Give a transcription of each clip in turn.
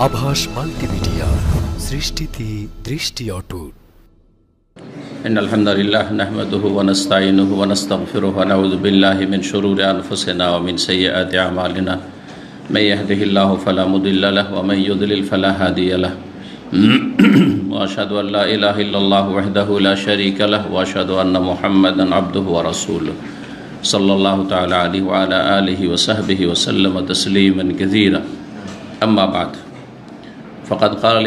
আভাস মাল্টিমিডিয়া, সৃষ্টিতে দৃষ্টি অটুট। ইন্নাল হামদালিল্লাহ নাহমাদুহু ওয়া নাস্তাঈনুহু ওয়া নাস্তাগফিরুহু ওয়া নাউযু বিল্লাহি মিন শুরুরি আনফুসিনা ওয়া মিন সাইয়্যাতি আ'মালিনা মান ইয়াহদিহিল্লাহু ফালা মুদিল্লা লাহু ওয়া মান ইউদ্লিল ফালা হাদিয়া লাহু ওয়া আশহাদু আল লা ইলাহা ইল্লাল্লাহু ওয়াহদাহু লা শারীকা লাহু ওয়া আশহাদু আন্না মুহাম্মাদান আবদুহু ওয়া রাসূলুহু সাল্লাল্লাহু তাআলা আলাইহি ওয়া আলা আলিহি ওয়া সাহবিহি ওয়া সাল্লামা তাসলিমান কাসীরা। আম্মা বা'দ, ফাকাদ ক্বাল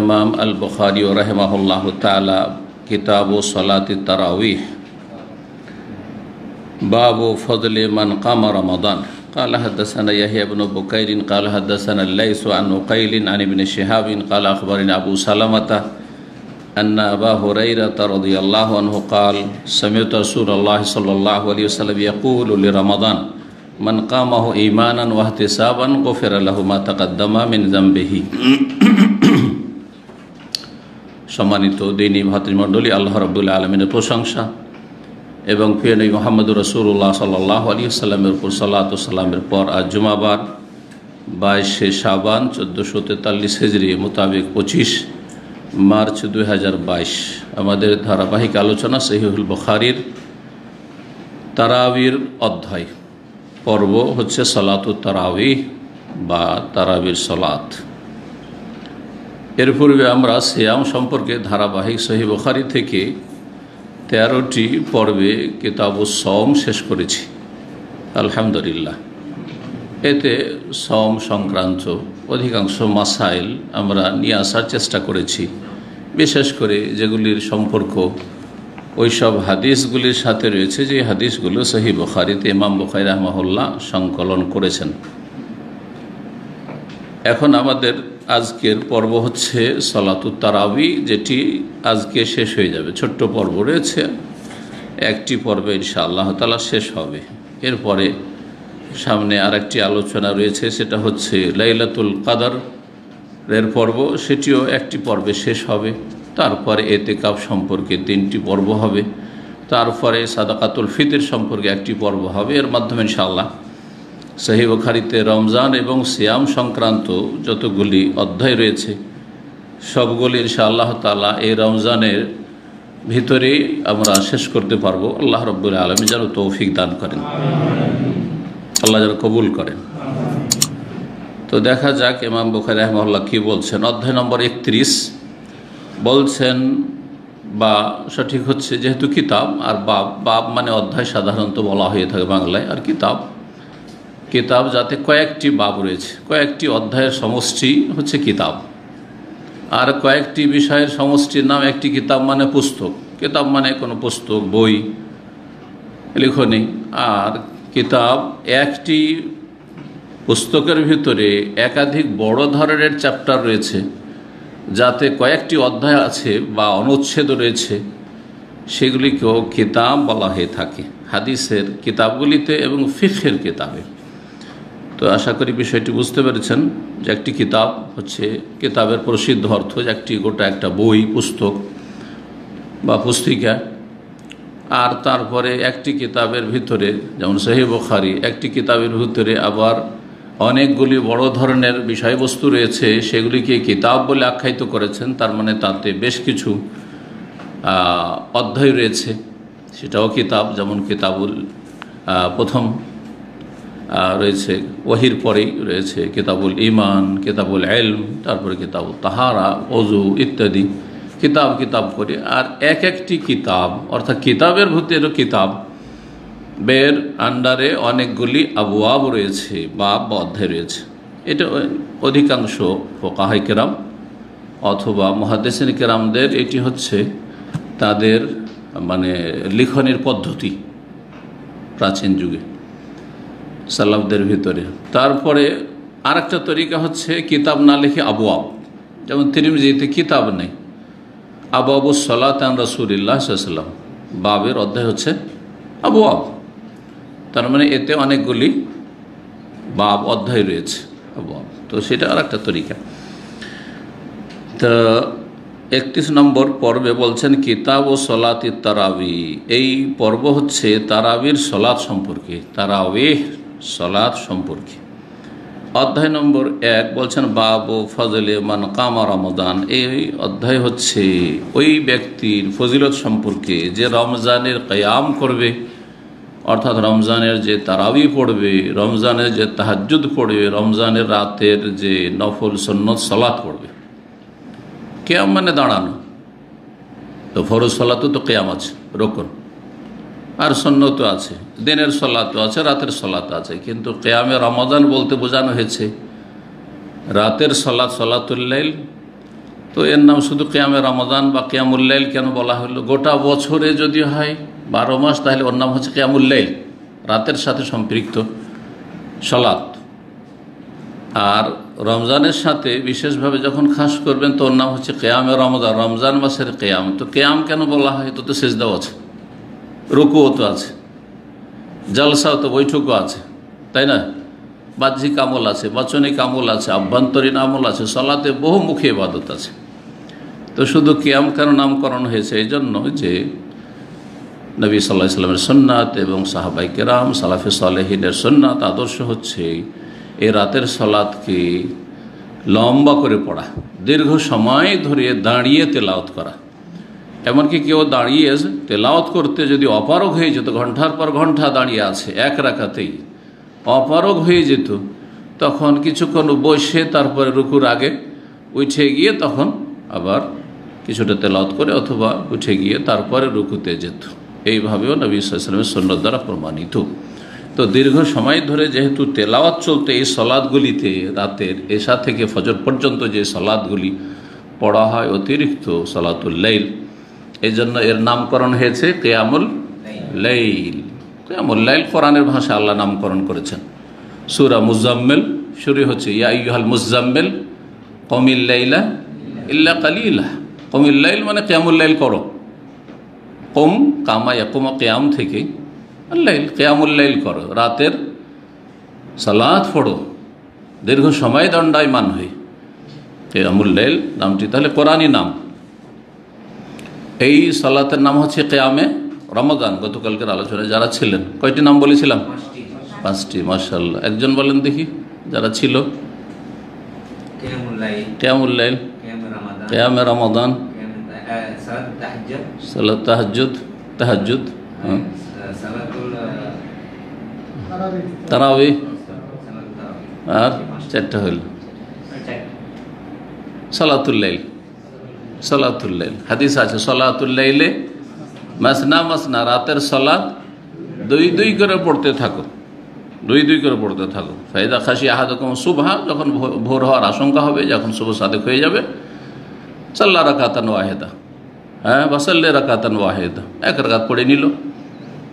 ইমাম আল বুখারী রাহিমাহুল্লাহু তাআলা কিতাবু সলাতি তারাউইহ বাবু ফদলি মান কামা রমাদান। قال حدثنا يحيى بن بكير قال حدثنا الليث عن عقيل عن ابن شهاب قال أخبرنا أبو سلمة أن أبا هريرة رضي الله عنه قال سمعت رسول الله صلى الله عليه وسلم يقول لرمضان من قامه إيمانا واحتسابا غفر له ما تقدم من ذنبه। সম্মানিত দ্বীনী ভাতৃমণ্ডলী, আল্লাহ রাব্বুল আলামিনের প্রশংসা এবং প্রিয় নবী মুহাম্মদুর রাসূলুল্লাহ সাল্লাল্লাহু আলাইহি ওয়াসাল্লামের উপর সালাত ও সালামের পর আজ জুমাবার 22শে শাবান 1443 হিজরি মোতাবেক 25 মার্চ 2022 আমাদের ধারাবাহিক আলোচনা সহিহুল বুখারীর তারাবির অধ্যায় পর্ব হচ্ছে সালাতুত তারাবিহ বা তারাবির সালাত। এর পূর্বে আমরা সিয়াম সম্পর্কে ধারাবাহিক সহিহ বুখারী থেকে 13টি পর্বে কিতাবুস সওম শেষ করেছি আলহামদুলিল্লাহ। এতে সওম সংক্রান্ত অধিকাংশ মাসাইল আমরা নিয়ে আসার চেষ্টা করেছি, বিশেষ করে যেগুলির সম্পর্ক ওইসব হাদিসগুলির সাথে রয়েছে যে হাদিসগুলো সহিহ বুখারীতে ইমাম বুখারী রাহিমাহুল্লাহ সংকলন করেছেন। এখন আমাদের আজকের পর্ব হচ্ছে সলাতুত তারাবি, যেটি আজকে শেষ হয়ে যাবে। ছোট্ট পর্ব রয়েছে, একটি পর্বে ইনশাআল্লাহ তাআলা শেষ হবে। এরপরে সামনে আরেকটি আলোচনা রয়েছে, সেটা হচ্ছে লাইলাতুল কদরের পর্ব, সেটিও একটি পর্বে শেষ হবে। তারপরে এতেকাফ সম্পর্কে 3টি পর্ব হবে, তারপরে সাদাকাতুল ফিতর সম্পর্কে একটি পর্ব হবে। এর মাধ্যমে ইনশাআল্লাহ সহিহ বুখারীতে রমজান এবং সিয়াম সংক্রান্ত যতগুলি অধ্যায় রয়েছে সবগুলি ইনশাআল্লাহ তাআলা এই রমজানের ভিতরেই আমরা শেষ করতে পারবো। আল্লাহ রাব্বুল আলামিন যেন তৌফিক দান করেন, আল্লাহ যেন কবুল করেন। তো দেখা যাক ইমাম বুখারী রাহিমাহুল্লাহ কি বলছেন। অধ্যায় নম্বর 31 বলছেন, বা সঠিক হচ্ছে যেহেতু কিতাব আর বাব মানে অধ্যায় সাধারণত বলা হয়ে থাকে বাংলায়, আর কিতাব যাতে কয়েকটি বাব রয়েছে, কয়েকটি অধ্যায়ের সমষ্টি হচ্ছে কিতাব, আর কয়েকটি বিষয়ের সমষ্টির নাম একটি কিতাব মানে পুস্তক। কিতাব মানে কোনো পুস্তক, বই, লেখনী। আর কিতাব একটি পুস্তকের ভিতরে একাধিক বড় ধরনের চ্যাপ্টার রয়েছে, যাতে কয়েকটি অধ্যায় আছে বা অনুচ্ছেদ রয়েছে, সেগুলিকেও কিতাব বলা হয়ে থাকে হাদিসের কিতাবগুলিতে এবং ফিকহের কিতাবে। তো আশা করি বিষয়টি বুঝতে পেরেছেন যে একটি কিতাব হচ্ছে কিতাবের প্রসিদ্ধ অর্থ যে একটি গোটা একটা বই, পুস্তক বা পুস্তিকা। আর তারপরে একটি কিতাবের ভিতরে, যেমন সহিহ বুখারী, একটি কিতাবের ভিতরে আবার অনেকগুলি বড় ধরনের বিষয়বস্তু রয়েছে, সেগুলিকে কিতাব বলে আখ্যায়িত করেছেন। তার মানে তাতে বেশ কিছু অধ্যায় রয়েছে, সেটাও কিতাব। যেমন কিতাবুল প্রথম রয়েছে ওয়াহির পরেই রয়েছে কিতাবুল ঈমান, কিতাবুল ইলম, তারপরে কিতাবুল তাহারা, ওযু ইত্যাদি কিতাব করে। আর একটি কিতাব অর্থাৎ কিতাবের ভিতরে কিতাব বের আন্ডারে অনেকগুলি আবওয়াব রয়েছে বা অধ্যায় রয়েছে। এটা অধিকাংশ ফুকাহায়ে কেরাম অথবা মুহাদ্দিসিন কেরামদের এটি হচ্ছে তাদের মানে লিখনের পদ্ধতি প্রাচীন যুগে সালাফদের ভিতরে। তারপরে আরেকটা তরিকা হচ্ছে কিতাব না লিখে আবওয়াব, যেমন তিরমিজিতে কিতাব নেই, আবওয়াবুস সালাত আন রাসূলিল্লাহ সাল্লাল্লাহু আলাইহি ওয়াসাল্লাম, বাবের অধ্যায় হচ্ছে আবওয়াব। তার মানে এতে অনেকগুলি বাব অধ্যায় রয়েছে, আবওয়াব। তো সেটা আরেকটা তরিকা। তো 31 নম্বর পর্বে বলছেন কিতাব ও সলাতি তারাবি। এই পর্ব হচ্ছে তারাবির সলাত সম্পর্কে, তারাবিহ সলাত সম্পর্কে। অধ্যায় নম্বর 1 বলছেন বাবু ফজলে মান কামা রমাদান। এই অধ্যায় হচ্ছে ওই ব্যক্তির ফজিলত সম্পর্কে যে রমজানের কিয়াম করবে, অর্থাৎ রমজানের যে তারাবি পড়বে, রমজানের যে তাহাজ্জুদ পড়বে, রমজানের রাতের যে নফল সুন্নত সালাত পড়বে। কিয়াম মানে দাঁড়ানো, তো ফরজ সালাতও তো কিয়াম আছে, রকন, আর সুন্নতও আছে, দিনের সালাতও আছে, রাতের সালাত আছে। কিন্তু কিয়ামে রমাদান বলতে বোঝানো হয়েছে রাতের সালাত, সালাতুল লাইল। তো এর নাম শুধু কিয়ামে রমাদান বা কিয়ামুল লাইল কেন বলা হলো? গোটা বছরে যদি হয় 12 মাস, তাহলে ওর নাম হচ্ছে কিয়ামুল লাইল, রাতের সাথে সম্পৃক্ত সালাত। আর রমজানের সাথে বিশেষভাবে যখন খাস করবেন তো ওর নাম হচ্ছে কিয়ামে রমাদান, রমজান মাসের কিয়াম। তো কিয়াম কেন বলা হয়? তো সিজদাও আছে, রুকুও তো আছে, জলসাও তো বৈঠকও আছে, তাই না? বাহ্যিক আমল আছে, বাচনিক আমল আছে, আভ্যন্তরীণ আমল আছে, সালাতে বহুমুখী ইবাদত আছে। তো শুধু কিয়াম কেন নামকরণ হয়েছে? এই জন্য যে নবী সাল্লাল্লাহু আলাইহি ওয়াসাল্লামের সুন্নাত এবং সাহাবায়ে কেরাম সালাফে সালেহিনের সুন্নাত আদর্শ হচ্ছে এই রাতের সালাতকে লম্বা করে পড়া, দীর্ঘ সময় ধরে দাঁড়িয়ে তেলাওয়াত করা। এমনকি কেউ দাঁড়িয়ে তেলাওয়াত করতে যদি অপারগ হয়ে যেত, ঘন্টার পর ঘন্টা দাঁড়িয়ে আছে এক রাকাতেই, অপারগ হয়ে যেত, তখন কিছুক্ষণ বসে তারপরে রুকুর আগে উঠে গিয়ে তখন আবার কিছুটা তেলাওয়াত করে অথবা উঠে গিয়ে তারপরে রুকুতে যেত। এইভাবেও নবী সাল্লাল্লাহু আলাইহি ওয়াসাল্লামের সুন্নাত দ্বারা প্রমাণিত। তো দীর্ঘ সময় ধরে যেহেতু তেলাওয়াত চলতে এই সালাতগুলিতে, রাতের এশা থেকে ফজর পর্যন্ত যে সালাতগুলি পড়া হয় অতিরিক্ত সালাতুল লাইল, এই জন্য এর নামকরণ হয়েছে কিয়ামুল লাইল। কিয়ামুল লাইল কোরআনের ভাষা আল্লাহ নামকরণ করেছেন। সূরা মুজাম্মিল শুরু হচ্ছে ইয়া আইয়ুহাল মুজাম্মিল কুমিল লাইলা ইল্লা কালিলা। কুমিল লাইল মানে কিয়ামুল লাইল করো, কুম কামা ইয়াকুম কিয়াম থেকে লাইল, কিয়ামুল লাইল করো, রাতের সালাত পড়ো, দীর্ঘ সময় দণ্ডায়মান হয়ে। কিয়ামুল লাইল নামটি তাহলে কোরআনী নাম। এই সালাতের নাম হচ্ছে কিয়ামে রমাদান। গতকালকের আলোচনায় যারা ছিলেন, কয়টি নাম বলেছিলাম? 5টি। মাশাআল্লাহ, একজন বলেন দেখি যারা ছিল। কিয়ামুল লাইল, কিয়ামে রমাদান, সালাত তাহাজ্জুদ, তাহাজ্জুদ, তারাবি, আর 4টা হইল সালাতুল লাইল। সালাতুল লাইল হাদিস আছে, সালাতুল লাইলে মাসনা মাসনা, রাতের সালাত 2 করে পড়তে থাকো, 2 করে পড়তে থাকো। ফাইদা খাশি আহাদুকুম সুবহা, যখন ভোর হওয়ার আশঙ্কা হবে, যখন শুভ সাদেক হয়ে যাবে, সাল্লা রাকাতান ওয়াহিদা, হ্যাঁ বাসাল্লে রাকাতান ওয়াহিদা, 1 রাকাত পড়ে নিল।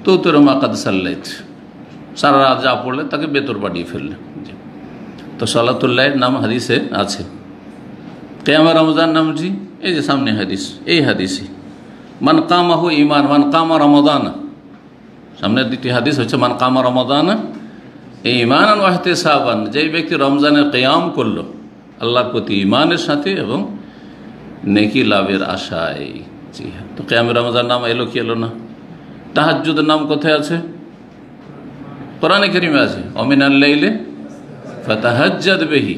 তো তোর মা কাদ সাল্লাইত, সারা রাত যা পড়লে তাকে বেতর বাড়িয়ে ফেললে। তো সালাতুল লাইল নাম হাদিসে আছে। কিয়ামে রমজান নামটি এই যে সামনে হাদিস, এই হাদিসে মান কামাহু ঈমান মান কামা রমাদান, সামনের 2টি হাদিস হচ্ছে মান কামা রমাদান ঈমানান ওয়া ইহতিসাবান, যেই ব্যক্তি রমজানের কিয়াম করলো আল্লাহর প্রতি ঈমানের সাথে এবং নেকি লাভের আশায়। জি হ্যাঁ, তো কিয়ামে রমজান নাম এলো কি এলো না? তাহাজ্জুদের নাম কোথায় আছে? কোরআনে কারীমে আছে, অমিনাল লাইলি ফাতাহাজ্জাদ বিহি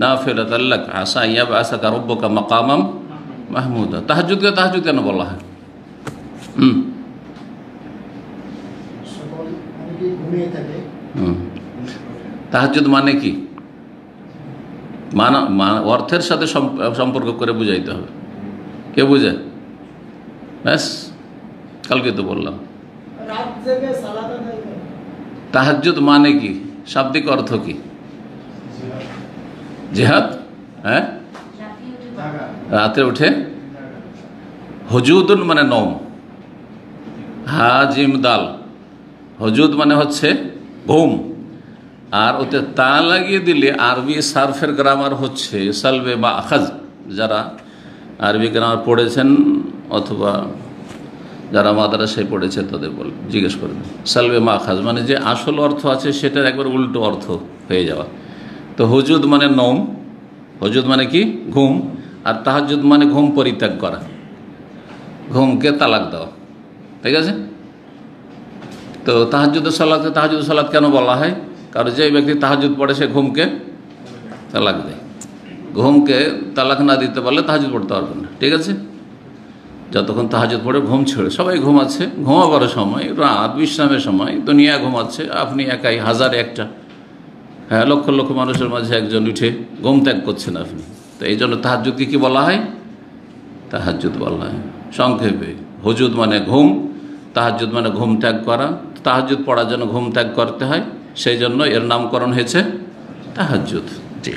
নাফিলাতাল লাক আসা ইয়াবআসাকা রাব্বুকা মাকামাম মাহমুদা। তাহাজ্জুদকে তাহাজ্জুদ কেন বলা হয়? তাহাজ্জুদ মানে কি? অর্থের সাথে সম্পর্ক করে বুঝাইতে হবে। কে বুঝে? ব্যাস, কালকে তো বললাম। তাহাজ্জুদ মানে কি? শাব্দিক অর্থ কি? জিহাদ, হ্যাঁ, রাতে উঠে। হুজুদুন মানে নওম, হাজিম দাল, হুজুদ মানে হচ্ছে ঘুম, আর ওতে তা লাগিয়ে দিলে আরবি সার্ফের গ্রামার হচ্ছে সালবে বা আখাজ। যারা আরবি গ্রামার পড়েছেন অথবা যারা মাদ্রাসায় পড়েছে তাদের জিজ্ঞেস করবেন। সালবে মা আখাজ মানে যে আসল অর্থ আছে সেটার একবার উল্টো অর্থ হয়ে যাওয়া। তো হুজুদ মানে নওম, হুজুদ মানে কি? ঘুম। আর তাহাজ্জুদ মানে ঘুম পরিত্যাগ করা, ঘুমকে তালাক দেওয়া, ঠিক আছে? তো তাহাজ্জুদের সালাত কেন বলা হয়? কারণ যে ব্যক্তি তাহাজ্জুদ পড়ে সে ঘুমকে তালাক দেয়। ঘুমকে তালাক না দিতে পারলে তাহাজ্জুদ পড়তে পারবেন না, ঠিক আছে? যতক্ষণ তাহাজ্জুদ পড়ে ঘুম ছেড়ে, সবাই ঘুমাচ্ছে, ঘুমাবার সময়, রাত বিশ্রামের সময়, দুনিয়া ঘুমাচ্ছে, আপনি একাই, হাজারে একটা, হ্যাঁ, লক্ষ লক্ষ মানুষের মাঝে একজন উঠে ঘুম ত্যাগ করছেন আপনি। তো এই জন্য তাহাজ্জুদকে কি বলা হয়? তাহাজ্জুদ বলা হয়। সংক্ষেপে হুজুদ মানে ঘুম, তাহাজ্জুদ মানে ঘুম ত্যাগ করা। তাহাজ্জুদ পড়ার জন্য ঘুম ত্যাগ করতে হয়, সেই জন্য এর নামকরণ হয়েছে তাহাজ্জুদ। জি,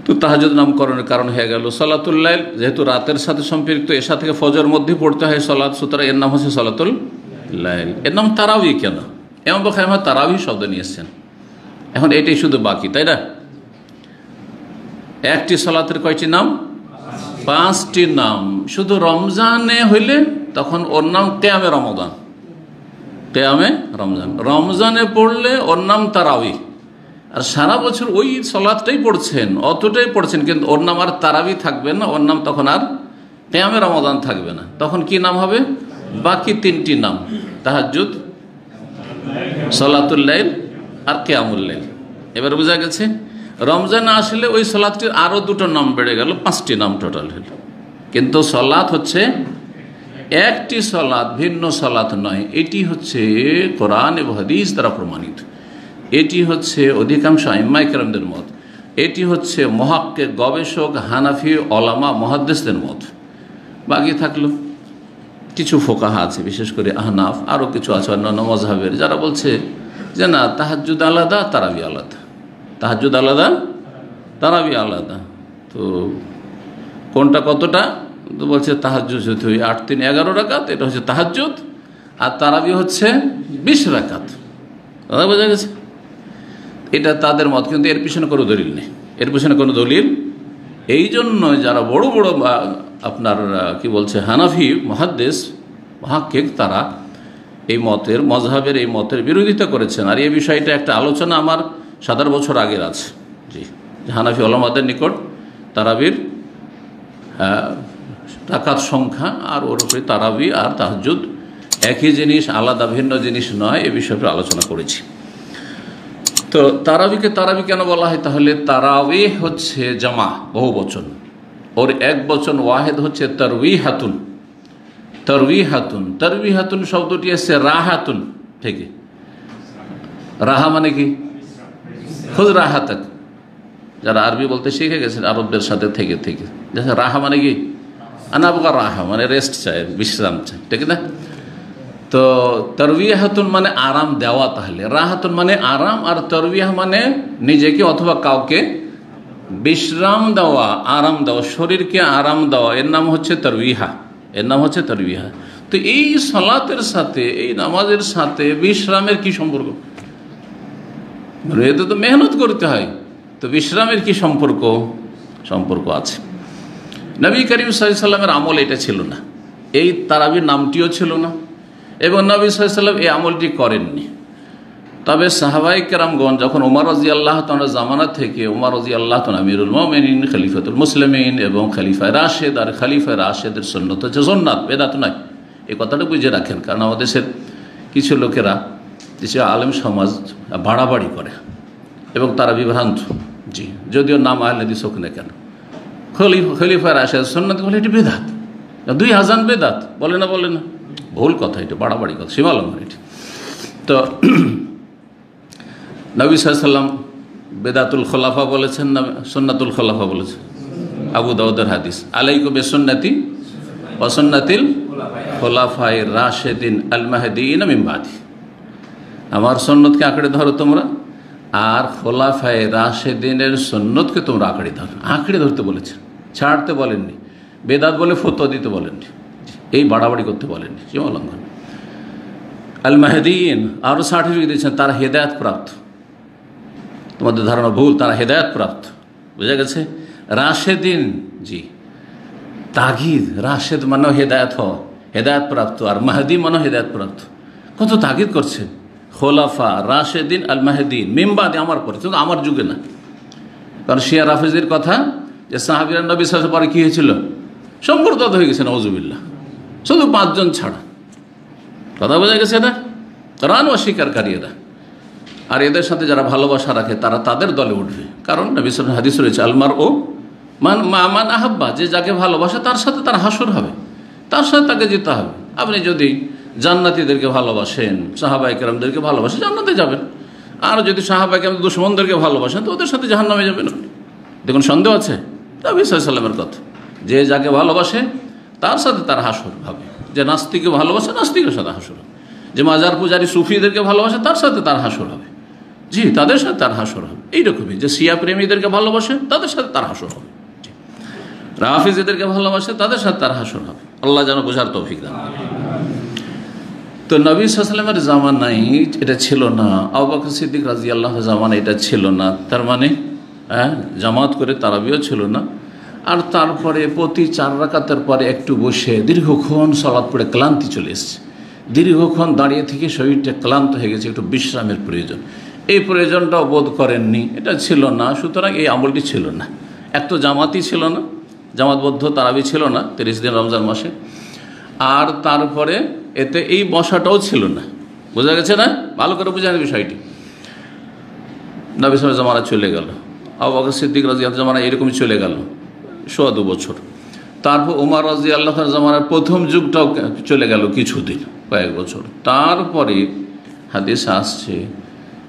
তো তাহাজ্জুদ নামকরণের কারণ হয়ে গেল সলাতুল লাইল, যেহেতু রাতের সাথে সম্পৃক্ত, এশা থেকে ফজর মধ্যে পড়তে হয় সলাত, সুতরাং এর নাম হচ্ছে সলাতুল লাইল। এর নাম তারাবি কেন? এমন বখায় আমার তারাবি শব্দ নিয়ে এসছেন। এখন এটাই শুধু বাকি, তাই না? একটি সলাতের কয়টি নাম? 5টি নাম। শুধু রমজানে হইলে তখন ওর নাম কেয়ামে রমজান, কেয়ামে রমজান। রমজানে পড়লে ওর নাম তারাবি। আর সারা বছর ওই সলাতটাই পড়ছেন, অতটাই পড়ছেন, কিন্তু ওর নাম আর তারাবি থাকবে না, ওর নাম তখন আর কেয়ামে রমজান থাকবে না। তখন কি নাম হবে? বাকি 3টি নাম, তাহাজ্জুদ, সলাতুল লাইল আর কিয়ামুল লাইল। এবার বোঝা গেছে? রমজানে আসলে ওই সলাতটির আরও 2টো নাম বেড়ে গেল, 5টি নাম টোটাল হল। কিন্তু সলাত হচ্ছে একটি সলাত, ভিন্ন সলাত নয়। এটি হচ্ছে কোরআন এবং হাদিস দ্বারা প্রমাণিত। এটি হচ্ছে অধিকাংশ আইম্মায়ে কেরামদের মত। এটি হচ্ছে মুহাক্কিক, গবেষক, হানাফি ওলামা, মুহাদ্দিসদের মত। বাকি থাকলো কিছু ফোকাহা আছে, বিশেষ করে আহনাফ, আরও কিছু আছে অন্যান্য মযহাবের, যারা বলছে যে না, তাহাজ্জুদ আলাদা, তারাবি আলাদা। তাহাজ্জুদ আলাদা, তারাবি আলাদা। তো কোনটা কতটা? তো বলছে তাহাজ্জুদ হচ্ছে 8-3-11 রাকাত, এটা হচ্ছে তাহাজ্জুদ, আর তারাবি হচ্ছে 20 রাকাত। দাদা বোঝা গেছে? এটা তাদের মত, কিন্তু এর পিছনে কোনো দলিল নেই, এর পিছনে কোনো দলিল। এই জন্য যারা বড় বড় আপনার কি বলছে হানাফি মুহাদ্দিস মুহাক্কিক, তারা এই মতের, মযহাবের এই মতের বিরোধিতা করেছেন। আর এই বিষয়টা একটা আলোচনা আমার 7 বছর আগের আছে। জি, হানাফি ওলামাদের নিকট তারাবির রাকাত সংখ্যা আর ওর উপরে তারাবি আর তাহাজ্জুদ একই জিনিস, আলাদা ভিন্ন জিনিস নয়, এ বিষয়ে আলোচনা করেছি। তো তারাবিকে তারাবি কেন বলা হয়? তাহলে তারাবি হচ্ছে জামা, বহু বচন, ওর এক বচন ওয়াহেদ হচ্ছে তারউইহাতুন। তারউইহাতুন, তারউইহাতুন শব্দটি এসছে রাহাতুন থেকে। রাহা মানে কি? খুদ রাহাতাক। যারা আরবি বলতে শিখে গেছেন আরবদের সাথে থেকে থেকে, রাহা মানে কি? আনাবগা রাহা মানে রেস্ট চায়, বিশ্রাম চায়, ঠিক না? তো তারউইহাতুন মানে আরাম দেওয়া। তাহলে রাহাতুন মানে আরাম, আর তারউইহা মানে নিজেকে অথবা কাউকে বিশ্রাম দেওয়া, আরাম দেওয়া, শরীরকে আরাম দেওয়া, এর নাম হচ্ছে তারউইহা, এর নাম হচ্ছে তারউইহা। তো এই সালাতের সাথে, এই নামাজের সাথে বিশ্রামের কি সম্পর্ক? এতে তো মেহনত করতে হয়, তো বিশ্রামের কি সম্পর্ক? সম্পর্ক আছে। নবী করিম সাল্লাল্লাহু আলাইহি ওয়াসাল্লামের আমল এটা ছিল না, এই তারাবির নামটিও ছিল না, এবং নবী সাল্লাল্লাহু আলাইহি ওয়াসাল্লাম এই আমলটি করেননি। তবে সাহাবায়ে কেরামগণ যখন ওমর রাদিয়াল্লাহু তাআলার জামানা থেকে, ওমর রাদিয়াল্লাহু তাআলা আমিরুল মুমিনিন, খলিফাতুল মুসলিমিন এবং খলিফায়ে রাশেদ, আর খলিফায়ে রাশেদের সুন্নাত হচ্ছে সুন্নাত, বেদাত নয়। এই কথাটা বুঝে রাখেন, কারণ আমাদের দেশের কিছু লোকেরা, কিছু আলেম সমাজ বাড়াবাড়ি করে এবং তারা বিভ্রান্ত। জি, যদিও নাম আহলে হাদিস হোক না কেন, খলিফায়ে রাশেদ সুন্নাত বলে এটি বেদাত, 2000 বেদাত, বলে না? বলে না? ভুল কথা, এটা বাড়াবাড়ি কথা, সীমালঙ্ঘন এটি। তো নবী সাল্লাল্লাহু আলাইহি ওয়াসাল্লাম বেদাতুল খোলাফা বলেছেন না সুন্নাতুল খোলাফা বলেছেন? আবু দাউদের হাদিস, আলাইকুম বিসুন্নতি ওয়া সুন্নাতিল খোলাফায়ে রাশেদিন আল মাহদিয়িন মিন বাদি। আমার সুন্নতকে আঁকড়ে ধরো তোমরা, আর খোলাফায়ে রাশেদিনের সুন্নতকে তোমরা আঁকড়ে ধরো। আঁকড়ে ধরতে বলেছেন, ছাড়তে বলেননি। বেদাত বলে ফতোয়া দিতে বলেননি, এই বাড়াবাড়ি করতে বলেননি, সীমালঙ্ঘন। আল মাহদিয়িন আরও সার্টিফিকেট দিয়েছেন, তারা হেদায়েত প্রাপ্ত। তোমাদের ধারণা ভুল, তারা হেদায়েত প্রাপ্ত, বুঝা গেছে? রাশেদিন, জি, তাগিদ, রাশেদ মানেও হেদায়েত হওয়া, হেদায়েত প্রাপ্ত, আর মাহদি মানেও হেদায়েত প্রাপ্ত। কত তাগিদ করছেন! খোলাফা রাশেদিন আল মাহদিন মিন বাদি, আমার পরে, কিন্তু আমার যুগে না। কারণ শিয়া রাফেজির কথা যে সাহাবীরা নবী সাল্লাল্লাহু আলাইহি ওয়াসাল্লাম পরে কী হয়েছিল? সম্পর্কত হয়ে গেছে, নাউযুবিল্লাহ, শুধু 5 জন ছাড়া। কথা বোঝা গেছে না? কোরআন অস্বীকারী এরা। আর এদের সাথে যারা ভালোবাসা রাখে তারা তাদের দলে উঠবে। কারণ নবী সাল্লাল্লাহু আলাইহি ওয়াসাল্লাম হাদিস রয়েছে, আলমার ও মান আহাব্বা, যে যাকে ভালোবাসে তার সাথে তার হাসর হবে, তার সাথে তাকে যেতে হবে। আপনি যদি জান্নাতীদেরকে ভালোবাসেন, সাহাবায়ে কেরামদেরকে ভালোবাসেন, জান্নাতে যাবেন। আর যদি সাহাবায়ে কেরাম দুশমনদেরকে ভালোবাসেন তো ওদের সাথে জাহান্নামে যাবেন আপনি। দেখুন সন্দেহ আছে? নবী সাল্লাল্লাহু আলাইহি ওয়াসাল্লামের কথা, যে যাকে ভালোবাসে তার সাথে তার হাসর হবে। যে নাস্তিককে ভালোবাসে নাস্তিকের সাথে হাসর হবে। যে মাজার পূজারী সুফিদেরকে ভালোবাসে তার সাথে তার হাসর হবে। জি, তাদের সাথে তার হাসর হবে। এইরকমই যে শিয়া প্রেমীদেরকে ভালোবাসে তাদের সাথে তার হাসর হবে, রাফিজিদেরকে ভালোবাসে তাদের সাথে তার হাসর হবে। আল্লাহ যেন বোঝার তৌফিক দান। তো নবী সাল্লাল্লাহু আলাইহি ওয়াসাল্লামের জামানায় এটা ছিল না, আবু বকর সিদ্দিক রাদিয়াল্লাহু আনহু জামানায় এটা ছিল না। তার মানে জামাত করে তারাবিও ছিল না। আর তারপরে প্রতি 4 রাকাতের পরে একটু বসে দীর্ঘক্ষণ সালাত পড়ে ক্লান্তি চলে এসছে, দীর্ঘক্ষণ দাঁড়িয়ে থেকে শরীরটা ক্লান্ত হয়ে গেছে, একটু বিশ্রামের প্রয়োজন। এই প্রয়োজনটাও বোধ করেননি, এটা ছিল না। সুতরাং এই আমলটি ছিল না। এক তো জামাতই ছিল না, জামাতবদ্ধ তারাবি ছিল না 30 দিন রমজান মাসে। আর তারপরে এতে এই বসাটাও ছিল না। বোঝা গেছে না? ভালো করে বোঝেন বিষয়টি। নবী সাল্লাল্লাহু আলাইহি ওয়াসাল্লাম জামানা চলে গেল, আবু বকর সিদ্দিক রাদিয়াল্লাহু আনহু জামানা এরকমই চলে গেল 2 বছর। তারপর ওমর রাদিয়াল্লাহু আনহু জামানার প্রথম যুগটাও চলে গেল কিছুদিন, কয়েক বছর। তারপরে হাদিস আসছে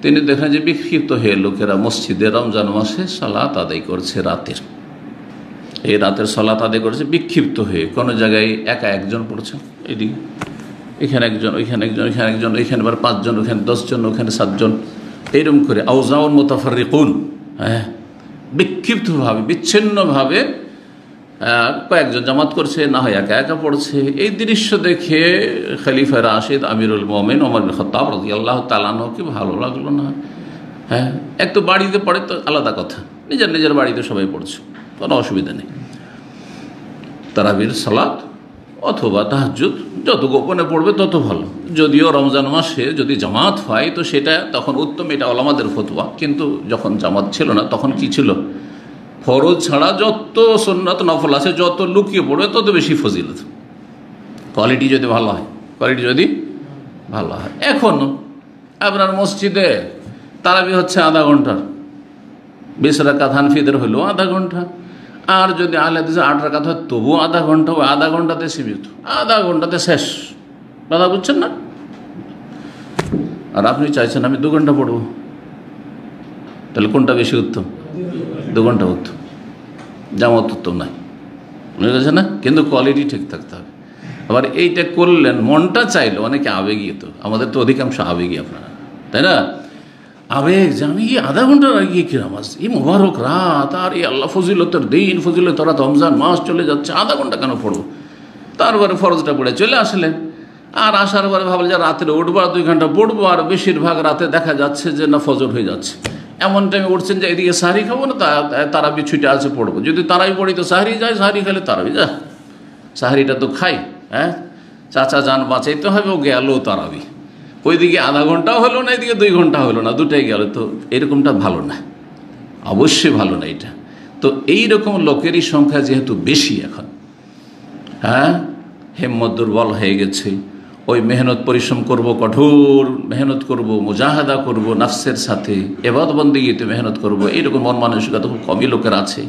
তিনি দেখেন যে বিক্ষিপ্ত হয়ে লোকেরা মসজিদে রমজান মাসে সালাত আদায় করছে রাতের। এই রাতের সালাত আদায় করছে বিক্ষিপ্ত হয়ে, কোনো জায়গায় একা একজন পড়ছে, এদিকে এখানে একজন, ওইখানে একজন, এখানে একজন, এখানে আবার 5 জন, ওখানে 10 জন, ওখানে 7 জন, এইরকম করে আউজাউন মুতাফাররিকুন, বিক্ষিপ্তভাবে বিচ্ছিন্নভাবে কয়েকজন জামাত করছে, না হয় একা একা পড়ছে। এই দৃশ্য দেখে খলিফা রাশিদ আমিরুল মুমিনিন ওমর বিন খাত্তাব রাদিয়াল্লাহু তাআলা আনহুকে ভালো লাগলো না। এক তো বাড়িতে পড়ে তো আলাদা কথা, নিজের নিজের বাড়িতে সবাই পড়ছে, কোনো অসুবিধা নেই। তারাবির সালাত অথবা তাহাজ্জুদ যত গোপনে পড়বে তত ভালো। যদিও রমজান মাসে যদি জামাত হয় তো সেটা তখন উত্তম, এটা ওলামাদের ফতোয়া। কিন্তু যখন জামাত ছিল না তখন কি ছিল? ফরজ ছাড়া যত সুন্নাত নফল আছে যত লুকিয়ে পড়বে তত বেশি ফজিলত, কোয়ালিটি যদি ভালো হয়, কোয়ালিটি যদি ভালো হয়। এখনও আপনার মসজিদে তারাবি হচ্ছে আধা ঘন্টার, 20 রাকাত হানফিদের হলো আধা ঘন্টা। আর যদি আহলে হাদিসের 8 রাকাত হয় তবুও আধা ঘন্টা, ওই আধা ঘন্টাতে সীমিত, আধা ঘন্টাতে শেষ। কথা বুঝছেন না? আর আপনি চাইছেন আমি 2 ঘন্টা পড়ব, তাহলে কোনটা বেশি উত্তম? 2 ঘন্টা উত্তম, জামাত উত্তম নাই, বুঝে গেছে না? কিন্তু কোয়ালিটি ঠিক থাকতে হবে। আবার এইটা করলেন মনটা চাইলো, অনেকে আবেগী, তো আমাদের তো অধিকাংশ আবেগী আপনারা, তাই না? আবেগ যে আমি আধা ঘন্টার আগে কি নামাজ, এই মোবারক রাত, আর এই আল্লাহ ফজিলতের দিন, ফজিলতের রাত, রমজান মাস চলে যাচ্ছে, আধা ঘন্টা কেন পড়বো? তারপরে ফরজটা পড়ে চলে আসলেন। আর আসার পরে ভাবলেন যে রাত্রে উঠবো আর 2 ঘন্টা পড়বো, আর বেশিরভাগ রাতে দেখা যাচ্ছে যে না ফজর হয়ে যাচ্ছে। এমন টাইমে উঠছেন যে এদিকে সাহারি খাবো না, তারাবি ছুটে আছে পড়বো। যদি তারাবি পড়ি তো সাহারি যায়, সাহারি খেলে তারাবি যা, সাহারিটা তো খাই, চাচা যান বাঁচাইতে হবে, ও গেল তারাবি। ওইদিকে আধা ঘন্টাও হলো না, এদিকে 2 ঘন্টা হলো না, দুটাই গেল। তো এরকমটা ভালো না, অবশ্যই ভালো না এটা। তো এইরকম লোকেরই সংখ্যা যেহেতু বেশি এখন, হিম্মত দুর্বল হয়ে গেছে। ওই মেহনত পরিশ্রম করব, কঠোর মেহনত করব, মুজাহাদা করব নাফসের সাথে, ইবাদত বন্দেগীতে মেহনত করব, এইরকম মন মানসিকতা খুব কমই লোকের আছে।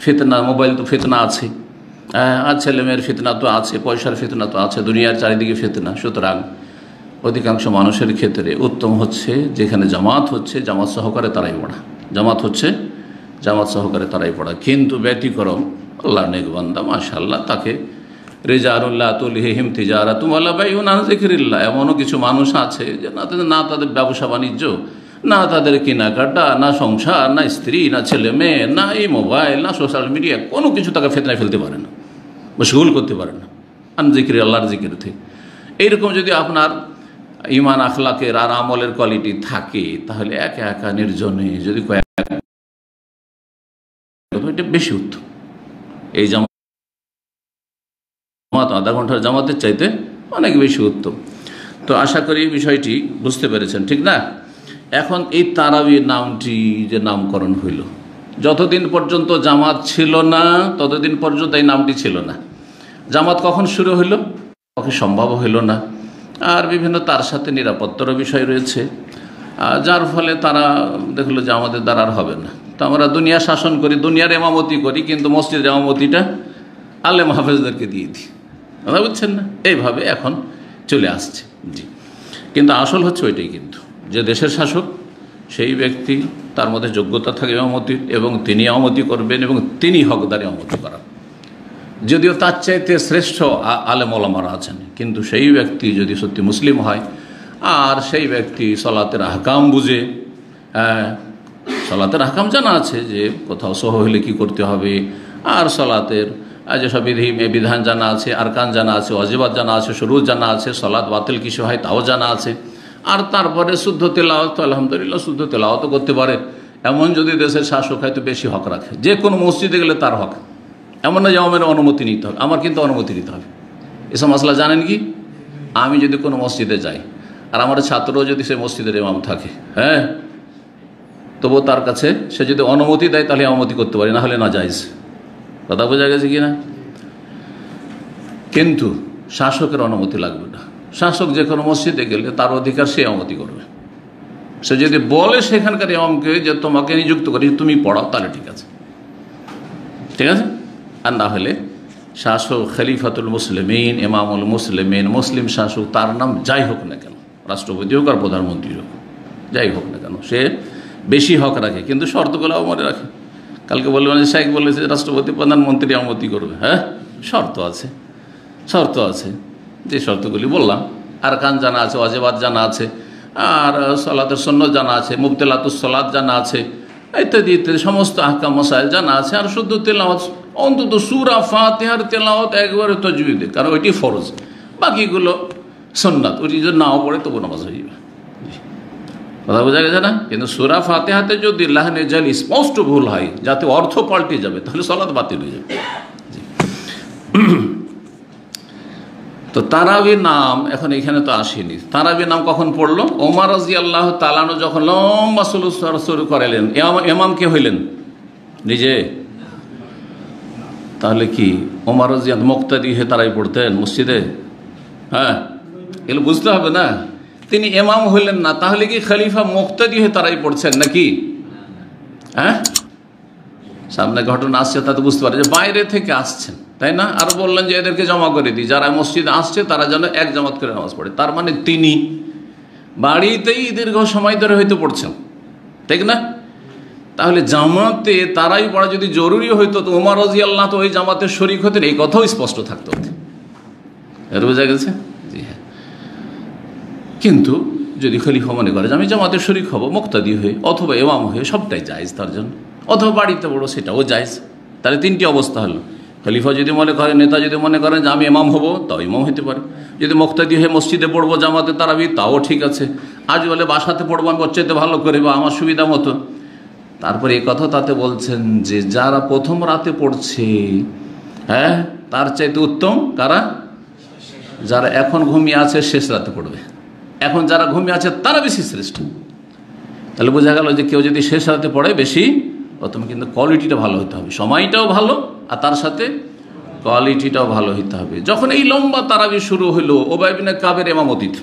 ফিতনা, মোবাইল তো ফিতনা আছে, আর ছেলেমেয়ের ফিতনা তো আছে, পয়সার ফিতনা তো আছে, দুনিয়ার চারিদিকে ফিতনা। সুতরাং অধিকাংশ মানুষের ক্ষেত্রে উত্তম হচ্ছে যেখানে জামাত হচ্ছে জামাত সহকারে তারাই পড়া, জামাত হচ্ছে জামাত সহকারে তারাই পড়া। কিন্তু ব্যতিক্রম আল্লাহ নেক বান্দা মাশাআল্লাহ, তাকে রিজালুল্লাহ তুলহিহিম তিজারাতুম ওয়ালা বাইউন আন যিকরিল্লাহ, এমনও কিছু মানুষ আছে যে না তাদের ব্যবসা বাণিজ্য, না তাদের কেনাকাটা, না সংসার, না স্ত্রী, না ছেলে মেয়ে, না এই মোবাইল, না সোশ্যাল মিডিয়া, কোনো কিছু তাকে ফিতনায় ফেলতে পারে না, মশগুল করতে পারে না আন যিকরি, আল্লাহর জিকির থেকে। এইরকম যদি আপনার ইমান আখলাকের আর আমলের কোয়ালিটি থাকে তাহলে একা একা নির্জনে যদি এটা বেশি উত্তম। এই জামাত আধা ঘন্টার জামাতের চাইতে অনেক বেশি উত্তম। তো আশা করি বিষয়টি বুঝতে পেরেছেন, ঠিক না? এখন এই তারাবি নামটি যে নামকরণ হইল, যতদিন পর্যন্ত জামাত ছিল না ততদিন পর্যন্ত এই নামটি ছিল না। জামাত কখন শুরু হইল? কখন সম্ভব হইল না। আর বিভিন্ন তার সাথে নিরাপত্তারও বিষয় রয়েছে। যার ফলে তারা দেখলো যে আমাদের দ্বারা আর হবে না, তো আমরা দুনিয়া শাসন করি, দুনিয়ার এমামতি করি, কিন্তু মসজিদের এমামতিটা আলেম হাফেজদেরকে দিয়ে দিই। কথা বুঝছেন না? এইভাবে এখন চলে আসছে। জি, কিন্তু আসল হচ্ছে ওইটাই, কিন্তু যে দেশের শাসক সেই ব্যক্তি, তার মধ্যে যোগ্যতা থাকে এমামতির, এবং তিনি এমামতি করবেন এবং তিনি হকদার এমামতি করান। যদিও তার চাইতে শ্রেষ্ঠ আলেম ওলামারা আছেন, কিন্তু সেই ব্যক্তি যদি সত্যি মুসলিম হয় আর সেই ব্যক্তি সলাতের আহকাম বুঝে, সলাতের আহকাম জানা আছে যে কোথাও সহ হলে কী করতে হবে, আর সলাতের যেসব বিধান জানা আছে, আরকান জানা আছে, ওয়াজিবাত জানা আছে, শুরুত জানা আছে, সলাত বাতিল কিছু হয় তাও জানা আছে, আর তারপরে শুদ্ধ তেলাওয়াত, আলহামদুলিল্লাহ শুদ্ধ তেলাওয়াতও করতে পারে, এমন যদি দেশের শাসক হয় তো বেশি হক রাখে। যে কোনো মসজিদে গেলে তার হক, এমন না যে আমার অনুমতি নিতে হবে, আমার কিন্তু অনুমতি নিতে হবে। এসব মশলা জানেন কি? আমি যদি কোনো মসজিদে যাই আর আমার ছাত্রও যদি সে মসজিদের ইমাম থাকে, হ্যাঁ, তবুও তার কাছে সে যদি অনুমতি দেয় তাহলে অনুমতি করতে পারি, না হলে না জায়েজ। কথা বোঝা গেছে কি না? কিন্তু শাসকের অনুমতি লাগবে না। শাসক যে কোনো মসজিদে গেলে তার অধিকার সে অনুমতি করবে। সে যদি বলে সেখানকার ইমামকে যে তোমাকে নিযুক্ত করি, তুমি পড়াও, তাহলে ঠিক আছে, ঠিক আছে। আর না হলে শাসক খলিফাতুল মুসলিমিন, ইমামুল মুসলিমিন, মুসলিম শাসক, তার নাম যাই হোক না কেন, রাষ্ট্রপতি হোক আর প্রধানমন্ত্রী হোক, যাই হোক না কেন, সে বেশি হক রাখে, কিন্তু শর্তগুলো মনে রাখে। কালকে বলবেন যে শাইখ বলেছে রাষ্ট্রপতি প্রধানমন্ত্রী অনুমতি করবে, হ্যাঁ, শর্ত আছে, শর্ত আছে, যে শর্তগুলি বললাম। আর কান জানা আছে, ওয়াজিবাত জানা আছে, আর সলাতের সুন্নাত জানা আছে, মুবতিলাতুস সলাত জানা আছে, ইত্যাদি ইত্যাদি সমস্ত আহকাম মাসাইল জানা আছে। আর শুদ্ধ তেলাওয়াত, অন্তত সূরা ফাতিহার তেলাওয়াত একবারে তাজউইদে, কারণ ওইটি ফরজ, বাকিগুলো সুন্নাত, ওইটি যদি নাও পড়ে তবু নামাজ হয়ে যাবে। কথা বোঝা গেছে না? কিন্তু সূরা ফাতিহাতে যদি লাহনে জালি স্পষ্ট ভুল হয়, যাতে অর্থ পাল্টে যাবে, তাহলে সালাত বাতিল হয়ে যাবে। তো তারাবির নাম এখন এখানে তো আসেনি। তারাবির নাম কখন পড়লো? ওমর রাদিয়াল্লাহু তাআলা আনহু যখন লম্বা সালাত শুরু করালেন, ইমাম কে হইলেন? নিজে? তাহলে কি ওমর রাদিয়াল্লাহু মুক্তাদি হয়ে তারাই পড়তেন মসজিদে? হ্যাঁ, এগুলো বুঝতে হবে না। তিনি ইমাম হইলেন না, তাহলে কি খলিফা মুক্তাদি হয়ে তারাই পড়ছেন নাকি? হ্যাঁ, সামনে ঘটনা আসছে তাতে বুঝতে পারে যে বাইরে থেকে আসছেন, তাই না? আর বললেন যে এদেরকে জমা করে দিই, যারা মসজিদে আসছে তারা যেন এক জামাত করে নামাজ পড়ে। তার মানে তিনি বাড়িতেই দীর্ঘ সময় ধরে হয়তো পড়ছেন, ঠিক না? তাহলে জামাতে তারাই পড়া যদি জরুরি হইতো, তো ওমর রাদিয়াল্লাহু তো ওই জামাতের শরীক হতেন, এই কথাও স্পষ্ট থাকতো। এর বোঝা গেছে? জি হ্যাঁ। কিন্তু যদি খলিফা মনে করে যে আমি জামাতের শরীক হব মুক্তাদি হয়ে অথবা ইমাম হয়ে, সবটাই জায়েজ তার জন্য, অথবা বাড়িতে পড়ো সেটাও জায়েজ। তাহলে তিনটি অবস্থা হলো। খলিফা যদি মনে করেন, নেতা যদি মনে করেন যে আমি ইমাম হব, তাও ইমাম হতে পারে। যদি মুক্তাদি হয়ে মসজিদে পড়বো জামাতে তারাবি, তাও ঠিক আছে। আজ বলে বাসাতে পড়বো আমি ওর চাইতে ভালো করে বা আমার সুবিধা মতো। তারপরে এই কথা তাতে বলছেন যে যারা প্রথম রাতে পড়ছে, হ্যাঁ, তার চাইতে উত্তম কারা? যারা এখন ঘুমিয়ে আছে শেষ রাতে পড়বে। এখন যারা ঘুমিয়ে আছে তারা বেশি শ্রেষ্ঠ। তাহলে বোঝা গেল যে কেউ যদি শেষ রাতে পড়ে বেশি প্রথমে, কিন্তু কোয়ালিটিটা ভালো হতে হবে, সময়টাও ভালো আর তার সাথে কোয়ালিটিটাও ভালো হতে হবে। যখন এই লম্বা তারাবি শুরু হলো উবাই বিন কাবের ইমামতিতে,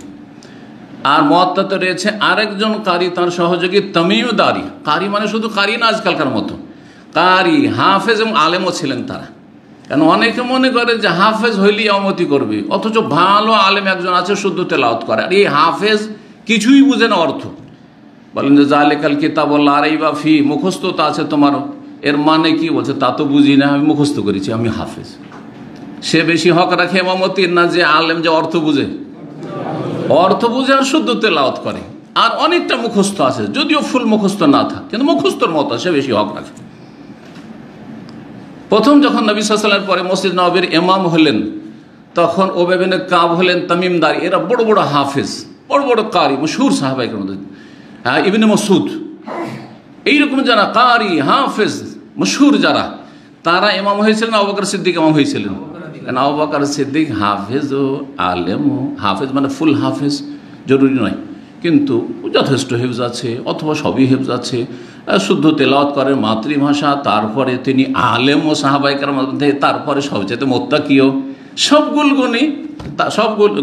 আর মুয়াত্তাতে রয়েছে আরেকজন কারি, তার সহযোগী তামিম দারি। কারি মানে শুধু কারি না আজকালকার মতো, কারি হাফেজ এবং আলেমও ছিলেন তারা। কারণ অনেকে মনে করে যে হাফেজ হইলেই ইমামতি করবে, অথচ ভালো আলেম একজন আছে শুদ্ধ তেলাওয়াত করে, আর এই হাফেজ কিছুই বুঝে না অর্থ। বলেন যে জালিকাল কিতাবুল লা রাইবা ফি, মুখস্থ তো আছে তোমার, এর মানে কি? বলছে তা তো বুঝি না, আমি মুখস্থ করেছি, আমি হাফেজ। সে বেশি হক রাখে ইমামতির না যে আলেম যে অর্থ বুঝে? অর্থ বুঝে আর শুদ্ধ তেলাওয়াত করে, আর অনেকটা মুখস্থ আছে, যদিও ফুল মুখস্থ না থাকে, কিন্তু মুখস্থর মতো সে বেশি হক রাখে। প্রথম যখন নবী সাল্লাল্লাহু আলাইহি ওয়াসাল্লামের পরে মসজিদ নববীর ইমাম হলেন, তখন উবাই বিন কাব হলেন, তামিম দারি, এরা বড় বড় হাফেজ, বড় বড় কারি, মশহুর সাহাবায়ে কেরাম, ইবনে মাসউদ, এইরকম যারা কারি হাফেজ মশহুর যারা, তারা ইমাম হয়েছিলেন। আবু বকর সিদ্দিক ইমাম হয়েছিলেন, কারণ আবু বকর সিদ্দিক হাফেজ ও আলেম। হাফেজ মানে ফুল হাফেজ জরুরি নয়, কিন্তু যথেষ্ট হেফজ আছে অথবা সবই হেফজ আছে, শুদ্ধ তেলাওয়াত করেন মাতৃভাষা, তারপরে তিনি আলেম ও সাহাবায়ে কেরামের মধ্যে, তারপরে সবচেয়ে মুত্তাকিও, সব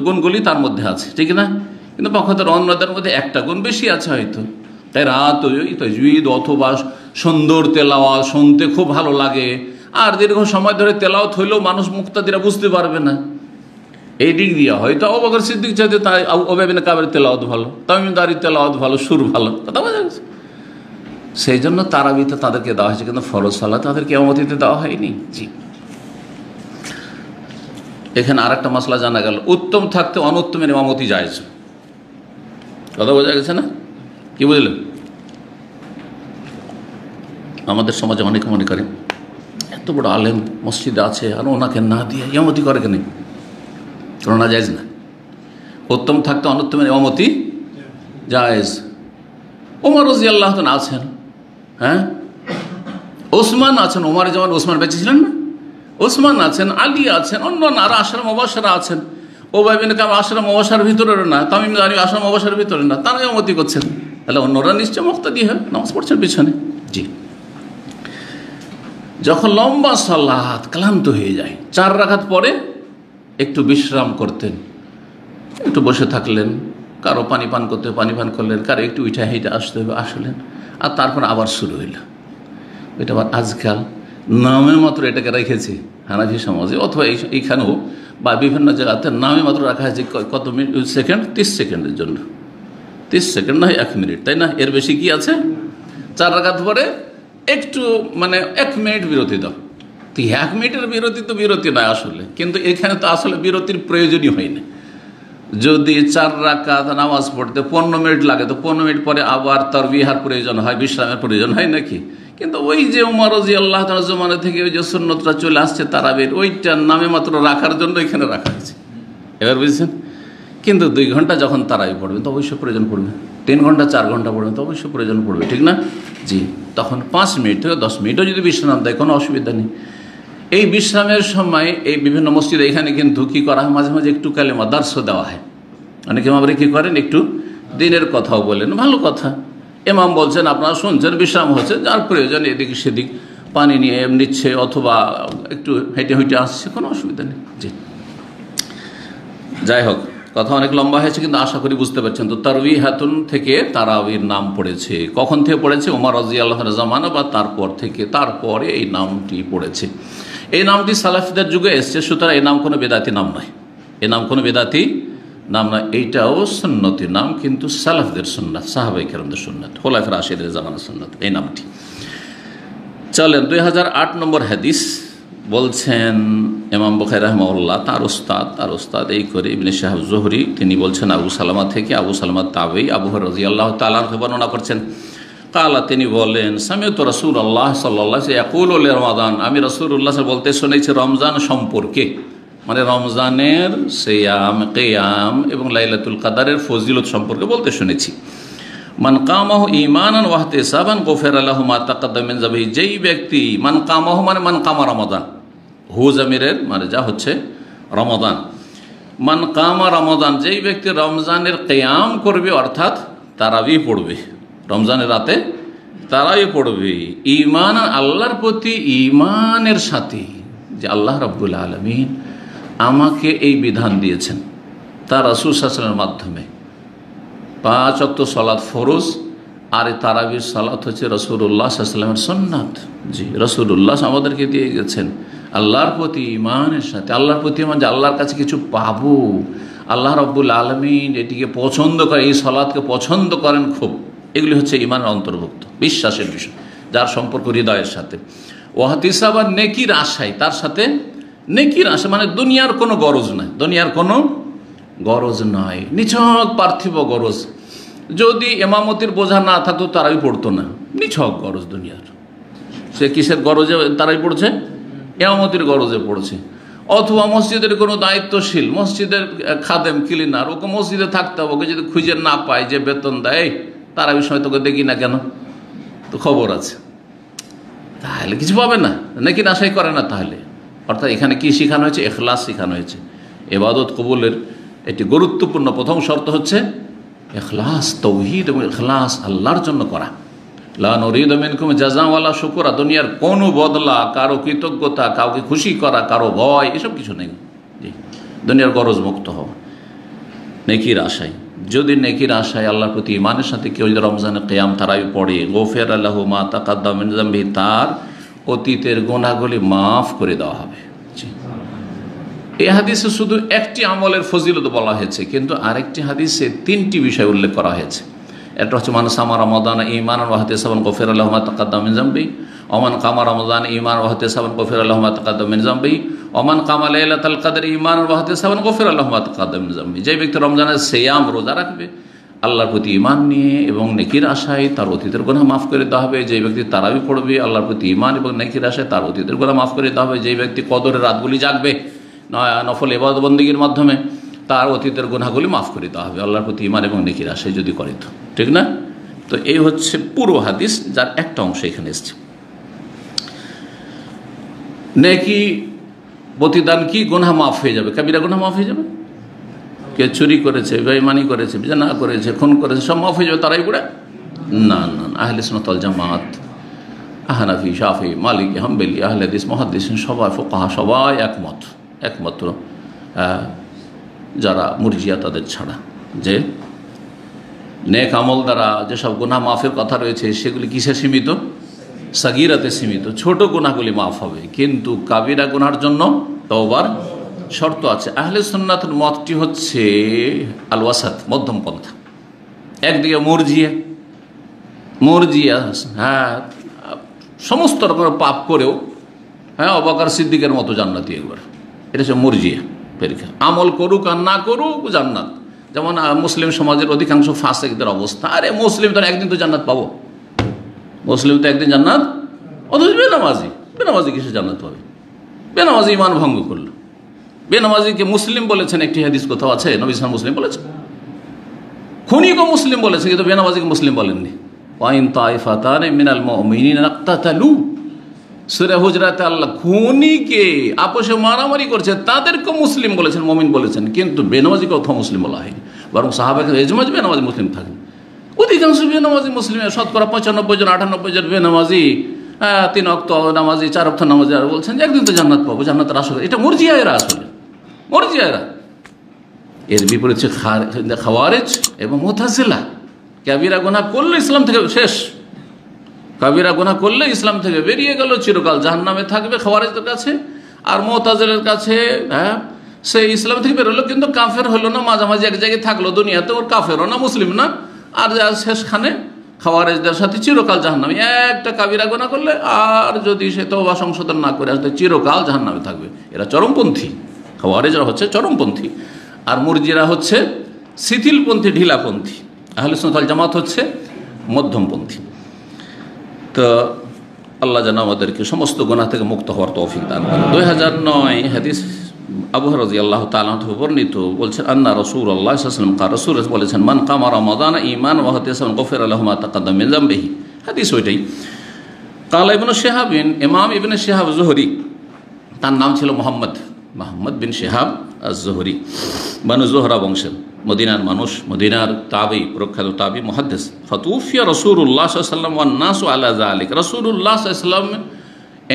গুণগুলি তার মধ্যে আছে, ঠিক না? কিন্তু পক্ষান্তরে অন্যদের মধ্যে একটা গুণ বেশি আছে হয়তো। তাই রাত ওই তাজউইদ অথবা সুন্দর তেলাওয়াত শুনতে খুব ভালো লাগে, আর দীর্ঘ সময় ধরে তেলাওয়াত হইলেও মানুষ মুক্তাদিরা বুঝতে পারবে না। এই দিক দিয়ে হয়তো আবু বকর সিদ্দিক চাইতে তাই উবাই বিন কাবের তেলাওয়াত ভালো, তামিমদারির তেলাওয়াত ভালো, সুর ভালো, কথা বোঝা গেছে। সেই জন্য তারাবিতে তাদেরকে দেওয়া হয়েছে, কিন্তু ফরজ সালাত তাদের কিয়ামতিতে দেওয়া হয়নি। জি, এখানে আর একটা মশলা জানা গেল, উত্তম থাকতে অনুত্তমের ইমামতি জায়েজ। কথা বোঝা গেছে না? কি বুঝলেন? আমাদের সমাজে অনেকে মনে করে এত বড় আলেম মসজিদে আছে আর ওনাকে না দিয়ে ইমামতি করে কেন? না, জায়েজ না। উত্তম থাকতে অনুত্তমের ইমামতি জায়েজ। ওমর রাদিয়াল্লাহু তাআলা আছেন, হ্যাঁ, ওসমান আছেন, ওমরের যেমন ওসমান বেঁচে ছিলেন না, ওসমান আছেন, আলী আছেন, অন্য আর আশরা মুবাশশারা আছেন। উবাই বিন কাব আশরা মুবাশশারার ভিতরে না, তামিম দারি আশরা মুবাশশারার ভিতরে না, তারা ইমামতি করছেন। তাহলে অন্যরা নিশ্চয় মুক্তাদি হয়ে নামাজ পড়ছেন পিছনে। জি, যখন লম্বা সালাত ক্লান্ত হয়ে যায়, 4 রাকাত পরে একটু বিশ্রাম করতেন, একটু বসে থাকলেন, কারো পানি পান করতে পানি পান করলেন, কারো একটু উঠে হেঁটে আসতে হবে আসলেন, আর তারপর আবার শুরু হইল। এটা আবার আজকাল নামে মাত্র এটাকে রেখেছে হানাফি সমাজে, অথবা এইখানেও বা বিভিন্ন জায়গাতে নামে মাত্র রাখা হয়েছে কত সেকেন্ড, 30 সেকেন্ডের জন্য। 30 সেকেন্ড নয় 1 মিনিট, তাই না? এর বেশি কি আছে? 4 রাকাত পরে একটু 1 মিনিট বিরতি দাও। তো 1 মিনিটের বিরতি তো বিরতি নয় আসলে, কিন্তু এখানে তো আসলে বিরতির প্রয়োজনই হয় না। যদি 4 রাকাত নামাজ পড়তে 15 মিনিট লাগে, তো 15 মিনিট পরে আবার তারবিহার প্রয়োজন হয়, বিশ্রামের প্রয়োজন হয় নাকি? কিন্তু ওই যে ওমর রাদিয়াল্লাহু তাআলা জমানা থেকে ওই যে সুন্নতটা চলে আসছে তারাবির, ওইটার নামে মাত্র রাখার জন্য এখানে রাখা হয়েছে। এবার বুঝছেন? কিন্তু 2 ঘন্টা যখন তারাবি পড়বেন তো অবশ্যই প্রয়োজন পড়বে, 3 ঘন্টা 4 ঘন্টা পড়বেন তো অবশ্যই প্রয়োজন পড়বে, ঠিক না? জি, তখন 5 মিনিট থেকে 10 মিনিটও যদি বিশ্রাম দেয় কোনো অসুবিধা নেই। এই বিশ্রামের সময় এই বিভিন্ন মসজিদে এখানে কিন্তু কী করা হয়, মাঝে মাঝে একটু কালেমা দার্সও দেওয়া হয়। অনেকে আমরা কী করেন, একটু দিনের কথাও বলেন, ভালো কথা। ইমাম বলছেন, আপনারা শুনছেন, বিশ্রাম হচ্ছে, যার প্রয়োজন এদিক সেদিক পানি নিয়ে নিচ্ছে অথবা একটু হেঁটে হেঁটে আসছে, কোনো অসুবিধা নেই। জি, যাই হোক, কথা অনেক লম্বা হয়েছে, কিন্তু আশা করি বুঝতে পারছেন। তো তারবিহাতুন থেকে তারাবির নাম পড়েছে। কখন থেকে পড়েছে? ওমর রাদিয়াল্লাহু আনহু জামানা বা তারপর থেকে, তারপরে এই নামটি পড়েছে। এই নামটি সালাফিদের যুগে এসছে, সুতরাং এই নাম কোনো বেদাতি নাম নয়। এই নাম কোনো বেদাতি নাম নয়, এইটাও সুন্নতি নাম, কিন্তু সালাফদের সুন্নাত, সাহাবায়ে কেরামদের সুন্নাত, খোলাফায়ে রাশিদের জামানার সুন্নাত এই নামটি। চলেন 2008 নম্বর হাদিস বলছেন ইমাম বুখারী রাহিমাহুল্লাহ, তার ওস্তাদ এই করে ইবনে শাহাব জুহরি, তিনি বলছেন আবু সালামা থেকে, আবু সালামা তাবেঈ, আবু হুরায়রা রাদিয়াল্লাহু তাআলা আনহু বর্ণনা করছেন, কালা, তিনি বলেন, সামিউতু রাসূলুল্লাহ সাল্লাল্লাহু আলাইহি ওয়াসাল্লাম ইয়াকুলু লিরমাদান, আমি রাসূলুল্লাহ বলতে শুনেছি রমজান সম্পর্কে, মানে রমজানের সিয়াম, কিয়াম এবং লাইলাতুল কদরের ফজিলত সম্পর্কে বলতে শুনেছি। মান কামাহু ঈমানান ওয়া ইহতিসাবান গুফিরা লাহু মা তাকাদ্দাম মিন যামবিহি, যেই ব্যক্তি, মান কামাহু মানে মান কামা রমাদান, হু জামিরের মানে যা হচ্ছে রমাদান, মান কামা রমাদান, যেই ব্যক্তি রমজানের কিয়াম করবে, অর্থাৎ তারাবি পড়বে, রমজানের রাতে তারাবি পড়বে, ঈমান, আল্লাহর প্রতি ঈমানের সাথে, যে আল্লাহ রাব্বুল আলামিন আমাকে এই বিধান দিয়েছেন তার রাসূল সাল্লাল্লাহু আলাইহি ওয়াসাল্লামের মাধ্যমে, 5 ওয়াক্ত সালাত ফরজ, আর তারাবির সালাত হচ্ছে রাসূলুল্লাহ সাল্লাল্লাহু আলাইহি ওয়াসাল্লামের সুন্নাত। জি, রাসূলুল্লাহ আমাদেরকে দিয়ে গেছেন আল্লাহর প্রতি ঈমানের সাথে। আল্লাহর প্রতি ঈমান, যে আল্লাহর কাছে কিছু পাবো, আল্লাহ রাব্বুল আলামিন এটিকে পছন্দ করে, এই সালাতকে পছন্দ করেন খুব, এগুলি হচ্ছে ঈমানের অন্তর্ভুক্ত, বিশ্বাসের বিষয়, যার সম্পর্ক হৃদয়ের সাথে। ওয়াহতিসাবান, নেকির আশায়, তার সাথে নেকির আশা, মানে দুনিয়ার কোনো গরজ নাই, দুনিয়ার কোনো গরজ নয়, নিছক পার্থিব গরজ। যদি ইমামতির বোঝা না থাকতো তারাই পড়তো না, নিছক গরজ দুনিয়ার। সে কিসের গরজে তারাই পড়ছে? ইমামতির গরজে পড়ছে। অথবা মসজিদের কোনো দায়িত্বশীল, মসজিদের খাদেম, ক্লিনার, ওকে মসজিদে থাকতে হবে, ওকে যদি খুঁজে না পায় যে বেতন দেয়, তারা বিষয় তোকে দেখি না কেন, তো খবর আছে, তাহলে কিছু পাবে না, নাকি আশাই করে না। তাহলে অর্থাৎ এখানে কি শেখানো হয়েছে? ইখলাস শেখানো হয়েছে। ইবাদত কবুলের এটি গুরুত্বপূর্ণ প্রথম শর্ত হচ্ছে ইখলাস, তাওহীদ এবং ইখলাস আল্লাহর জন্য করা। লা নুরিদু মিনকুম জাযাআ ওয়ালা শুকুরা, দুনিয়ার কোনো বদলা, কারো কৃতজ্ঞতা, কাউকে খুশি করা, কারো ভয়, এসব কিছু নেই। জি, দুনিয়ার গরজ মুক্ত হওয়া, নেকির আশায়। যদি নেকির আশায় আল্লাহর প্রতি ইমানের সাথে কেউ যদি রমজানে কিয়াম তারাবি পড়ে, গফির লাহু মা তাকাদ্দাম মিন যামবিহি, তার অতীতের গুনাহগুলি মাফ করে দেওয়া হবে। এই হাদিসে শুধু একটি আমলের ফজিলত বলা হয়েছে, কিন্তু আরেকটি হাদিসে 3টি বিষয় উল্লেখ করা হয়েছে। এটা হচ্ছে মান সামা রমাদান ঈমানান ওয়া ইহতিসাবান গফির লাহু মা তাকাদ্দাম মিন যামবিহি, ওমান কামা রমাদান ঈমানান ওয়া ইহতিসাবান গফির লাহু মা তাকাদ্দাম মিন যামবিহি, ওমান কামা লাইলাতুল কদর ঈমানান ওয়া ইহতিসাবান গফির লাহু মা তাকাদ্দাম মিন যামবিহি। যে ব্যক্তি রমজানের সিয়াম রোজা রাখবে আল্লাহর প্রতি ঈমান নিয়ে এবং নেকির আশায়, তার অতীতের গুনাহ মাফ করে দেওয়া হবে। যে ব্যক্তি তারাবি পড়বে আল্লাহর প্রতি ঈমান এবং নেকির আশায়, তার অতীতের গুনাহ মাফ করে দেওয়া হবে। যে ব্যক্তি কদরের রাতগুলি জাগবে নফল ইবাদত বন্দেগীর মাধ্যমে, তার অতীতের গুনাহগুলি মাফ করে দেওয়া হবে আল্লাহর প্রতি ঈমান এবং নেকির আশায় যদি করে। তো ঠিক না? তো এই হচ্ছে পুরো হাদিস, যার একটা অংশ এখানে এসছে। নেকি প্রতিদান কি? গুনাহ মাফ হয়ে যাবে, কাবিরা গুনাহ মাফ হয়ে যাবে। কে চুরি করেছে, বেঈমানি করেছে, জিনা করেছে, খুন করেছে, সব মাফ হয়ে যাবে তারাই পড়ে? না না, আহলে সুন্নাত ওয়াল জামাত, হানাফি, শাফি, মালিকি, হাম্বলি, আহলে হাদিস, মুহাদ্দিসিন সবাই, ফুকাহা সবাই একমাত্র যারা মুরজিয়া তাদের ছাড়া, যে নেক আমল দ্বারা যেসব গুনাহ মাফের কথা রয়েছে সেগুলি কিসে সীমিত? সাগীরাতে সীমিত। ছোট গুনাহগুলি মাফ হবে, কিন্তু কাবিরা গুনার জন্য তওবার শর্ত আছে। আহলে সুন্নাতের মতটি হচ্ছে আল ওয়াসাত, মধ্যম পন্থা। একদিকে মুরজিয়া হ্যাঁ সমস্ত রকমের পাপ করেও আবু বকর সিদ্দিকের মতো জান্নাতি একবার, এটা হচ্ছে মুরজিয়া পরীক্ষা। আমল করুক আর না করুক জান্নাত। যেমন মুসলিম সমাজের অধিকাংশ ফাসিকদের অবস্থা, আরে মুসলিম তো একদিন তো জান্নাত পাবো, মুসলিম তো একদিন জান্নাত, অথচ বেনামাজি কিসে জান্নাত পাবে? বেনামাজি ইমান ভঙ্গ করলো। বেনামাজিকে মুসলিম বলেছেন, একটি হাদিস কোথাও আছে নবী সাল্লাল্লাহু মুসলিম বলেছেন, খুনিকে মুসলিম বলেছে, কিন্তু বেনামাজিকে মুসলিম বলেননি। ওয়াইন তাইফাতান মিনাল মুমিনিনা ইকতাতালু, সূরা হুজরাতে আল্লাহ খুনিকে আপোষে মারামারি করছে তাদেরকে মুসলিম বলেছেন, মুমিন বলেছেন, কিন্তু বেনামাজিকে কোথাও মুসলিম বলা হয়নি। বরং সাহাবায়ে ইজমাজ বেনামাজি মুসলিম থাকেন, অধিকাংশ বেনামাজি মুসলিম, শতকরা 95 জন 98 জন বেনামাজি, 3 ওয়াক্ত নামাজি, 4 ওয়াক্ত নামাজি, আর বলছেন যে একদিন তো জান্নাত পাবো, জান্নাতের আশা। এটা মুরজিয়ারা, আসলে মুরজিয়ারা। এর বিপরীত খাওয়ারিজ এবং মুতাজিলা, কাবিরা গুনাহ করলে ইসলাম থেকে শেষ, কাবিরা গুনাহ করলে ইসলাম থেকে বেরিয়ে গেল, চিরকাল জাহান্নামে থাকবে খাওয়ারিজদের কাছে। আর মুতাজিলার কাছে সে ইসলাম থেকে বেরোলো কিন্তু কাফের হলো না, মাঝামাঝি এক জায়গায় থাকলো দুনিয়াতে, ওর কাফেরও না মুসলিম না, আর শেষখানে খাওয়ারিজদের সাথে চিরকাল জাহান্নামে। একটা কাবিরা গুনাহ করলে আর যদি সে তওবা সংশোধন না করে আসলে চিরকাল জাহান্নামে থাকবে। এরা চরমপন্থী, খাওয়ারিজরা হচ্ছে চরমপন্থী, আর মুরজিরা হচ্ছে শিথিলপন্থী, ঢিলাপন্থী। আহলে সুন্নাত ওয়াল জামাত হচ্ছে মধ্যমপন্থী। তো আল্লাহ যেন আমাদেরকে সমস্ত গুনাহ থেকে মুক্ত হওয়ার তৌফিক দান করেন। 2009 হাদিস আবু হুরায়রা রাদিয়াল্লাহু তাআলা আনহু বর্ণিত, বলছেন আন্না রাসূলুল্লাহ সাল্লাল্লাহু আলাইহি ওয়াসাল্লাম রাসূল বলেছেন, মান কামা রমাদান ঈমানান ওয়া ইহতিসাবান গফিরা লাহু মা তাকাদ্দাম মিন যামবিহি। হাদিস ওইটাই। কালা ইবনে শিহাব, ইমাম ইবনে শিহাব যুহরি, তার নাম ছিল মুহাম্মদ বিন শিহাব আজ-যুহরি, বানু যুহরা বংশের, মদিনার মানুষ, মদিনার তাবি, প্রখ্যাত তাবি, মুহাদ্দিস। ফাতুফিয়া রাসূলুল্লাহ সাল্লাল্লাহু আলাইহি ওয়াসাল্লাম ওয়ান নাসু আলা যালিক, রাসূলুল্লাহ সাল্লাল্লাহু আলাইহি ওয়াসাল্লাম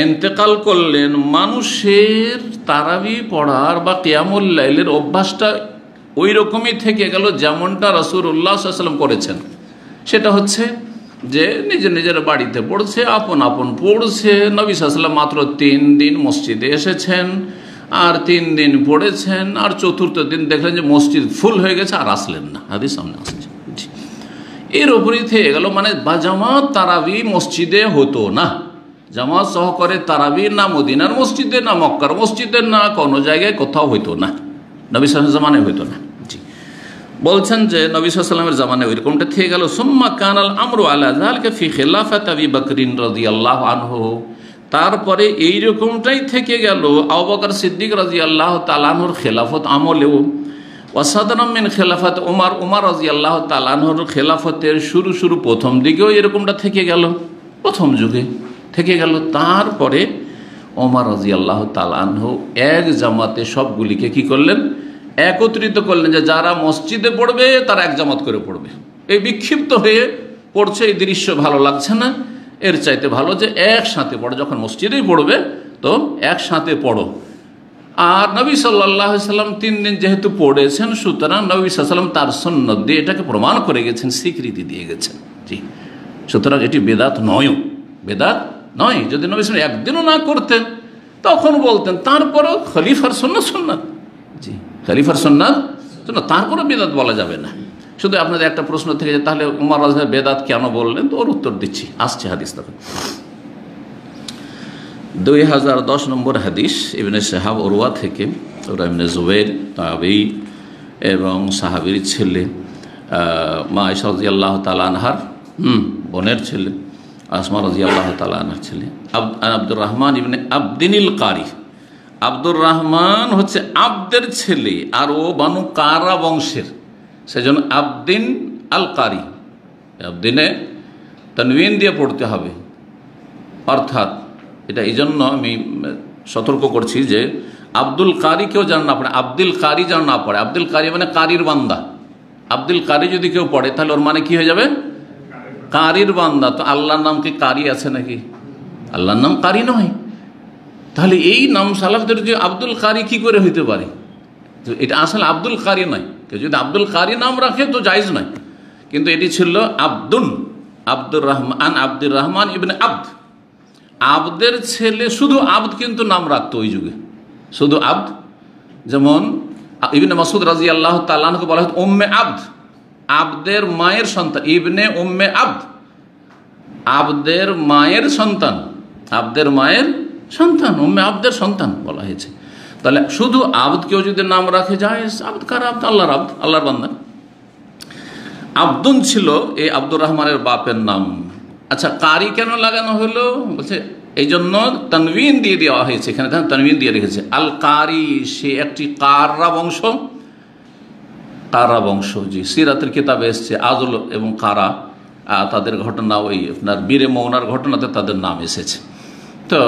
ইন্তেকাল করলেন, মানুষের তারাবি পড়ার বা কিয়ামুল লাইলের অভ্যাসটা ওই রকমই থেকে গেল যেমনটা রাসূলুল্লাহ সাল্লাল্লাহু আলাইহি ওয়াসাল্লাম করেছেন। সেটা হচ্ছে যে নিজের বাড়িতে পড়ছে, আপন পড়ছে। নবী সাল্লাল্লাহু আলাইহি ওয়াসাল্লাম মাত্র 3 দিন মসজিদে এসেছেন, আর 3 দিন পড়েছেন, আর চতুর্থ দিন দেখলেন যে মসজিদ ফুল হয়ে গেছে, আর আসলেন না। হাদিস সামনে আসছে। এর উপরই থেকে গেল, মানে জামাত তারাবি মসজিদে হতো না, জামাত সহকারে তারাবি না মদিনার মসজিদে, না মক্কার মসজিদে, না কোনো জায়গায় কোথাও হইতো না, নবী সাল্লাল্লাহু আলাইহি জামানায় হইতো না। জি, বলছেন যে নবী সাল্লাল্লাহু আলাইহি ওয়াসাল্লামের জামানায় ওইরকমটা থেকে গেল। সুম্মা কানাল আমরু আলা যালিকা ফি খিলাফাতি আবি বকরিন রাদিয়াল্লাহু আনহু, তারপরে এইরকমটাই থেকে গেল আবু বকর সিদ্দিক রাদিয়াল্লাহু তাআলা আনহুর খেলাফত আমলেও। ওয়াসাদারাম মিন খেলাফত উমর রাদিয়াল্লাহু তাআলা আনহুর খেলাফতের শুরু প্রথম দিকেও এরকমটা থেকে গেল, প্রথম যুগে থেকে গেল। তারপরে ওমর রাদিয়াল্লাহু তাআলা আনহু এক জামাতে সবগুলিকে কি করলেন? একত্রিত করলেন, যে যারা মসজিদে পড়বে তারা এক জামাত করে পড়বে। এই বিক্ষিপ্ত হয়ে পড়ছে, এই দৃশ্য ভালো লাগছে না, এর চাইতে ভালো যে একসাথে পড়ো, যখন মসজিদেই পড়বে তো একসাথে পড়ো। আর নবী সাল্লাল্লাহু আলাইহি সাল্লাম 3 দিন যেহেতু পড়েছেন, সুতরাং নবী সাল্লাল্লাহু আলাইহি সাল্লাম তার সুন্নত দিয়ে এটাকে প্রমাণ করে গেছেন, স্বীকৃতি দিয়ে গেছেন। জি, সুতরাং এটি বেদাত নয়, বেদাত নয়। যদি নবী সাল্লাল্লাহু আলাইহি সাল্লাম একদিনও না করতেন তখন বলতেন, তারপরেও খলিফার সুন্নাত সুন্নাত। জি, খলিফার সুন্নাত সুন্নাত, তারপরেও বেদাত বলা যাবে না। শুধু আপনাদের একটা প্রশ্ন থেকে যে তাহলে উমর রাদিয়াল্লাহু আনহু বেদাত কেন বললেন, তো ওর উত্তর দিচ্ছি, আসছে হাদিস তখন। 2010 নম্বর হাদিস ইবনে শাহাব উরওয়া থেকে, ওরা ইবনে জুবাইর তাবেঈ এবং সাহাবীর ছেলে, মা আয়েশা রাদিয়াল্লাহু তাআলা আনহার বোনের ছেলে, আসমা রাদিয়াল্লাহু তাআলা আনহার ছেলে, আব্দুর রহমান ইবনে আবদিনিল কারি। আব্দুর রহমান হচ্ছে আব্দের ছেলে, আর ও বানু কারা বংশের, সেজন্য আবদিন আল কারি। আবদিনে তানবিন দিয়ে পড়তে হবে, অর্থাৎ এটা এই জন্য আমি সতর্ক করছি যে আব্দুল কারি কেউ যেন না পড়ে, আব্দুল কারি যেন না পড়ে। আব্দুল কারি মানে কারির বান্দা। আব্দুল কারি যদি কেউ পড়ে তাহলে ওর মানে কি হয়ে যাবে? কারির বান্দা। তো আল্লাহর নাম কি কারি আছে নাকি? আল্লাহর নাম কারি নয়। তাহলে এই নাম সালাফদের যে আব্দুল কারি কি করে হইতে পারে? এটা আসলে আব্দুল কারি নয়। কেউ যদি আব্দুল কারি নাম রাখে তো জায়েজ নয়, কিন্তু এটি ছিল আব্দুর রহমান ইবনে আব্দ, আব্দের ছেলে। শুধু আব্দ কিন্তু নাম রাখতো ওই যুগে, শুধু আব্দ। যেমন ইবনে মাসউদ রাদিয়াল্লাহু তাআলা আনহু বলা হতো উম্মে আব্দ, আব্দের মায়ের সন্তান, ইবনে উম্মে আব্দ, আব্দের মায়ের সন্তান, আব্দের মায়ের সন্তান, উম্মে আব্দের সন্তান বলা হয়েছে। তাহলে শুধু আব্দ কেউ যদি নাম রাখে যায়, আব্দ কার আব্দ? আল্লাহর আব্দ, আল্লাহর বান্দা। আব্দুন ছিল এই আব্দুর রহমানের বাপের নাম। আচ্ছা, কারি কেন লাগানো হলো? বলছে এই জন্য তানবিন দিয়ে দেওয়া হয়েছে, এখানে তানবিন দিয়ে রেখেছে। আল কারি, সে একটি কাররা বংশ, কাররা বংশ। জি, সিরাতের কিতাবে এসছে আজল এবং কারা, তাদের ঘটনা, ওই আপনার বীরে মৌনার ঘটনাতে তাদের নাম এসেছে। তো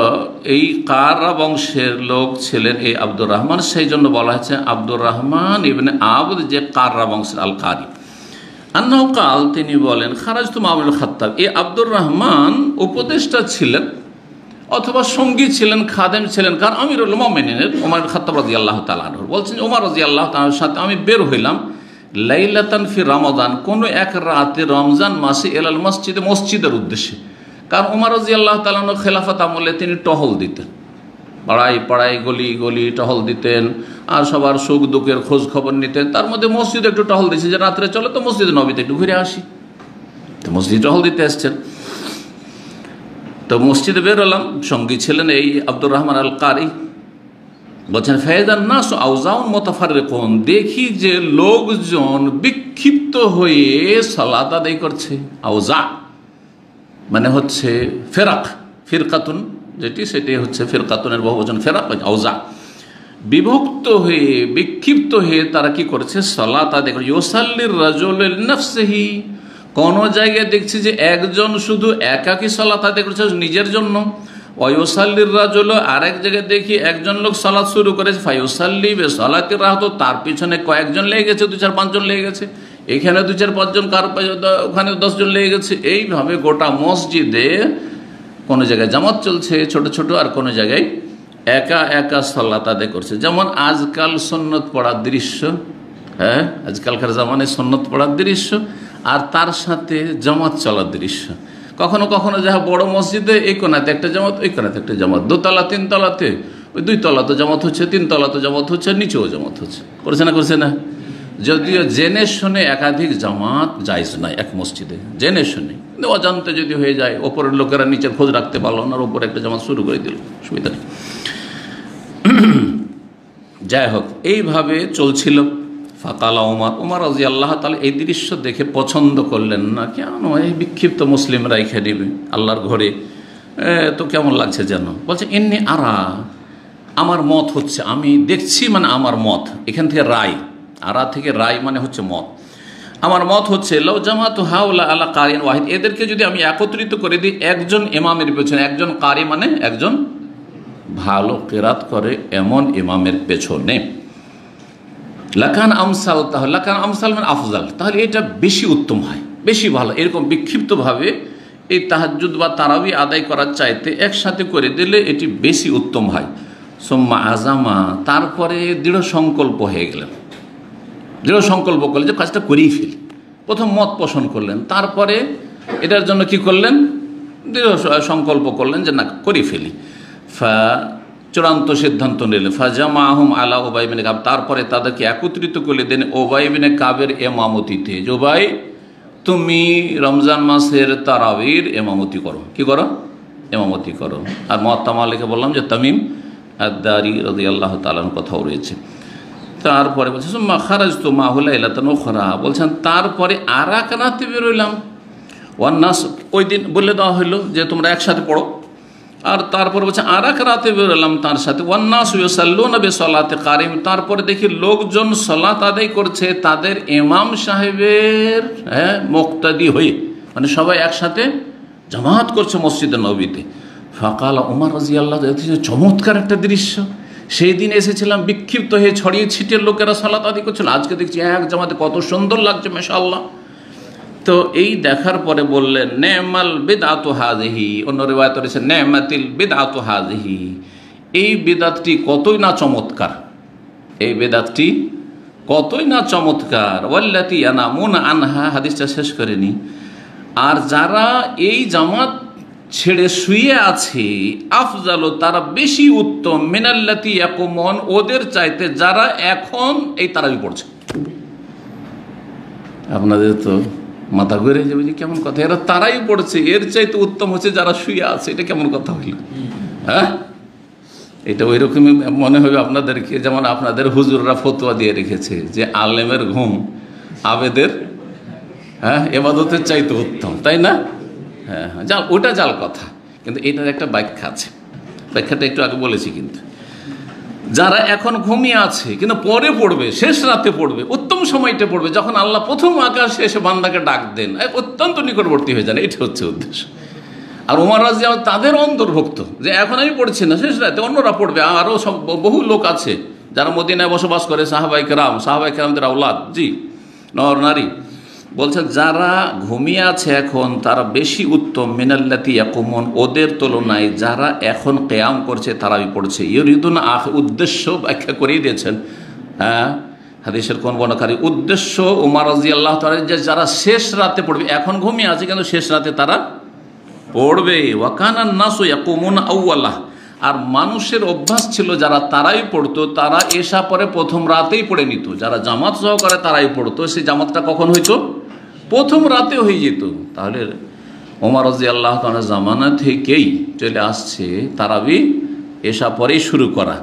এই কাররা বংশের লোক ছিলেন এই আব্দুর রহমান, সেই জন্য বলা হয়েছে আব্দুর রহমান ইবনে আবদ, যে কাররা বংশের আল কারি। আন্নাহু কাল, তিনি বলেন, খারাজতু মা উমর খাত্তাব। এই আব্দুর রহমান উপদেষ্টা ছিলেন অথবা সঙ্গী ছিলেন, খাদেম ছিলেন কার? আমিরুল মুমিনিনের ওমর খাত্তাব রাদিয়াল্লাহু তাআলা আনহু। বলছেন ওমর রাদিয়াল্লাহু তাআলার সাথে আমি বের হইলাম লাইলাতান ফি রমাদান, কোনো এক রাতে রমজান মাসে, এলাল মসজিদে, মসজিদের উদ্দেশ্যে। কারণ ওমর রাদিয়াল্লাহু তাআলা আনহু খেলাফত আমলে তিনি টহল দিতেন, পাড়ায় পাড়ায় গলি গলি টহল দিতেন, আর সবার সুখ দুঃখের খোঁজ খবর নিতেন। তার মধ্যে মসজিদে একটু টহল দিচ্ছে, যে রাত্রে চলে তো মসজিদে নবীতে একটু ঘুরে আসি, তো মসজিদ টহল দিতে এসছেন। তো মসজিদে বেরোলাম, সঙ্গী ছিলেন এই আব্দুর রহমান আল কারি। বলছেন ফায়দান নাস আউজাউন মুতাফাররিকুন, দেখি যে লোকজন বিক্ষিপ্ত হয়ে সালাত আদায় করছে। আউজা মানে হচ্ছে ফেরাক, ফিরকাতুন যেটি, সেটাই হচ্ছে ফিরকাতুনের বহুবচন ফেরাক, আউজা। বিভক্ত হয়ে, বিক্ষিপ্ত হয়ে তারা কি করছে? সালাত আদায় করছে। ইউসাল্লির রাজুলু লিনাফসিহি, কোন জায়গায় দেখছি যে একজন শুধু একাকী সালাত আদায় করছে নিজের জন্য। ওয়ায়ুসাল্লির রাজুলু, আরেক জায়গায় দেখি একজন লোক সালাত শুরু করেছে, ফায়ুসাল্লি বিসালাতির রাহত, তার পিছনে কয়েকজন লেগে গেছে, 2-4-5 জন লেগে গেছে, এখানে 2-4-5 জন, কার ওখানে 10 জন লেগে গেছে। এইভাবে গোটা মসজিদে কোনো জায়গায় জামাত চলছে ছোট ছোট, আর কোনো জায়গায় একা একা সালাত আদায় করছে। যেমন আজকাল সুন্নত পড়ার দৃশ্য, হ্যাঁ, আজকালকার জামানায় সুন্নত পড়ার দৃশ্য, আর তার সাথে জামাত চলার দৃশ্য। কখনো কখনো যাহা বড় মসজিদে এই কোনাতে একটা জামাত, ওই কোনাতে একটা জামাত, 2 তলা 3 তলাতে, ওই 2 তলা তো জামাত হচ্ছে, 3 তলা তো জামাত হচ্ছে, নিচেও জামাত হচ্ছে। করছে না? করছে না? যদিও জেনে শুনে একাধিক জামাত জায়েজ নাই এক মসজিদে, জেনে শুনে। কিন্তু অজান্তে যদি হয়ে যায়, ওপরের লোকেরা নিচের খোঁজ রাখতে পারলো না, আর ওপরে একটা জামাত শুরু করে দিল, সুবিধা নেই। যাই হোক, এইভাবে চলছিল। ফাকালা ওমর রাদিয়াল্লাহু তাআলা এই দৃশ্য দেখে পছন্দ করলেন না। কেন এই বিক্ষিপ্ত মুসলিমরা এখানে আল্লাহর ঘরে, তো কেমন লাগছে যেন। বলছে ইন্নী আরা, আমার মত হচ্ছে, আমি দেখছি, মানে আমার মত। এখান থেকে রায়, আরা থেকে রায় মানে হচ্ছে মত। আমার মত হচ্ছে লাউ জামাতু হাউলা আলা কারিন ওয়াহিদ, এদেরকে যদি আমি একত্রিত করে দিই একজন ইমামের পেছনে, একজন কারি মানে একজন ভালো কিরাত করে এমন ইমামের পেছনে, লাকান আমসাল, তাহলে লাকান আমসাল মানে আফজাল, তাহলে এটা বেশি উত্তম হয়, বেশি ভালো। এরকম বিক্ষিপ্তভাবে এই তাহাজ্জুদ বা তারাবি আদায় করার চাইতে একসাথে করে দিলে এটি বেশি উত্তম হয়। সুম্মা আজামা, তারপরে দৃঢ় সংকল্প হয়ে গেলেন, দৃঢ় সংকল্প করলেন যে কাজটা করেই ফেলি। প্রথম মত পোষণ করলেন, তারপরে এটার জন্য কি করলেন, দৃঢ় সংকল্প করলেন যে না করে ফেলি। চূড়ান্ত সিদ্ধান্ত নিলেন। ফাজামাহুম আলা উবাই বিন কাব, তারপরে তাদেরকে একত্রিত করে দেন উবাই বিন কাবের এমামতিতে। যে উবাই, তুমি রমজান মাসের তারাবির এমামতি করো। কি করো? এমামতি করো। আর মুয়াত্তা মালিকে বললাম যে তামিম আদ-দারি রাদিয়াল্লাহু তাআলার কথাও রয়েছে। তারপরে বলছে সুম্মা খারাজতু মাহু লাইলাতান উখরা, বলছেন তারপরে আর এক রাতে বেরোলাম। ওয়ান্নাস, ওই দিন বলে দেওয়া হলো যে তোমরা একসাথে পড়ো। আর তারপরে বলছে আর এক রাতে বেরোলাম তার সাথে। ওয়ান্নাস ইউসাল্লুনা বিসলাতি কারিম, তারপরে দেখি লোকজন সালাত আদায় করছে তাদের ইমাম সাহেবের মুক্তাদি হয়ে, মানে সবাই একসাথে জামাত করছে মসজিদে নববীতে। ফাকাল ওমর রাদিয়াল্লাহু তাআলা, চমৎকার একটা দৃশ্য। সেই দিন এসেছিলাম বিক্ষিপ্ত হয়ে ছড়িয়ে ছিটিয়ে লোকেরা সালাত আদায় করছিল, আজকে দেখছি এক জামাতে কত সুন্দর লাগছে মাশাআল্লাহ। তো এই দেখার পরে বললেন নেমাল বিদআতু হাযিহি, অন্য রিওয়ায়াতে রয়েছে নেমাতিল বিদআতু হাযিহি, এই বিদআতটি কতই না চমৎকার, এই বিদআতটি কতই না চমৎকার। ওয়াল্লাতী ইয়ানামুনা আনহা, হাদিসটা শেষ করেনি। আর যারা এই জামাত ছেড়ে শুয়ে আছে, আফজালু, তারা বেশি উত্তম, মিনাল্লাতী ইয়াকুমুন, ওদের চাইতে যারা এখন এই তারাবি পড়ছে। আপনাদের তো মাথা ঘুরে যাবে যে কেমন কথা, এরা তারাই পড়ছে, এর চাইতে উত্তম হচ্ছে যারা শুয়ে আছে। এটা কেমন কথা হইল? হ্যাঁ, এটা ওই রকমই মনে হবে আপনাদেরকে, যেমন আপনাদের হুজুররা ফতোয়া দিয়ে রেখেছে যে আলেমের ঘুম আবেদের এবাদতের চাইতে উত্তম, তাই না? হ্যাঁ হ্যাঁ, জাল, ওটা জাল কথা। কিন্তু এটার একটা ব্যাখ্যা আছে, ব্যাখ্যাটা একটু আগে বলেছি। কিন্তু যারা এখন ঘুমিয়ে আছে কিন্তু পরে পড়বে, শেষ রাতে পড়বে, উত্তম সময়টা পড়বে, যখন আল্লাহ প্রথম আকাশে এসে বান্দাকে ডাক দেন, অত্যন্ত নিকটবর্তী হয়ে যান, এটা হচ্ছে উদ্দেশ্য। আর ওমর রাদিয়াল্লাহু তাদের অন্তর্ভুক্ত, যে এখন আমি পড়ছি না, শেষ রাতে অন্যরা পড়বে। আরও সব বহু লোক আছে যারা মদিনায় বসবাস করে, সাহাবায়ে কেরামদের আওলাদ, জি, নর নারী। বলছে যারা ঘুমিয়ে আছে এখন তারা বেশি উত্তম, মিনাল্লাতি ইয়াকুমুন, ওদের তুলনায় যারা এখন কিয়াম করছে তারাবি পড়ছে। ইউরিদুন উদ্দেশ্য ব্যাখ্যা করিয়ে দিয়েছেন হাদিসের কোন বর্ণনাকারী। উদ্দেশ্য ওমর রাদিয়াল্লাহু তাআলা যে যারা শেষ রাতে পড়বে, এখন ঘুমিয়ে আছে কিন্তু শেষ রাতে তারা পড়বে। ওয়াকানান নাসু ইয়াকুমুন আউয়ালাহ, আর মানুষের অভ্যাস ছিল যারা তারাই পড়তো, তারা এশা পরে প্রথম রাতেই পড়ে নিত। যারা জামাত সহকারে তারাই পড়তো, সেই জামাতটা কখন হইতো? প্রথম রাতে হয়ে যেত। তাহলে ওমর রাদিয়াল্লাহু তাআলা জামানা থেকেই চলে আসছে তারাবি এশা পরেই শুরু করা।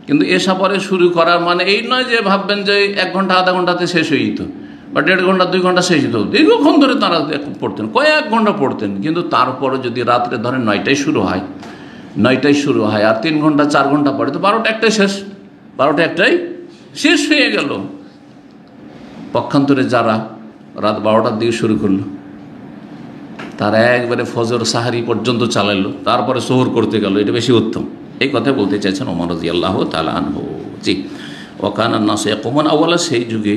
কিন্তু এশা পরে শুরু করার মানে এই নয় যে ভাববেন যে 1 ঘন্টা আধা ঘন্টাতে শেষ হয়ে যেত, বা 1.5 ঘন্টা 2 ঘন্টা শেষ হতো। দীর্ঘক্ষণ ধরে তারা পড়তেন, কয়েক ঘন্টা পড়তেন। কিন্তু তারপরে যদি রাত্রে ধরেন 9টায় শুরু হয় আর 3 ঘন্টা 4 ঘন্টা পড়ে, তো 12টা 1টায় শেষ, 12টা 1টায় শেষ হয়ে গেল। পক্ষান্তরে যারা রাত 12টার দিকে শুরু করলো, তারা একবারে ফজর সাহারি পর্যন্ত চালাইলো, তারপরে সোহর করতে গেল, এটা বেশি উত্তম। এই কথা বলতে চাইছেন ওমর রাদিয়াল্লাহু তাআলা আনহু। জি, ওয়াকানান নাসু ইয়াকুমুন আউয়ালা, সেই যুগে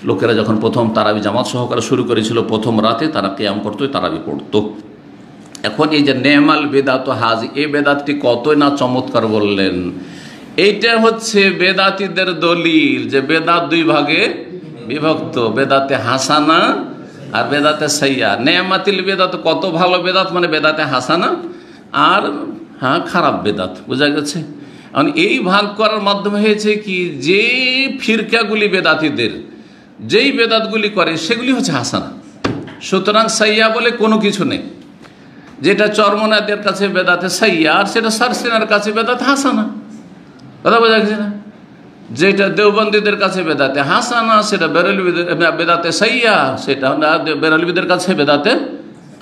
লোকেরা যখন প্রথম তারাবি জামাত সহকারে শুরু করেছিল, প্রথম রাতে তারা কিয়াম করতো, তারাবি পড়তো। এখন এই যে নেমাল বেদাত হাজি, এই বেদাতটি কতই না চমৎকার বললেন। এইটা হচ্ছে বেদাতীদের দলিল যে বেদাত 2 ভাগে বিভক্ত, বেদাতে হাসানা আর বেদাতে সাইয়্যা। নেমাতিল বেদাত, কত ভালো বেদাত, মানে বেদাতে হাসানা, আর খারাপ বেদাত, বোঝা গেছে। কারণ এই ভাগ করার মাধ্যমে হয়েছে কি, যে ফিরকাগুলি বেদাতীদের যেই বেদাতগুলি করে সেগুলি হচ্ছে হাসানা, সুতরাং সাইয়্যা বলে কোনো কিছু নেই। যেটা চরমনাদের কাছে বেদাতে সাইয়্যা, আর সেটা সারসিনার কাছে বেদাতে হাসানা, কথা বোঝা গেছে না? যেটা দেওবন্দীদের কাছে বেদাতে হাসানা, সেটা বেদাতে সাইয়্যা, সেটা বেরেলভিদের কাছে বেদাতে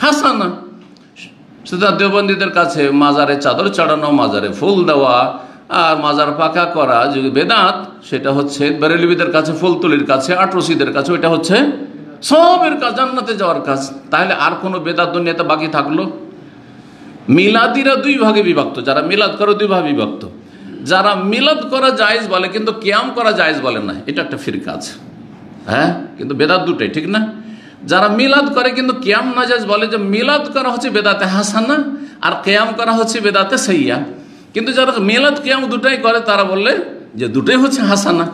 হাসানা। সেটা দেওবন্দীদের কাছে মাজারে চাদর চড়ানো, মাজারে ফুল দেওয়া আর মাজার পাকা করা যে বেদাত, সেটা হচ্ছে বেরেলভিদের কাছে, ফুলতুলির কাছে, আটরসিদের কাছে ওইটা হচ্ছে সবের কাজ, জান্নাতে যাওয়ার কাজ। তাহলে আর কোনো বেদাত দুনিয়াতে বাকি থাকলো? মিলাদিরা 2 ভাগে বিভক্ত, যারা মিলাদ করে 2 ভাগে বিভক্ত। যারা মিলাদ করা জায়েজ বলে কিন্তু কিয়াম করা জায়েজ বলে না, এটা একটা ফিরকা আছে। কিন্তু বেদাত দুটাই, ঠিক না? যারা মিলাদ করে কিন্তু কিয়াম না জায়েজ বলে, যে মিলাদ করা হচ্ছে বেদাতে হাসানা আর কিয়াম করা হচ্ছে বেদাতে সাইয়্যা। কিন্তু যারা মিলাদ কিয়াম দুটাই করে তারা বললে যে দুটোই হচ্ছে হাসানা।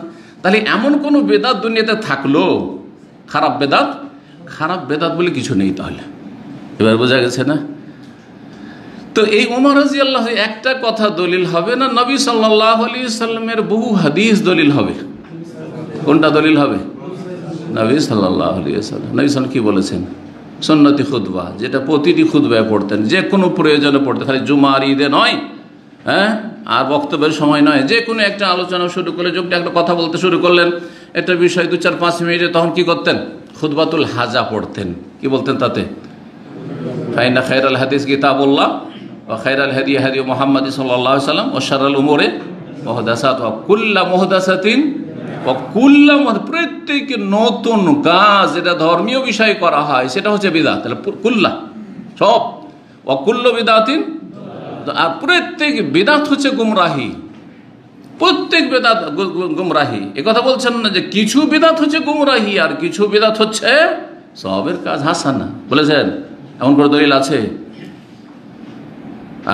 তাহলে এমন কোনো বেদাত দুনিয়াতে থাকলো খারাপ বেদাত? খারাপ বেদাত বলে কিছু নেই। তাহলে এবার বোঝা গেছে না? তো এই ওমর রাদিয়াল্লাহু একটা কথা দলিল হবে না, নবী সাল্লাল্লাহু আলাইহি সাল্লামের বহু হাদিস দলিল হবে। কোনটা দলিল হবে? নবী সাল্লাল্লাহু আলাইহি সাল্লাম। নবী সাল্লাল্লাহু কি বলেছেন? সুন্নতি খুতবা, যেটা প্রতিটি খুতবায় পড়তেন, যে কোনো প্রয়োজনে পড়তেন, খালি জুমার ঈদে নয়, হ্যাঁ, আর বক্তব্যের সময় নয়, যে কোনো একটা আলোচনা শুরু করলে, যোগটা একটা কথা বলতে শুরু করলেন, একটা বিষয় 2-4-5 মিনিটে, তখন কি করতেন? খুতবাতুল হাজা পড়তেন। কি বলতেন তাতে? ফাইনা খায়রাল হাদিস কিতাবুল্লাহ ওয়া খায়রাল হাদি হাদি মুহাম্মদ সাল্লাল্লাহু আলাইহি ওয়াসাল্লাম ওয়া শাররাল উমুরি মুহদাসাতুহা কুল্লু মুহদাসাতিন ওয়া কুল্লু, প্রত্যেক নতুন কাজ যেটা ধর্মীয় বিষয় করা হয় সেটা হচ্ছে বিদআত। তাহলে কুল্লা সব, ওয়া কুল্লু বিদআতিন, আর প্রত্যেক বিদআত হচ্ছে গুমরাহি, প্রত্যেক বেদাত গুমরাহি। এ কথা বলছেন না যে কিছু বিদআত হচ্ছে গুমরাহি আর কিছু বিদআত হচ্ছে সবের কাজ হাসানা, বলেছেন? এমন করে দলিল আছে?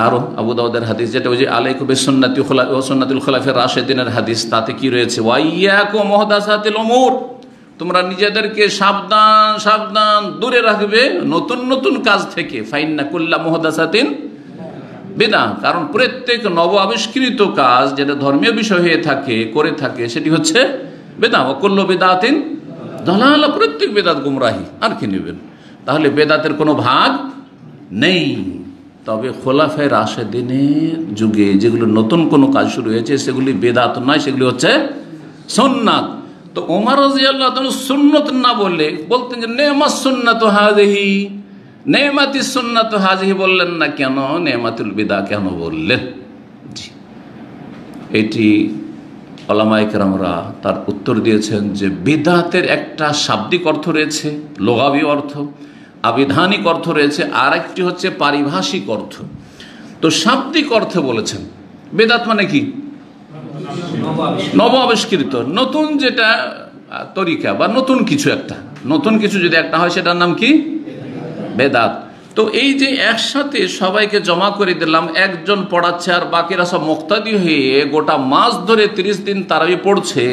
আরো আবু দাউদের হাদিস, যেটা ওই যে আলাইকুম বিসুন্নতি ওয়া সুন্নাতুল খুলাফায়ে রাশিদিনের হাদিস, তাতে কি রয়েছে? ওয়া ইয়াকুম মুহদাসাতিল উমুর, তোমরা নিজেদেরকে সাবধান সাবধান দূরে রাখবে নতুন নতুন কাজ থেকে। ফাইন্না কুল্লা মুহদাসাতিন বিদআ, কারণ প্রত্যেক নব আবিষ্কৃত কাজ যেটা ধর্মীয় বিষয় হয়ে থাকে, করে থাকে, সেটি হচ্ছে বিদআ। ওয়া কুল্লু বিদআতিন দালালা, প্রত্যেক বেদাত গুমরাহি। আর কি নেবেন? তাহলে বেদাতের কোনো ভাগ নেই। তবে খোলাফায়ে রাশেদিনের যুগে যেগুলো নতুন কোনো কাজ শুরু হয়েছে সেগুলি বেদাত নয়, সেগুলি হচ্ছে সুন্নাত। তো ওমর রাদিয়াল্লাহু তাআলা সুন্নাত না বলে বলতেন যে নেমাস সুন্নাতু হাযিহি, নেমাতিস সুন্নাতু হাযিহি বললেন না কেন? নেমাতুল বিদআ কেন বললেন? জি, এটি উলামায়ে কেরামরা তার উত্তর দিয়েছেন যে বিদআতের একটা শাব্দিক অর্থ রয়েছে, লুগাবি অর্থ, আবিধানিক অর্থ রয়েছে, আর একটি হচ্ছে পারিভাষিক অর্থ। তো শাব্দিক অর্থে বলেছেন বেদাত মানে কি? নব আবিষ্কৃত, নতুন যেটা তরিকা বা নতুন কিছু একটা, নতুন কিছু যদি একটা হয় সেটার নাম কি? বেদাত। তো এই যে একসাথে সবাইকে জমা করে দিলাম, একজন পড়াচ্ছে আর বাকিরা সব মুক্তাদি হয়ে গোটা মাস ধরে 30 দিন তারাবি পড়ছে,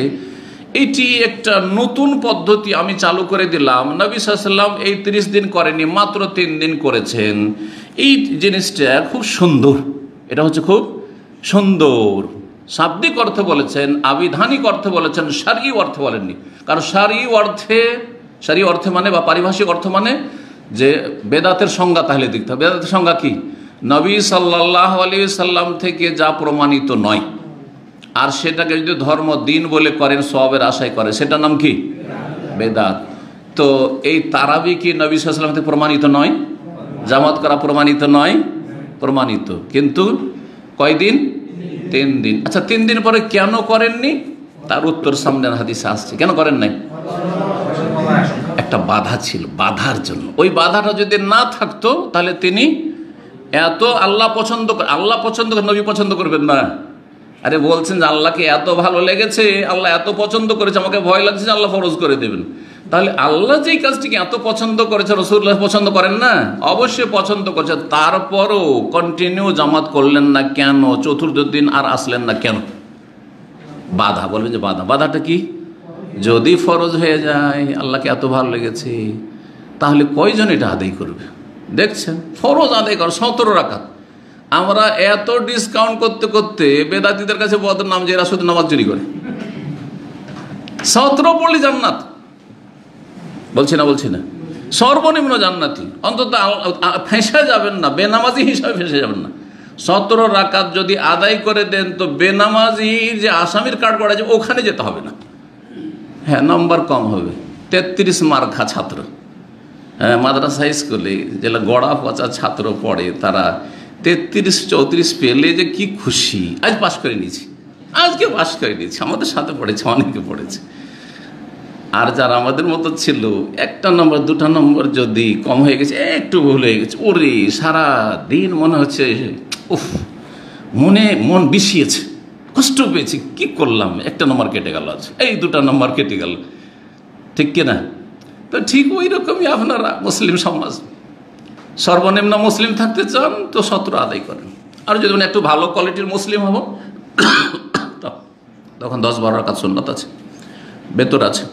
এটি একটা নতুন পদ্ধতি আমি চালু করে দিলাম। নবী সাল্লাল্লাহু আলাইহি ওয়াসাল্লাম এই 30 দিন করেনি, মাত্র 3 দিন করেছেন। এই জিনিসটা খুব সুন্দর, এটা হচ্ছে খুব সুন্দর। শাব্দিক অর্থ বলেছেন, আবিধানিক অর্থ বলেছেন, শারঈ অর্থ বলেননি। কারণ শারঈ অর্থে মানে বা পারিভাষিক অর্থ মানে যে বেদাতের সংজ্ঞা, তাহলে দেখতে হবে বেদাতের সংজ্ঞা কি? নবী সাল্লাল্লাহু আলাইহি সাল্লাম থেকে যা প্রমাণিত নয়, আর সেটাকে যদি ধর্ম দিন বলে করেন, সওয়াবের আশায় করে, সেটার নাম কি? বেদাত। তো এই তারাবি কি নবী সাল্লাল্লাহু আলাইহি ওয়াসাল্লাম থেকে প্রমাণিত নয়? জামাত করা প্রমাণিত নয়? প্রমাণিত, কিন্তু কয়দিন? 3 দিন। আচ্ছা, 3 দিন পরে কেন করেননি? তার উত্তর সামনের হাদিসে আসছে। কেন করেন নাই? একটা বাধা ছিল, বাধার জন্য। ওই বাধাটা যদি না থাকতো তাহলে তিনি এত আল্লাহ পছন্দ করে, নবী পছন্দ করবেন না। আরে বলছেন যে আল্লাহকে এত ভালো লেগেছে, আল্লাহ এত পছন্দ করেছে, আমাকে ভয় লাগছে যে আল্লাহ ফরজ করে দেবেন। তাহলে আল্লাহ যেই কাজটিকে এত পছন্দ করেছে, রাসূলুল্লাহ পছন্দ করেন না? অবশ্যই পছন্দ করেছে। তারপরও কন্টিনিউ জামাত করলেন না কেন? চতুর্থ দিন আর আসলেন না কেন? বাধা। বলবেন যে বাধাটা কি? যদি ফরজ হয়ে যায়, আল্লাহকে এত ভালো লেগেছে, তাহলে কয়জন এটা আদায় করবে? দেখছেন, ফরজ আদায় কর 17 রাকাত। আমরা এত ডিসকাউন্ট করতে করতে বেদাতীদের কাছে বদনাম যে এরা শুধু নামাজ চুরি করে। 17 পড়লে জান্নাত, বলছি না সর্বনিম্ন জান্নাতি, অন্তত ফেঁসে যাবেন না, বেনামাজি হিসাবে ফেঁসে যাবেন না। 17 রাকাত যদি আদায় করে দেন তো বেনামাজি যে আসামির কার্ড করা যায় ওখানে যেতে হবে না। হ্যাঁ, নম্বর কম হবে। 33 মার্কা ছাত্র, হ্যাঁ, মাদ্রাসা স্কুলে যেগুলো গড়া পচা ছাত্র পড়ে, তারা 33-34 পেলে যে কি খুশি। আজকে পাশ করে নিয়েছি, আমাদের সাথে পড়েছে, অনেকে পড়েছে। আর যারা আমাদের মতো ছিল, 1টা নম্বর 2টা নম্বর যদি কম হয়ে গেছে, একটু ভুল হয়ে গেছে, ওরে সারা দিন মনে হচ্ছে মন বিষিয়েছে, কষ্ট পেয়েছি, কি করলাম, 1টা নম্বর কেটে গেল, আজ এই 2টা নম্বর কেটে গেল, ঠিক কিনা? তো ঠিক ওই রকমই আপনারা মুসলিম সমাজ, সর্বনিম্ন মুসলিম থাকতে চান তো 17 আদায় করেন, আর যদি একটু ভালো কোয়ালিটির মুসলিম হব তখন 10-12 রাকাত সুন্নাত আছে, বেতর আছে,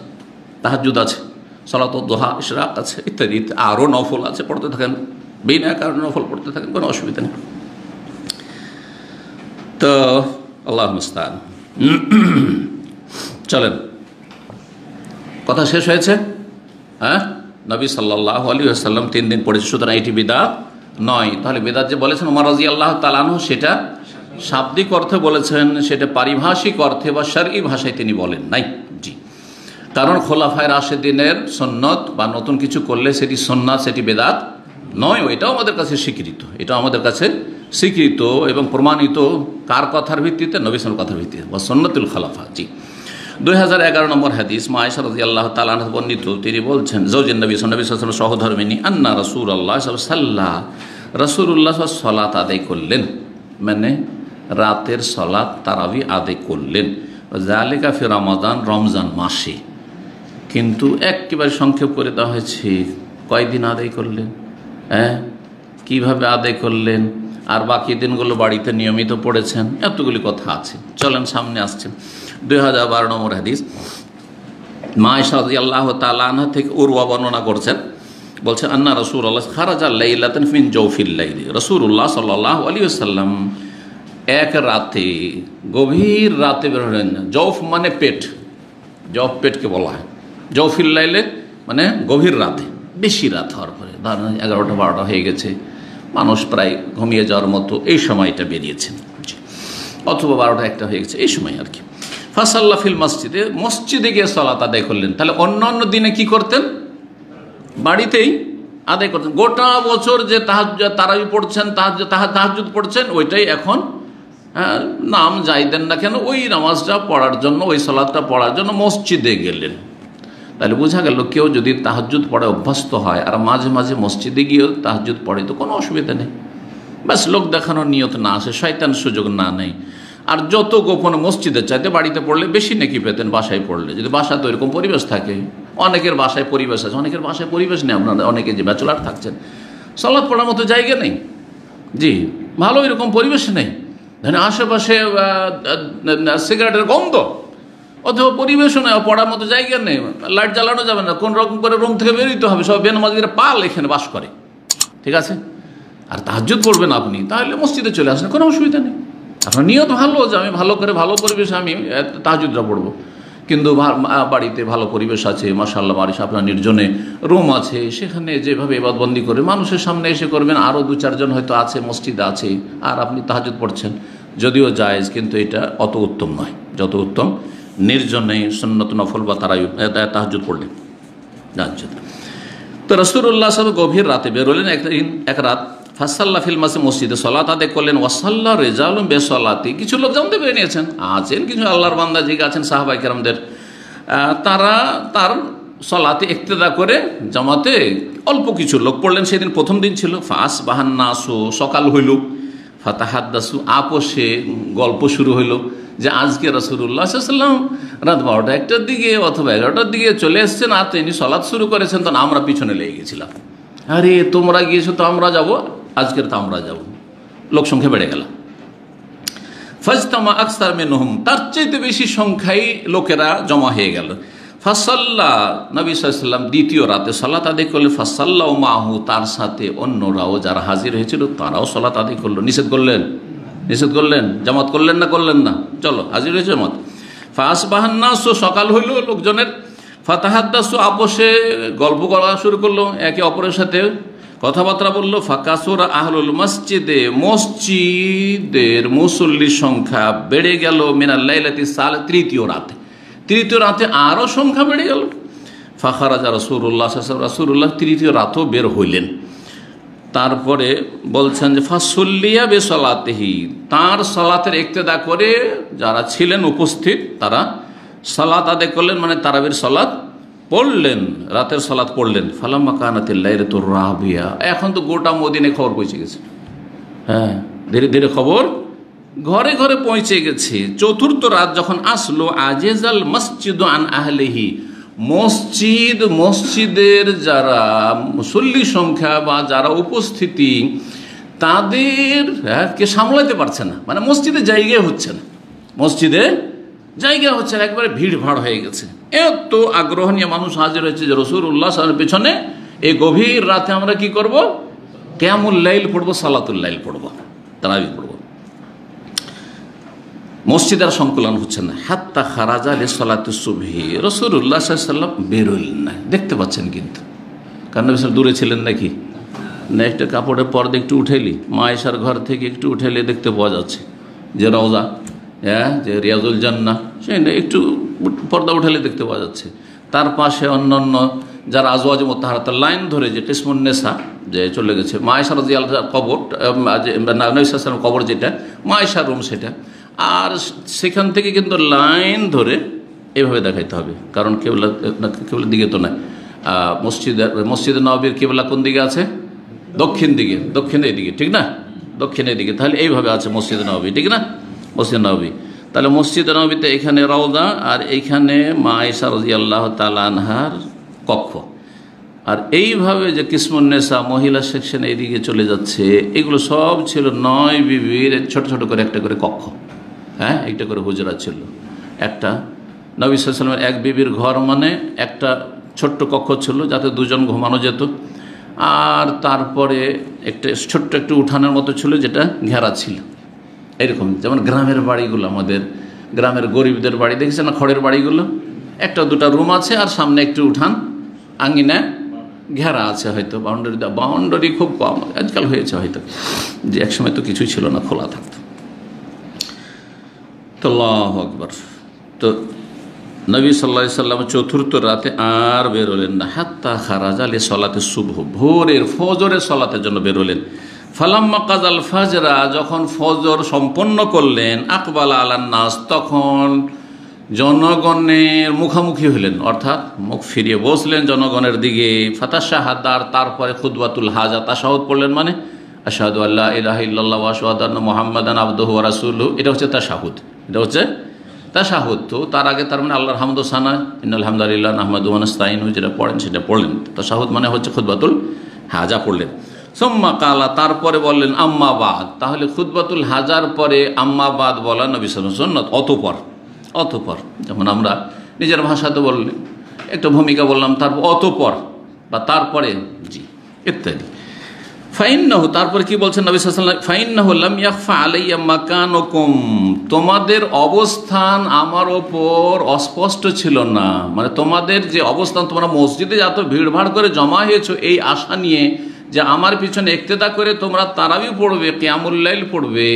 তাহাজ্জুদ আছে, সালাতুদ দুহা, ইশরাক আছে, ইত্যাদি আরও নফল আছে, পড়তে থাকেন, বিনা কারণে নফল পড়তে থাকেন, কোনো অসুবিধা নেই। তো আল্লাহ মুস্তাআন। চলেন, কথা শেষ হয়েছে। হ্যাঁ, নবী সাল্লাল্লাহু আলাইহি ওয়াসাল্লাম 3 দিন পড়েছে, সুতরাং এটি বিদআত নয়। তাহলে বিদআত যে বলেছেন ওমর রাদিয়াল্লাহু তাআলা আনহু, সেটা শাব্দিক অর্থে বলেছেন, সেটা পারিভাষিক অর্থে বা শরঈ ভাষায় তিনি বলেন নাই। জি, কারণ খোলাফায়ে রাশেদিনের সুন্নত বা নতুন কিছু করলে সেটি সুন্নাত, সেটি বিদআত নয়। এটাও আমাদের কাছে স্বীকৃত, এটাও আমাদের কাছে স্বীকৃত এবং প্রমাণিত। কার কথার ভিত্তিতে? নবী সাল্লাল্লাহু কথার ভিত্তিতে, বা সুন্নাতুল খোলাফা। জি, 2011 নম্বর হাদিস, মা আয়েশা রাদিয়াল্লাহু তাআলা আনহা বর্ণিত, তিনি বলছেন, জওজেন নবী সাল্লাল্লাহু আলাইহি ওয়াসাল্লাম সহধর্মিনী, আন্না রাসূলুল্লাহ সাল্লাল্লাহু, রাসূলুল্লাহ সালাত আদায় করলেন, মানে রাতের সালাত তারাবি আদায় করলেন, যালিকা ফি রমাদান, রমজান মাসে। কিন্তু একেবারে সংক্ষেপ করে দেওয়া হয়েছে, কয়দিন আদায় করলেন, হ্যাঁ, কীভাবে আদায় করলেন, আর বাকি দিনগুলো বাড়িতে নিয়মিত পড়েছেন, এতগুলি কথা আছে। চলেন, সামনে আসছেন 2012 নম্বর হাদিস, মা আয়েশা রাদিয়াল্লাহু তাআলা আনহা থেকে উরওয়া বর্ণনা করছেন, বলছেন, আন্না রাসূলুল্লাহ খারাজা লাইলাতান মিন জাওফিল লাইলি, রাসূলুল্লাহ সাল্লাল্লাহু আলাইহি ওয়াসাল্লাম এক রাতে, গভীর রাতে বের হলেন। জৌফ মানে পেট, জৌফ পেটকে বলা হয়। জাওফিল লাইলে মানে গভীর রাতে, বেশি রাত হওয়ার পরে, ধরেন 11টা-12টা হয়ে গেছে, মানুষ প্রায় ঘুমিয়ে যাওয়ার মতো এই সময়টা বেরিয়েছেন, অথবা 12টা-1টা হয়ে গেছে, এই সময় আর কি। ফাসাল্লা ফিল মসজিদে, মসজিদে গিয়ে সালাত আদায় করলেন। তাহলে অন্য দিনে কি করতেন? বাড়িতেই আদায় করতেন। গোটা বছর যে তারাবি পড়ছেন, তাহাজ্জুদ পড়ছেন, ওইটাই এখন নাম যাই দেন না কেন, ওই নামাজটা পড়ার জন্য, ওই সালাতটা পড়ার জন্য মসজিদে গেলেন। তাহলে বোঝা গেল, কেউ যদি তাহাজ্জুদ পড়ে অভ্যস্ত হয় আর মাঝে মাঝে মসজিদে গিয়েও তাহাজ্জুদ পড়ে, তো কোনো অসুবিধা নেই। ব্যাস লোক দেখানোর নিয়ত না আসে, শয়তান সুযোগ না নেই। আর যত গোপন মসজিদের চাইতে বাড়িতে পড়লে বেশি নেকি পেতেন বাসায় পড়লে, যদি বাসাতে ওইরকম পরিবেশ থাকে। অনেকের বাসায় পরিবেশ আছে, অনেকের বাসায় পরিবেশ নেই। আপনারা অনেকে যে ব্যাচেলার থাকছেন, সালাত পড়ার মতো জায়গা নেই, জি, ভালো এরকম পরিবেশ নেই, ধরেন আশেপাশে সিগারেটের গন্ধ, অথবা পরিবেশও নেই, পড়ার মতো জায়গা নেই, লাইট জ্বালানো যাবে না, কোন রকম করে রুম থেকে বেরোতে হবে, সব বেনামাজিরা পাল এখানে বাস করে, ঠিক আছে। আর তাহাজ্জুদ পড়বেন আপনি, তাহলে মসজিদে চলে আসেন, কোনো অসুবিধা নেই। আপনার নিয়ত ভালো যে আমি ভালো করে ভালো পরিবেশে আমি তাহাজ্জুদটা পড়বো, কিন্তু বাড়িতে ভালো পরিবেশ আছে, মাশাআল্লাহ, বাড়ি আপনার নির্জনে রুম আছে, সেখানে যেভাবে ইবাদতবন্দি করে মানুষের সামনে এসে করবেন, আরও 2-4 জন হয়তো আছে, মসজিদে আছে, আর আপনি তাহাজ্জুদ পড়ছেন, যদিও জায়েজ, কিন্তু এটা অত উত্তম নয়। যত উত্তম নির্জনে সুন্নত নফল বা তাহাজ্জুদ পড়লেন, তাহাজ্জুদ। তো রাসূলুল্লাহ সাল্লাল্লাহু গভীর রাতে বেরোলেন এক রাত, ফাসাল্লা ফিল মসজিদে সালাত আদায় করলেন। ওয়াসাল্লা রিজালুন বিসসালাতি, কিছু লোক জানতে পেরে নিয়েছেন, আছেন কিছু আল্লাহর বান্দা জিগা আছেন সাহাবায়ে কেরামদের, তারা তার সালাতে ইক্তেদা করে জামাতে অল্প কিছু লোক পড়লেন। সেদিন প্রথম দিন ছিল। ফাসবাহান নাসু, সকাল হইল, ফাতাহাদ্দাসু, আপোষে গল্প শুরু হইল যে আজকে রাসূলুল্লাহ সাল্লাল্লাহু আলাইহি ওয়াসাল্লাম রাত 12টা-1টার দিকে অথবা 11টার দিকে চলে এসছেন, আর তিনি সালাত শুরু করেছেন, তখন আমরা পিছনে লেগে গেছিলাম, আরে তোমরা গিয়েছো তো আমরা যাব, আজকের তো আমরা যাব। লোক সংখ্যা বেড়ে গেল। ফাজতামা আকসার মিনহুম, তার চাইতে বেশি সংখ্যায় লোকেরা জমা হয়ে গেল। ফাসাল্লা, নবী সাল্লাল্লাহু আলাইহি ওয়াসাল্লাম দ্বিতীয় রাতে সালাত আদায় করলেন। ফাসাল্লাউ মাহু, তার সাথে অন্যরাও যারা হাজির হয়েছিল তারাও সালাত আদায় করলো। নিষেধ করলেন, জামাত করলেন না, করলেন না, চলো হাজির হয়েছে জামাত। ফাসবাহান নাস, সকাল হইল লোকজনের। ফাতাহাদ্দাসু, আপোষে গল্প করা শুরু করলো, একে অপরের সাথে কথাবার্তা বললো। ফাকাসুরা আহলুল মসজিদে, মসজিদের মুসল্লির সংখ্যা বেড়ে গেল। মিনাল লাইলাতি সাল, তৃতীয় রাতে আরও সংখ্যা বেড়ে গেল। ফাখারাজা রাসূলুল্লাহ সাল্লাল্লাহু আলাইহি ওয়াসাল্লাম, রাসূলুল্লাহ তৃতীয় রাতেও বের হইলেন। তারপরে বলছেন যে ফাসল্লিয়া বিসসালাতিহি, তার সালাতের ইক্তেদা করে যারা ছিলেন উপস্থিত তারা সালাত আদায় করলেন, মানে তারাবির সালাত পড়লেন, রাতের সালাত পড়লেন। ফালাম্মা কানাতিল লাইলাতুর রাবিয়া, এখন তো গোটা মদিনায় খবর পৌঁছে গেছে, হ্যাঁ, ধীরে ধীরে খবর ঘরে ঘরে পৌঁছে গেছে। চতুর্থ রাত যখন আসলো, আজেজাল মসজিদ আন আহলিহি, মসজিদের যারা মুসল্লি সংখ্যা বা যারা উপস্থিতি তাদের কে সামলাতে পারছে না, মানে মসজিদে জায়গা হচ্ছে না, মসজিদে জায়গা হচ্ছে না, একবারে ভিড় ভাড় হয়ে গেছে। এত আগ্রহ নিয়ে মানুষ হাজির হয়েছে যে রাসূলুল্লাহ সাল্লাল্লাহু আলাইহি ওয়াসাল্লামের পেছনে এই গভীর রাতে আমরা কি করব, কিয়ামুল লাইল পড়বো, সালাতুল লাইল পড়বো, তারাবি পড়বো। মসজিদের সংকুলন হচ্ছে না। হাত্তা খারাজা লিসালাতুস সুবহি, রাসূলুল্লাহ সাল্লাল্লাহু আলাইহি ওয়াসাল্লাম বেরোলেন না, দেখতে পাচ্ছেন কিন্তু, কারণ নবী সাল্লাল্লাহু দূরে ছিলেন নাকি না, একটা কাপড়ের পর্দা একটু উঠেলি, মা আয়েশার ঘর থেকে একটু উঠেলে দেখতে পাওয়া যাচ্ছে যে রওজা, যে রিয়াজুল জান্নাহ, সেই একটু পর্দা উঠালে দেখতে পাওয়া যাচ্ছে। তার পাশে অন্যান্য যারা আজওয়াজ মুতাহহারাতের লাইন ধরে যে কিসমুন নেসা যে চলে গেছে, মা আয়েশা রাদিয়াল্লাহু আনহার কবর, নবী সাল্লাল্লাহু আলাইহি ওয়াসাল্লামের কবর যেটা, মা আয়েশার রুম সেটা, আর সেখান থেকে কিন্তু লাইন ধরে এভাবে দেখাইতে হবে, কারণ কেবলার দিকে তো নয়। মসজিদে নববীর কিবলা কোন দিকে আছে? দক্ষিণ দিকে, দক্ষিণের দিকে, ঠিক না, দক্ষিণের দিকে, তাহলে এইভাবে আছে মসজিদে নববী, ঠিক না, মসজিদ নববী। তাহলে মসজিদে নববীতে এখানে রওজা, আর এইখানে মা আয়েশা রাদিয়াল্লাহু তাআলা আনহার কক্ষ, আর এইভাবে যে কিসমুন নেসা মহিলা সেকশন এইদিকে চলে যাচ্ছে, এগুলো সব ছিল 9 বিবির ছোট ছোট করে একটা করে কক্ষ, একটা করে হুজরা ছিল। একটা নবী সাল্লাল্লাহু আলাইহি ওয়াসাল্লামের এক বিবির ঘর মানে একটা ছোট্ট কক্ষ ছিল যাতে দুজন ঘুমানো যেত, আর তারপরে একটা ছোট্ট একটু উঠানের মতো ছিল যেটা ঘেরা ছিল। এরকম যেমন গ্রামের বাড়িগুলো, আমাদের গ্রামের গরিবদের বাড়ি দেখেছেন না, খড়ের বাড়িগুলো, একটা দুটা রুম আছে আর সামনে একটু উঠান, আঙ্গিনা ঘেরা আছে, হয়তো বাউন্ডারি খুব কম আজকাল হয়েছে হয়তো, যে একসময় তো কিছুই ছিল না, খোলা থাকতো। তো আল্লাহু আকবার। তো নবী সাল্লাল্লাহু আলাইহি ওয়াসাল্লাম চতুর্থ রাতে আর বেরোলেন না, হাত্তা খারাজা লিসালাতি সুবহ, ভোরের ফজরের সালাতের জন্য বেরোলেন। ফালাম্মা কাযাল ফাজরা, যখন ফজর সম্পন্ন করলেন, আকবালা আলান নাস, তখন জনগণের মুখামুখি হলেন, অর্থাৎ মুখ ফিরিয়ে বসলেন জনগণের দিকে। ফাতাশাহাদার, তারপরে খুতবাতুল হাজা, তাশাহুদ পড়লেন, মানে আশহাদু আল্লা ইলাহা ইল্লাল্লাহ ওয়া আশহাদু আন্না মুহাম্মাদান আবদুহু ওয়া রাসূলুহু, এটা হচ্ছে তাশাহুদ, এটা হচ্ছে তাশাহুদ। তো তার আগে তার মানে আল্লাহর হামদ ও সানা, ইন্নাল হামদালিল্লাহ নাহমাদুহু ওয়া নাস্তাঈনুহু, যেটা পড়েন সেটা পড়লেন। তাশাহুদ মানে হচ্ছে খুতবাতুল হাজা পড়লেন। সুম্মা কালা, তারপরে বললেন আম্মা বাদ, তাহলে খুতবাতুল হাজার পরে আম্মা বাদ বলা নবী সাল্লাল্লাহু আলাইহি ওয়াসাল্লাম সুন্নাত। অতঃপর যেমন আমরা নিজের ভাষাতে বললেন, একটা ভূমিকা বললাম, তারপর অতঃপর বা তারপরে, জি, ইত্যাদি। ফাইন্নাহু, তারপরে কি বলছেন নবী সাল্লাল্লাহু আলাইহি ওয়াসাল্লাম, ফাইন্নাহু লাম ইয়াখফা আলাইয়া মাকানুকুম, তোমাদের অবস্থান আমার ওপর অস্পষ্ট ছিল না, মানে তোমাদের যে অবস্থান, তোমরা মসজিদে এত ভিড়ভাড় করে জমা হয়েছো এই আশা নিয়ে যে আমার পিছনে ইক্তেদা করে তোমরা তারাবি পড়বে, কিয়ামুল লাইল পড়বে,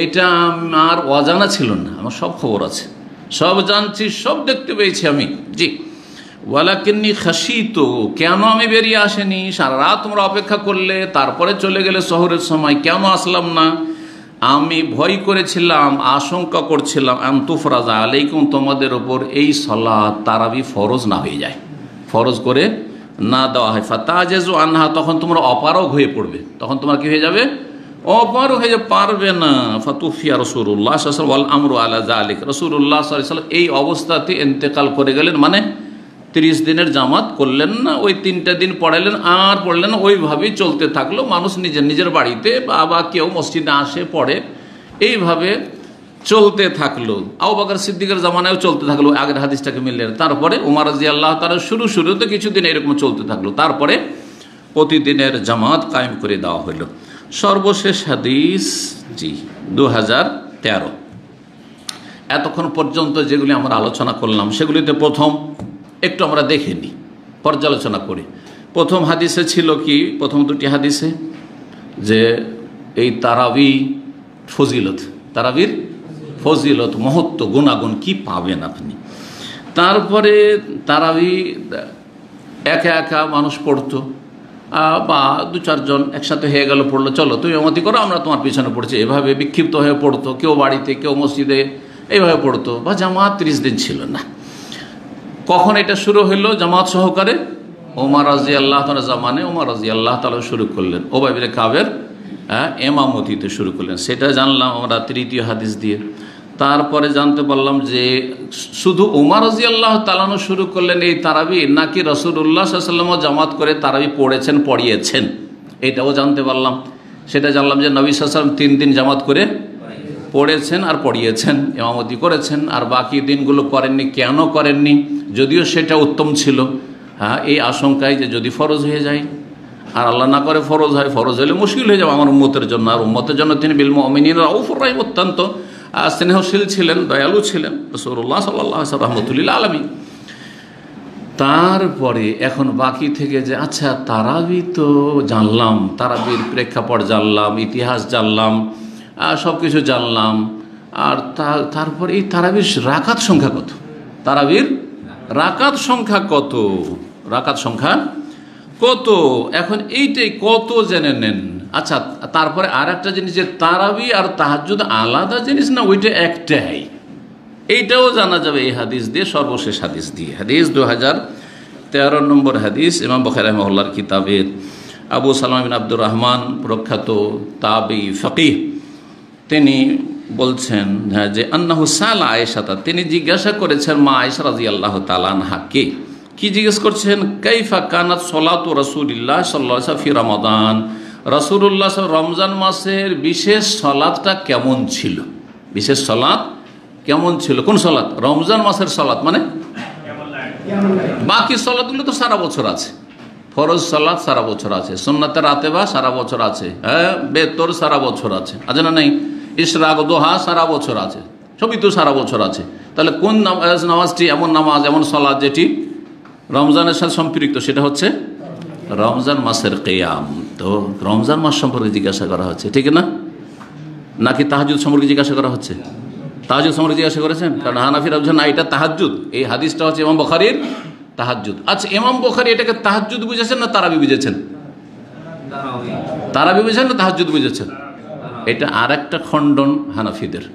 এটা আমার অজানা ছিল না, আমার সব খবর আছে, সব জানছি, সব দেখতে পেয়েছি আমি, জি। ওয়ালাকিন্নী খাশিতু, কেন আমি বেরিয়ে আসেনি, সারা রাত তোমরা অপেক্ষা করলে, তারপরে চলে গেলে শহরের সময়, কেন আসলাম না, আমি ভয় করেছিলাম, আশঙ্কা করছিলাম, আনতুফরাজা আলাইকুম, তোমাদের ওপর এই সালাত তারাবি ফরজ না হয়ে যায়, ফরজ করে না দেওয়া হয়। ফাতাজেজু আনহা, তখন তোমরা অপারগ হয়ে পড়বে, তখন তোমার কি হয়ে যাবে, অপারগ হয়ে পারবে না। ফাতুফিয়া রাসূলুল্লাহ সাল্লাল্লাহু আলাইহি ওয়াসাল্লাম ওয়াল আমরু আলা যালিক, রাসূলুল্লাহ সাল্লাল্লাহু আলাইহি ওয়াসাল্লাম এই অবস্থাতে ইন্তেকাল করে গেলেন, মানে 30 দিনের জামাত করলেন না, ওই 3টা দিন পড়ালেন আর পড়লেন না, ওইভাবেই চলতে থাকলো। মানুষ নিজের নিজের বাড়িতে বা কেউ মসজিদে আসে পড়ে, এইভাবে চলতে থাকলো। আবু বকর সিদ্দিকের জামানায়ও চলতে থাকলো, আগের হাদিসটাকে মিললেন। তারপরে উমর রাদিয়াল্লাহু তাআলা শুরুতে কিছুদিন এরকম চলতে থাকলো, তারপরে প্রতিদিনের জামাত কায়েম করে দেওয়া হলো। সর্বশেষ হাদিস, জি, 2013। এতক্ষণ পর্যন্ত যেগুলি আমরা আলোচনা করলাম সেগুলিতে প্রথম একটু আমরা দেখে নিই, পর্যালোচনা করি। প্রথম হাদিসে ছিল কি, প্রথম দুটি হাদিসে যে এই তারাবি ফজিলত, তারাবির ফজিলত, মহত্ব, গুণাগুণ কি পাবেন আপনি। তারপরে তারাবি একা একা মানুষ পড়তো, বা 2-4 জন একসাথে হয়ে গেল, পড়লো, চলো তুমি আমাতি করো, আমরা তোমার পিছনে পড়ছি, এভাবে বিক্ষিপ্ত হয়ে পড়তো, কেউ বাড়িতে কেউ মসজিদে, এইভাবে পড়তো। বা জামাত 30 দিন ছিল না। কখন এটা শুরু হইল জামাত সহকারে? ওমর রাদিয়াল্লাহু তাআলা জামানে ওমর রাদিয়াল্লাহু তাআলা শুরু করলেন, উবাই ইবনে কাবের ইমামতিতে শুরু করলেন, সেটা জানলাম আমরা তৃতীয় হাদিস দিয়ে। তারপরে জানতে পারলাম যে শুধু ওমর রাদিয়াল্লাহু তাআলা শুরু করলেন এই তারাবি, নাকি রাসূলুল্লাহ সাল্লাল্লাহু আলাইহি ওয়াসাল্লাম জামাত করে তারাবি পড়েছেন, পড়িয়েছেন, এটাও জানতে পারলাম। সেটা জানলাম যে নবী সাল্লাল্লাহু আলাইহি ওয়াসাল্লাম 3 দিন জামাত করে পড়েছেন আর পড়িয়েছেন, ইমামতি করেছেন, আর বাকি দিনগুলো করেননি। কেন করেননি? যদিও সেটা উত্তম ছিল, হ্যাঁ, এই আশঙ্কায় যে যদি ফরজ হয়ে যায়, আর আল্লাহ না করে ফরজ হয়, ফরজ হলে মুশকিল হয়ে যাবে আমার উম্মতের জন্য। আর উম্মতের জন্য তিনি বিল মুমিনিনা রাউফুর রহিম, অত্যন্ত স্নেহশীল ছিলেন, দয়ালু ছিলেন রাসূলুল্লাহ সাল্লাল্লাহু আলাইহি ওয়াসাল্লাম রাহমাতুল লিল আলামিন। তারপরে এখন বাকি থেকে যে আচ্ছা তারাবি তো জানলাম, তারাবির প্রেক্ষাপট জানলাম, ইতিহাস জানলাম, সব কিছু জানলাম, আর তারপর এই তারাবির রাকাত সংখ্যা কত? তারাবির রাকাত সংখ্যা কত? রাকাত সংখ্যা কত? এখন এইটাই কত জেনে নেন। আচ্ছা, তারপরে আর একটা জিনিস, যে তারাবি আর তাহাজ্জুদ আলাদা জিনিস না, ওইটা একটাই, এইটাও জানা যাবে এই হাদিস দিয়ে, সর্বশেষ হাদিস দিয়ে। হাদিস 2013 নম্বর হাদিস, ইমাম বুখারী রাহিমাহুল্লাহর কিতাবের। আবু সালামা বিন আব্দুর রহমান, প্রখ্যাত তাবেঈ ফকিহ, তিনি বলছেন যে আন্নাহু সালা আয়েশাতা, তিনি জিজ্ঞাসা করেছেন মা আয়েশা রাদিয়াল্লাহু তাআলা আনহাকে। কি জিজ্ঞেস করছেন? কাইফা কানাত সলাতু রাসূলিল্লাহ সাল্লাল্লাহু আলাইহি ওয়াসাল্লাম ফি রমাদান, রাসূলুল্লাহ রমজান মাসের বিশেষ সলাতটা কেমন ছিল? বিশেষ সলাত কেমন ছিল? কোন সলাত? রমজান মাসের সলাত, মানে বাকি সলাতগুলো তো সারা বছর আছে। ফরজ সলাত সারা বছর আছে, সুন্নাতে রাতেবা সারা বছর আছে, হ্যাঁ, বেতর সারা বছর আছে, আছে না? নাই, ইশরাক দোহা সারা বছর আছে, সবই তো সারা বছর আছে। তাহলে কোন নামাজটি এমন নামাজ, এমন সলাত যেটি রমজানের সাথে সম্পৃক্ত? সেটা হচ্ছে রমজান মাসের কিয়াম। তো রমজান মাস সম্পর্কে জিজ্ঞাসা করা হচ্ছে, ঠিক না? নাকি তাহাজ্জুদ সম্পর্কে জিজ্ঞাসা করা হচ্ছে? তাহাজ্জুদ সম্পর্কে জিজ্ঞাসা করেছেন, কারণ হানাফিরা বলছেন না, এটা তাহাজ্জুদ। এই হাদিসটা হচ্ছে ইমাম বুখারীর তাহাজ্জুদ। আচ্ছা, ইমাম বুখারী এটাকে তাহাজ্জুদ বুঝেছেন না তারাবি বুঝেছেন? তারাবি বুঝেছেন না তাহাজ্জুদ বুঝেছেন? এটা আর একটা খণ্ডন হানাফিদের।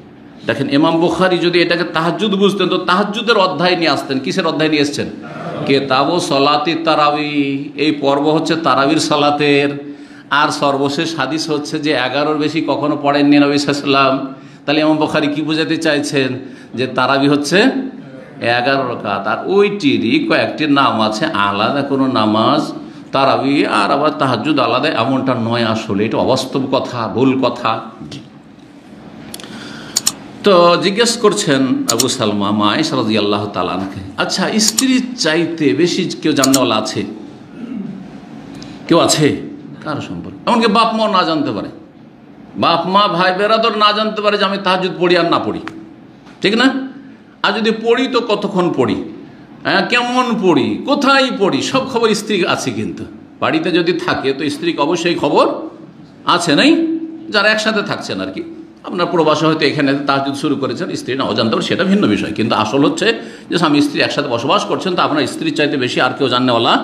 দেখেন, ইমাম বুখারী যদি এটাকে তাহাজ্জুদ বুঝতেন তো তাহাজ্জুদের অধ্যায় নিয়ে আসতেন। কিসের অধ্যায় নিয়ে এসছেন? কিতাবু সলাতি তারাবি, এই পর্ব হচ্ছে তারাবির সালাতের। আর সর্বশেষ হাদিস হচ্ছে যে 11-র বেশি কখনো পড়েননি নবী সাল্লাল্লাহু আলাইহি ওয়াসাল্লাম। তাহলে ইমাম বুখারী কি বোঝাতে চাইছেন? যে তারাবি হচ্ছে 11 রাকাত, আর ওইটিরই কয়েকটি নাম আছে, আলাদা কোনো নামাজ তারাবি আর আবার তাহাজ্জুদ আলাদা, এমনটা নয়। আসলে এটা অবাস্তব কথা, ভুল কথা। তো জিজ্ঞেস করছেন আবু সালমা মা আয়েশা রাদিয়াল্লাহু তাআলা আনহাকে, আচ্ছা, স্ত্রীর চাইতে বেশি কেউ জাননেওয়ালা আছে? কেউ আছে? কার সম্পর্কে? এমনকি বাপ মাও না জানতে পারে, বাপ মা ভাই বেরাদর না জানতে পারে যে আমি তাহাজ্জুদ পড়ি আর না পড়ি, ঠিক না? আর যদি পড়ি তো কতক্ষণ পড়ি, কেমন পড়ি, কোথায় পড়ি, সব খবর স্ত্রী আছে। কিন্তু বাড়িতে যদি থাকে তো স্ত্রীকে অবশ্যই খবর আছে, নাই? যারা একসাথে থাকছেন আর কি, আপনার প্রবাসে হয়তো এখানে তাহাজ্জুদ শুরু করেছেন, স্ত্রী না অজান্তে পারে, সেটা ভিন্ন বিষয়। কিন্তু আসল হচ্ছে যে স্বামী স্ত্রী একসাথে বসবাস করছেন, তো আপনার স্ত্রীর চাইতে বেশি আর কেউ জাননেওয়ালা।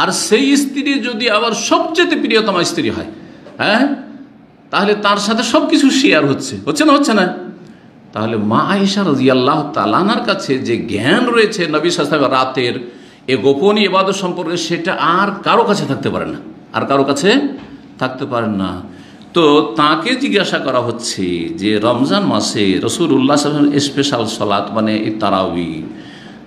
আর সেই স্ত্রী যদি আবার সবচেয়ে প্রিয়তমা স্ত্রী হয়, হ্যাঁ, তাহলে তার সাথে সব কিছু শেয়ার হচ্ছে, হচ্ছে না? হচ্ছে না? তাহলে মা আয়েশা রাদিয়াল্লাহু তাআলা আনহার কাছে যে জ্ঞান রয়েছে নবী সাল্লাল্লাহু আলাইহি ওয়াসাল্লাম রাতের এই গোপনীয় ইবাদত সম্পর্কে, সেটা আর কারো কাছে থাকতে পারে না, আর কারো কাছে থাকতে পারেন না। তো তাকে জিজ্ঞাসা করা হচ্ছে যে রমজান মাসে রাসূলুল্লাহ সাল্লাল্লাহু আলাইহি ওয়াসাল্লাম স্পেশাল সালাত, মানে এই তারাবি,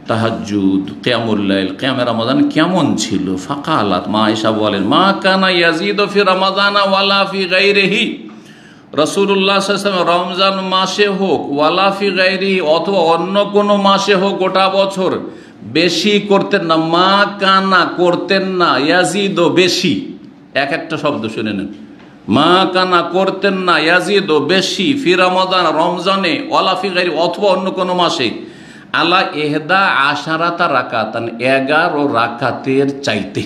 তাহাজ্জুদ, কিয়ামুল লাইল, কিয়ামে রমাদান কেমন ছিল? ফাকালাত, মা আয়েশা বলেন, মা কানা ইয়াজিদু ফি রমাদানা ওয়ালা ফি গায়রিহি, রাসূলুল্লাহ সাল্লাল্লাহু আলাইহি ওয়াসাল্লাম রমজান মাসে হোক, ওয়ালা ফি গায়রিহি, অথবা অন্য কোনো মাসে হোক, গোটা বছর বেশি করতেন না। মা কানা করতেন না, ইয়াজিদু বেশি, এক একটা শব্দ শুনে নেন। মা কানা করতেন না, ইয়াজিদু বেশি, ফি রমাদান রমজানে, ওয়ালা ফি গায়রিহি অথবা অন্য কোনো মাসে, আলা ইহদা আশারাতা রাকাতান 11 রাকাতের চাইতে,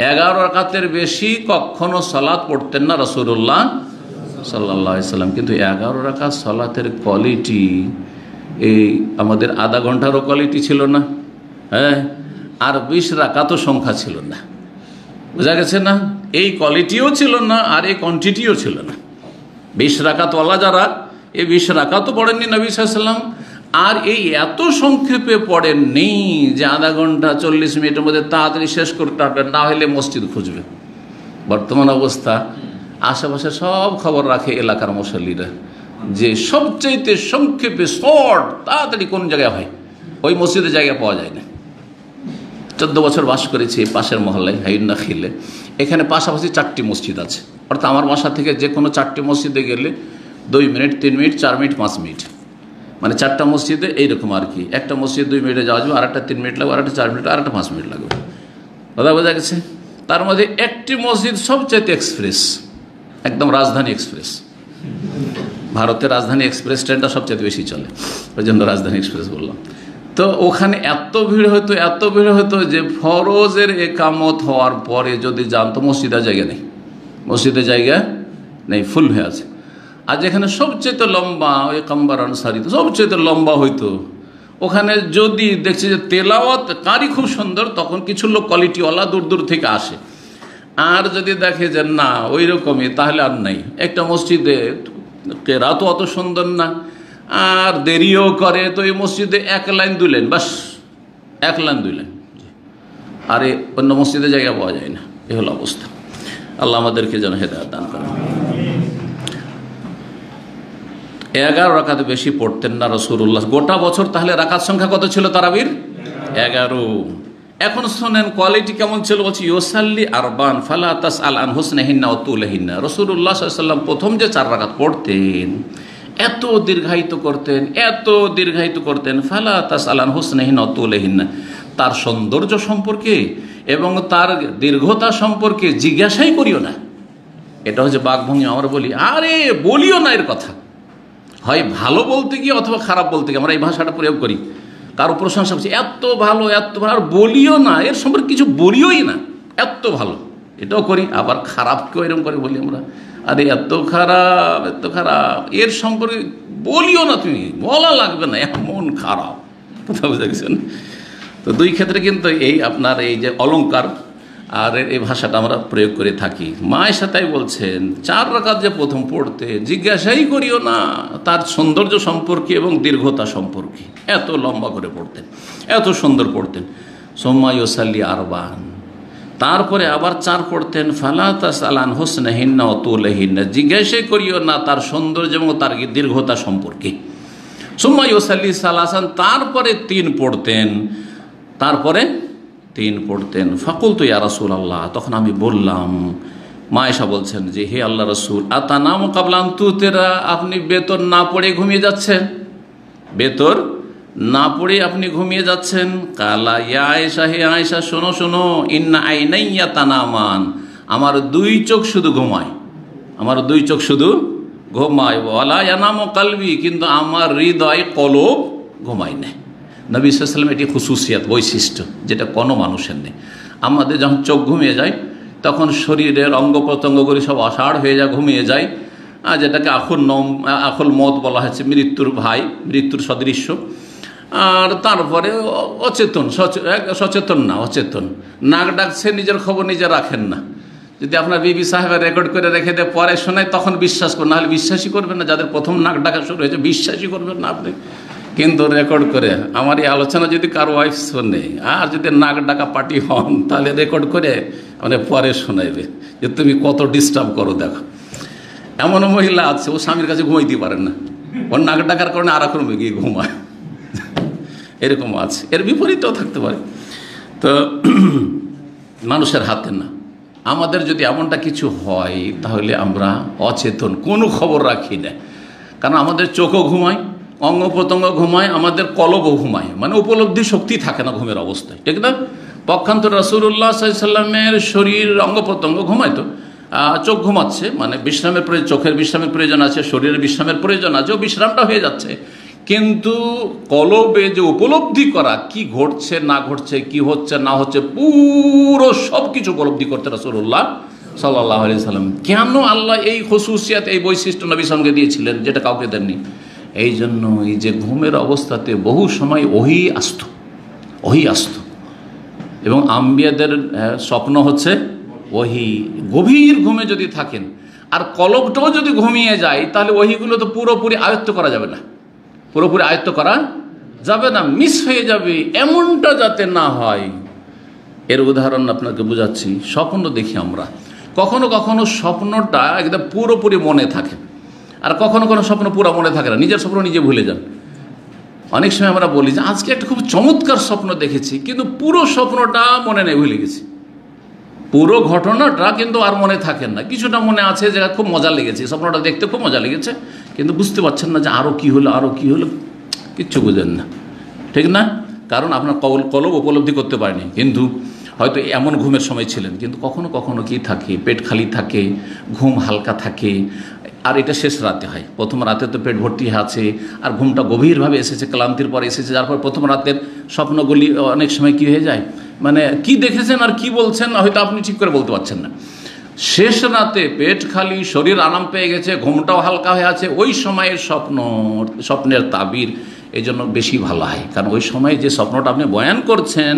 11 রাকাতের বেশি কখনো সালাত পড়তেন না রাসূলুল্লাহ সাল্লাল্লাহু আলাইহি ওয়াসাল্লাম। কিন্তু 11 রাকাত সালাতের কোয়ালিটি এই আমাদের আধা ঘন্টারও কোয়ালিটি ছিল না, হ্যাঁ, আর 20 রাকাতও সংখ্যা ছিল না। বোঝা গেছে না? এই কোয়ালিটিও ছিল না আর এই কোয়ান্টিটিও ছিল না। 20 রাকাতওয়ালা যারা, এই 20 রাকাতও পড়েননি নবী সাল্লাল্লাহু আলাইহি ওয়াসাল্লাম, আর এই এত সংক্ষেপে পড়েননি যে আধা ঘন্টা 40 মিনিটের মধ্যে তাড়াতাড়ি শেষ করতে পারবেন, না হলে মসজিদ খুঁজবে। বর্তমান অবস্থা, আশেপাশে সব খবর রাখে এলাকার মুসল্লিরা, যে সবচাইতে সংক্ষেপে শর্ট তাড়াতাড়ি কোন জায়গায় হয়, ওই মসজিদে জায়গা পাওয়া যায় না। 14 বছর বাস করেছি পাশের মহল্লায় হাইন্না খিলে, এখানে পাশাপাশি 4টি মসজিদ আছে, অর্থাৎ আমার বাসা থেকে যে কোনো 4টি মসজিদে গেলে 2 মিনিট, 3 মিনিট, 4 মিনিট, 5 মিনিট, মানে 4টা মসজিদে এইরকম আর কি। একটা মসজিদ 2 মিনিটে যাওয়া যাবে, আরেকটা 3 মিনিট লাগবে, আরেকটা 4 মিনিট, আরেকটা 5 মিনিট লাগবে। কথা বোঝা গেছে? তার মধ্যে একটি মসজিদ সবচেয়ে এক্সপ্রেস, একদম রাজধানী এক্সপ্রেস। ভারতের রাজধানী এক্সপ্রেস ট্রেনটা সবচেয়ে বেশি চলে, ওই জন্য রাজধানী এক্সপ্রেস বললাম। তো ওখানে এত ভিড় হতো যে ফরজের একামত হওয়ার পরে যদি জানতো মসজিদের জায়গা নেই, মসজিদের জায়গা নেই, ফুল হয়ে আছে। আর যেখানে সবচেয়ে লম্বা ওই কাম্বার আনসারি তো সবচেয়ে লম্বা হইতো, ওখানে যদি দেখছি যে তেলাওয়াত কারি খুব সুন্দর, তখন কিছু লোক কোয়ালিটিওয়ালা দূর দূর থেকে আসে। আর যদি দেখে যে না ওই রকমই, তাহলে আর নাই। একটা মসজিদে কেরাতও অত সুন্দর না, আর দেরিও করে, তো এই মসজিদে 1 লাইন 2 লাইন, বাস 1 লাইন 2 লাইন, আর অন্য মসজিদে জায়গা পাওয়া যায় না। এ হলো অবস্থা। আল্লাহ আমাদেরকে যেন হেদায়েত দান করেন। 11 রাকাত বেশি পড়তেন না রাসূলুল্লাহ গোটা বছর। তাহলে রাকাত সংখ্যা কত ছিল তারাবির? 11। এখন শোনেন কোয়ালিটি কেমন ছিল, বলছি ইউসাল্লি আরবান ফালা তাসআল আন হুসনিহিন্না ওয়া তুলিহিন্না। রাসূলুল্লাহ সাল্লাল্লাহু আলাইহি ওয়াসাল্লাম প্রথম যে 4 রাকাত পড়তেন এত দীর্ঘায়িত করতেন, ফালা তাসআল আন হুসনিহিন্না ওয়া তুলিহিন্না, তার সৌন্দর্য সম্পর্কে এবং তার দীর্ঘতা সম্পর্কে জিজ্ঞাসাই করিও না। এটা হচ্ছে বাকভঙ্গি। আমরা বলি আরে বলিও না এর কথা, হয় ভালো বলতে গিয়ে অথবা খারাপ বলতে গিয়ে আমরা এই ভাষাটা প্রয়োগ করি। কারো প্রশংসা করছি এত ভালো, আর বলিও না, এর সম্পর্কে কিছু বলিওই না, এত ভালো, এটাও করি। আবার খারাপকেও এরকম করে বলি আমরা, আরে এত খারাপ, এর সম্পর্কে বলিও না, তুমি বলা লাগবে না, এমন খারাপ। কথা বুঝা গেছেন? তো 2 ক্ষেত্রে কিন্তু এই আপনার এই যে অলংকার আর এই ভাষাটা আমরা প্রয়োগ করে থাকি। মায়েশা তাই বলছেন 4 রাকাত যে প্রথম পড়তে জিজ্ঞাসাই করিও না তার সৌন্দর্য সম্পর্কে এবং দীর্ঘতা সম্পর্কে, এত লম্বা করে পড়তেন, এত সুন্দর পড়তেন। সুম্মা ইউসাল্লি আরবান, তারপরে আবার 4 পড়তেন, ফালা তাসআল আন হুসনিহিন্না ওয়া তুলিহিন্না, জিজ্ঞাসাই করিও না তার সৌন্দর্য এবং তার দীর্ঘতা সম্পর্কে। সুম্মা ইউসাল্লি সালাসান, তারপরে 3 পড়তেন। ফাকুলতু ইয়া রাসূলুল্লাহ, তখন আমি বললাম, মায়েশা বলছেন যে হে আল্লাহ রাসূল, আতানামু ক্বাবলা আন তুতিরা, আপনি বেতর না পড়ে ঘুমিয়ে যাচ্ছেন, বেতর না পড়ে আপনি ঘুমিয়ে যাচ্ছেন। কালা ইয়া আয়েশা, হে আয়েশা শোনো, ইন্না আইনাইয়া তানামান, আমার 2 চোখ শুধু ঘুমায়, ওয়ালা ইয়ানামু কলবি, কিন্তু আমার হৃদয় কলব ঘুমায় না। নবী সাল্লাল্লাহু আলাইহি ওয়াসাল্লাম এটি খুসুসিয়াত, বৈশিষ্ট্য, যেটা কোনো মানুষের নেই। আমাদের যখন চোখ ঘুমিয়ে যায় তখন শরীরের অঙ্গ প্রত্যঙ্গগুলি সব অসাড় হয়ে যায়, ঘুমিয়ে যায়, আর যেটাকে আখুল মত বলা হয়েছে, মৃত্যুর ভাই, মৃত্যুর সদৃশ্য। আর তারপরে অচেতন, নাক ডাকছে, নিজের খবর নিজে রাখেন না। যদি আপনার বিবি সাহেবের রেকর্ড করে রেখে দেয়, পরে শোনায়, তখন বিশ্বাস করুন, নাহলে বিশ্বাসই করবেন না। যাদের প্রথম নাক ডাকা শুরু হয়েছে বিশ্বাসই করবেন না আপনি। কিন্তু রেকর্ড করে আমার এই আলোচনা যদি কারো ওয়াইফ শোনে আর যদি নাক ডাকা পার্টি হন, তাহলে রেকর্ড করে মানে পরে শোনাইবে যে তুমি কত ডিস্টার্ব করো। দেখো, এমনও মহিলা আছে ও স্বামীর কাছে ঘুমাইতে পারেন না, ওর নাক ডাকার কারণে আর এক রুমে গিয়ে ঘুমায়, এরকম আছে। এর বিপরীতেও থাকতে পারে। তো মানুষের হাতে না। আমাদের যদি এমনটা কিছু হয় তাহলে আমরা অচেতন, কোনো খবর রাখি না। কারণ আমাদের চোখও ঘুমায়, অঙ্গ প্রত্যঙ্গ ঘুমায়, আমাদের কলবও ঘুমায়, মানে উপলব্ধি শক্তি থাকে না ঘুমের অবস্থায়, ঠিক না? পক্ষান্তর রাসূলুল্লাহ সাল্লাল্লাহু আলাইহি ওয়াসাল্লামের শরীর অঙ্গ প্রত্যঙ্গ ঘুমায়, তো চোখ ঘুমাচ্ছে, মানে বিশ্রামের প্রয়োজন, চোখের বিশ্রামের প্রয়োজন আছে, শরীরের বিশ্রামের প্রয়োজন আছে, ও বিশ্রামটা হয়ে যাচ্ছে। কিন্তু কলবে যে উপলব্ধি করা, কি ঘটছে না ঘটছে, কি হচ্ছে না হচ্ছে, পুরো সব কিছু উপলব্ধি করতে রাসূলুল্লাহ সাল্লাল্লাহু আলাইহি ওয়াসাল্লাম। কেন আল্লাহ এই খুসুসিয়াত, এই বৈশিষ্ট্য নবীর সঙ্গে দিয়েছিলেন যেটা কাউকে দেননি? এই জন্য এই যে ঘুমের অবস্থাতে বহু সময় ওহী আসতো, এবং আম্বিয়াদের স্বপ্ন হচ্ছে ওহী। গভীর ঘুমে যদি থাকেন আর কলবটাও যদি ঘুমিয়ে যায়, তাহলে ওহীগুলো তো পুরোপুরি আয়ত্ত করা যাবে না, মিস হয়ে যাবে। এমনটা যাতে না হয়, এর উদাহরণ আপনাকে বোঝাচ্ছি। স্বপ্ন দেখি আমরা, কখনো কখনো স্বপ্নটা একদম পুরোপুরি মনে থাকে, আর কখনো কোনো স্বপ্ন পুরো মনে থাকে না, নিজের স্বপ্ন নিজে ভুলে যান। অনেক সময় আমরা বলি যে আজকে একটা খুব চমৎকার স্বপ্ন দেখেছি, কিন্তু পুরো স্বপ্নটা মনে নেই, ভুলে গেছি। পুরো ঘটনাটা কিন্তু আর মনে থাকেন না, কিছুটা মনে আছে যে খুব মজা লেগেছে, স্বপ্নটা দেখতে খুব মজা লেগেছে, কিন্তু বুঝতে পারছেন না যে আরও কী হলো, আরও কী হলো, কিচ্ছু বুঝেন না, ঠিক না? কারণ আপনার কলব উপলব্ধি করতে পারেনি, কিন্তু হয়তো এমন ঘুমের সময় ছিলেন, কিন্তু কখনো কখনো কি থাকে, পেট খালি থাকে, ঘুম হালকা থাকে, আর এটা শেষ রাতে হয়। প্রথম রাতে তো পেট ভর্তি আছে, আর ঘুমটা গভীরভাবে এসেছে, ক্লান্তির পর এসেছে, যার পর প্রথম রাতের স্বপ্নগুলি অনেক সময় কী হয়ে যায়, মানে কি দেখেছেন আর কি বলছেন হয়তো আপনি ঠিক করে বলতে পারছেন না। শেষ রাতে পেট খালি, শরীর আরাম পেয়ে গেছে, ঘুমটাও হালকা হয়ে আছে, ওই সময়ের স্বপ্নের তাবির এই জন্য বেশি ভালো হয়। কারণ ওই সময় যে স্বপ্নটা আপনি বয়ান করছেন,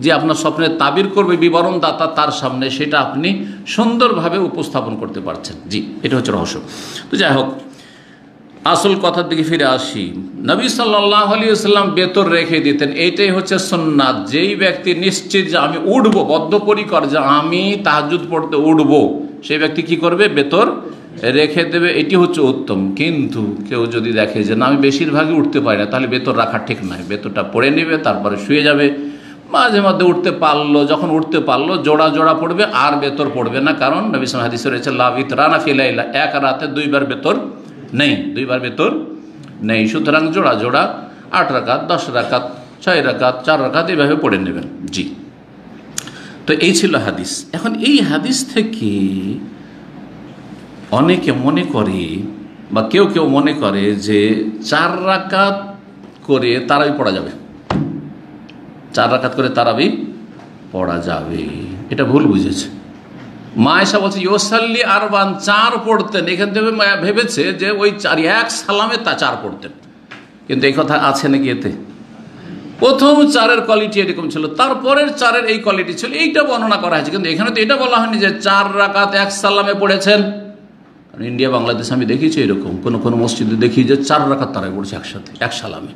যে আপনার স্বপ্নের তাবির করবে বিবরণদাতা তার সামনে, সেটা আপনি সুন্দরভাবে উপস্থাপন করতে পারছেন। জি, এটা হচ্ছে রহস্য। তো যাই হোক, আসল কথার দিকে ফিরে আসি। নবী সাল্লাল্লাহু আলাইহি ওয়াসাল্লাম বেতর রেখে দিতেন, এইটাই হচ্ছে সুন্নাত। যেই ব্যক্তি নিশ্চিত যে আমি উঠবো, বদ্ধপরিকর যে আমি তাহাজ্জুদ পড়তে উঠবো, সেই ব্যক্তি কি করবে? বেতর রেখে দেবে, এটি হচ্ছে উত্তম। কিন্তু কেউ যদি দেখে যে না আমি বেশিরভাগই উঠতে পারি না, তাহলে বেতর রাখা ঠিক নয়। বেতরটা পড়ে নেবে, তারপরে শুয়ে যাবে। মাঝে মধ্যে উঠতে পারলো, যখন উঠতে পারলো জোড়া জোড়া পড়বে, আর বেতর পড়বে না। কারণ নবী সাল্লাল্লাহু আলাইহি ওয়াসাল্লাম হাদিসে রয়েছে লা ইতরানা ফি লাইলা, এক রাতে দুইবার বেতর নেই, দুইবার বেতর নেই। সুতরাং জোড়া জোড়া 8 রাকাত, 10 রাকাত, 6 রাকাত, 4 রাকাত এভাবে পড়ে নেবেন। জি, তো এই ছিল হাদিস। এখন এই হাদিস থেকে অনেকে মনে করে, বা কেউ কেউ মনে করে যে 4 রাকাত করে তারাবি পড়া যাবে, 4 রাকাত করে তারাবি পড়া যাবে। এটা ভুল বুঝেছে। মা আয়েশা বলছে ইউসাল্লি আরবান, 4 পড়তেন। এখান থেকে ভেবেছে যে ওই 4 এক সালামে তা 4 পড়তেন, কিন্তু এই কথা আছে নাকি এতে? প্রথম 4-এর কোয়ালিটি এরকম ছিল, তারপরের 4-এর এই কোয়ালিটি ছিল, এইটা বর্ণনা করা হয়েছে। কিন্তু এখানে তো এটা বলা হয়নি যে 4 রাকাত এক সালামে পড়েছেন। কারণ ইন্ডিয়া বাংলাদেশে আমি দেখেছি এরকম কোনো মসজিদে দেখি যে 4 রাকাত তারাই পড়ছে একসাথে, এক সালামে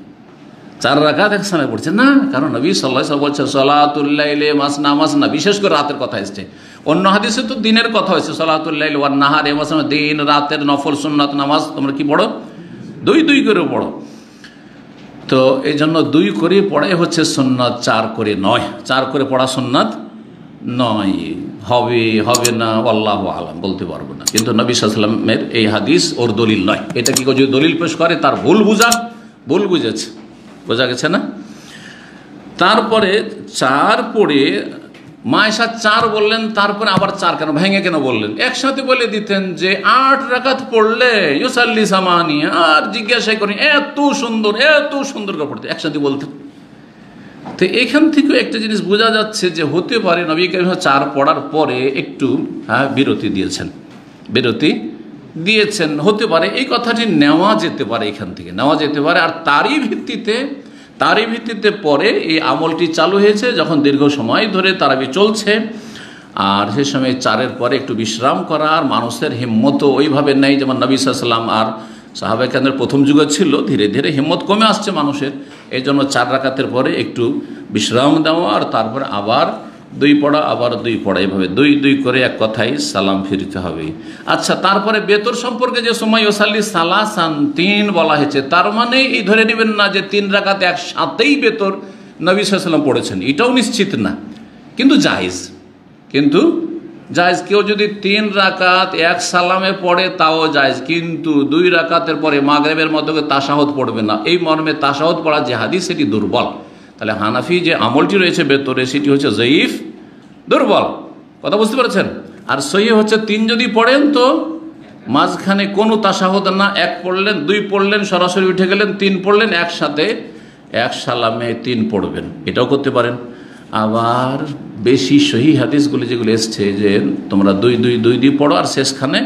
4 রাকাত এক সালামে পড়ছে না। কারণ নবী সাল্লাল্লাহু আলাইহি ওয়াসাল্লাম বলছে সালাতুল লাইলি মাসনা মাসনা, বিশেষ করে রাতের কথা এসেছে। অন্য হাদিসে তো দিনের কথা হয়েছে, সালাতুল লাইলি ওয়ান নাহারি মাসনা, দিন রাতের নফল সুন্নাত নামাজ তোমরা কি পড়ো? 2 করে পড়ো। তো এই জন্য 2 করে পড়াই হচ্ছে সুন্নাত, 4 করে নয়। 4 করে পড়া সুন্নাত নয়। হবে না আল্লাহু আলাম, বলতে পারবো না। কিন্তু নবী সাল্লাল্লাহু আলাইহি ওয়াসাল্লামের এই হাদিস ওর দলিল নয়। এটা কি যদি দলিল পেশ করে তার ভুল বুঝেছে, বোঝা গেছে না? তারপরে 4 পড়ে মা আয়েশা 4 বললেন, তারপরে আবার 4 কেন ভেঙে কেন বললেন? একসাথে বলে দিতেন যে 8 রাকাত পড়লে ইউসাল্লি সামানি, আর জিজ্ঞাসা করেন এত সুন্দর করে পড়তে, একসাথে বলতেন। তো এখান থেকে একটা জিনিস বোঝা যাচ্ছে যে হতে পারে নবী করিম 4 পড়ার পরে একটু বিরতি দিয়েছেন, হতে পারে। এই কথাটি নেওয়া যেতে পারে, এখান থেকে নেওয়া যেতে পারে। আর তারই ভিত্তিতে পরে এই আমলটি চালু হয়েছে, যখন দীর্ঘ সময় ধরে তারাবি চলছে, আর সে সময় 4-এর পরে একটু বিশ্রাম করা। আর মানুষের হিম্মতও ওইভাবে নেই, যেমন নবী সাল্লাল্লাহু আলাইহি ওয়াসাল্লাম আর সাহাবায়ে কেরামের প্রথম যুগে ছিল। ধীরে ধীরে হিম্মত কমে আসছে মানুষের, এই জন্য 4 রাকাতের পরে একটু বিশ্রাম দেওয়া, আর তারপরে আবার 2 পড়া, আবার 2 পড়া, এভাবে 2 করে এক কথায় সালাম ফিরতে হবে। আচ্ছা, তারপরে বেতর সম্পর্কে যে সময় ওসাল্লি সালাসান 3 বলা হয়েছে, তার মানে এই ধরে নেবেন না যে 3 রাকাত একসাথেই বেতর নবী সাল্লাল্লাহু আলাইহি ওয়াসাল্লাম পড়েছেন, এটাও নিশ্চিত না। কিন্তু জায়েজ, কেউ যদি 3 রাকাত এক সালামে পড়ে তাও জায়েজ, কিন্তু 2 রাকাতের পরে মাগরিবের মতো তাশাহুদ পড়বে না। এই মর্মে তাশাহুদ পড়া যে হাদিস সেটি দুর্বল। তাহলে হানাফি যে আমলটি রয়েছে বেতরে, সেটি হচ্ছে জয়ীফ, দুর্বল। কথা বুঝতে পারছেন? আর সহিহ হচ্ছে 3 যদি পড়েন তো মাঝখানে কোনো তাশাহুদ না, 1 পড়লেন, 2 পড়লেন, সরাসরি উঠে গেলেন, 3 পড়লেন, একসাথে এক সালামে 3 পড়বেন, এটাও করতে পারেন। আবার বেশি সহি হাদিসগুলি যেগুলো এসছে যে তোমরা 2 পড়ো, আর শেষখানে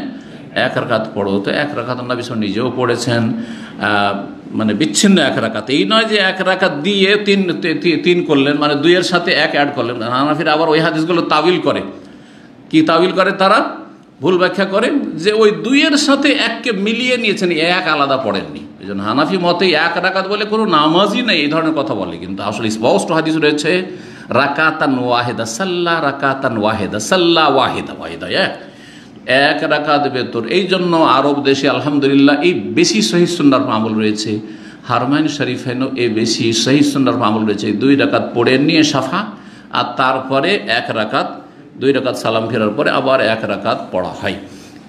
1 রাকাত পড়ো, তো 1 রাকাত নবী সাল্লাল্লাহু আলাইহি ওয়াসাল্লাম নিজেও পড়েছেন, মানে বিচ্ছিন্ন 1 রাকাত। এই নয় যে 1 রাকাত দিয়ে 3 করলেন, মানে 2-এর সাথে 1 অ্যাড করলেন। হানাফিরা আবার ওই হাদিসগুলো তাবিল করে, কি তাবিল করে? তারা ভুল ব্যাখ্যা করে যে ওই 2-এর সাথে 1কে মিলিয়ে নিয়েছেন, 1 আলাদা পড়েননি। এই জন্য হানাফি মতে 1 রাকাত বলে কোনো নামাজই নেই, এই ধরনের কথা বলে। কিন্তু আসলে স্পষ্ট হাদিস রয়েছে রাকাতান ওয়াহিদা সাল্লা, রাকাতান ওয়াহিদা সাল্লা, ওয়াহিদা 1 রাকাত বেতর। এই জন্য আরব দেশে আলহামদুলিল্লাহ এই বেশি সহিহ সুন্নাহর আমল রয়েছে। হারমাইন শরীফেনও এই বেশি সহিহ সুন্নাহর আমল রয়েছে। 2 রাকাত পড়ে নিয়ে সাফা, আর তারপরে 1 রাকাত 2 রাকাত সালাম ফেরার পরে আবার 1 রাকাত পড়া হয়।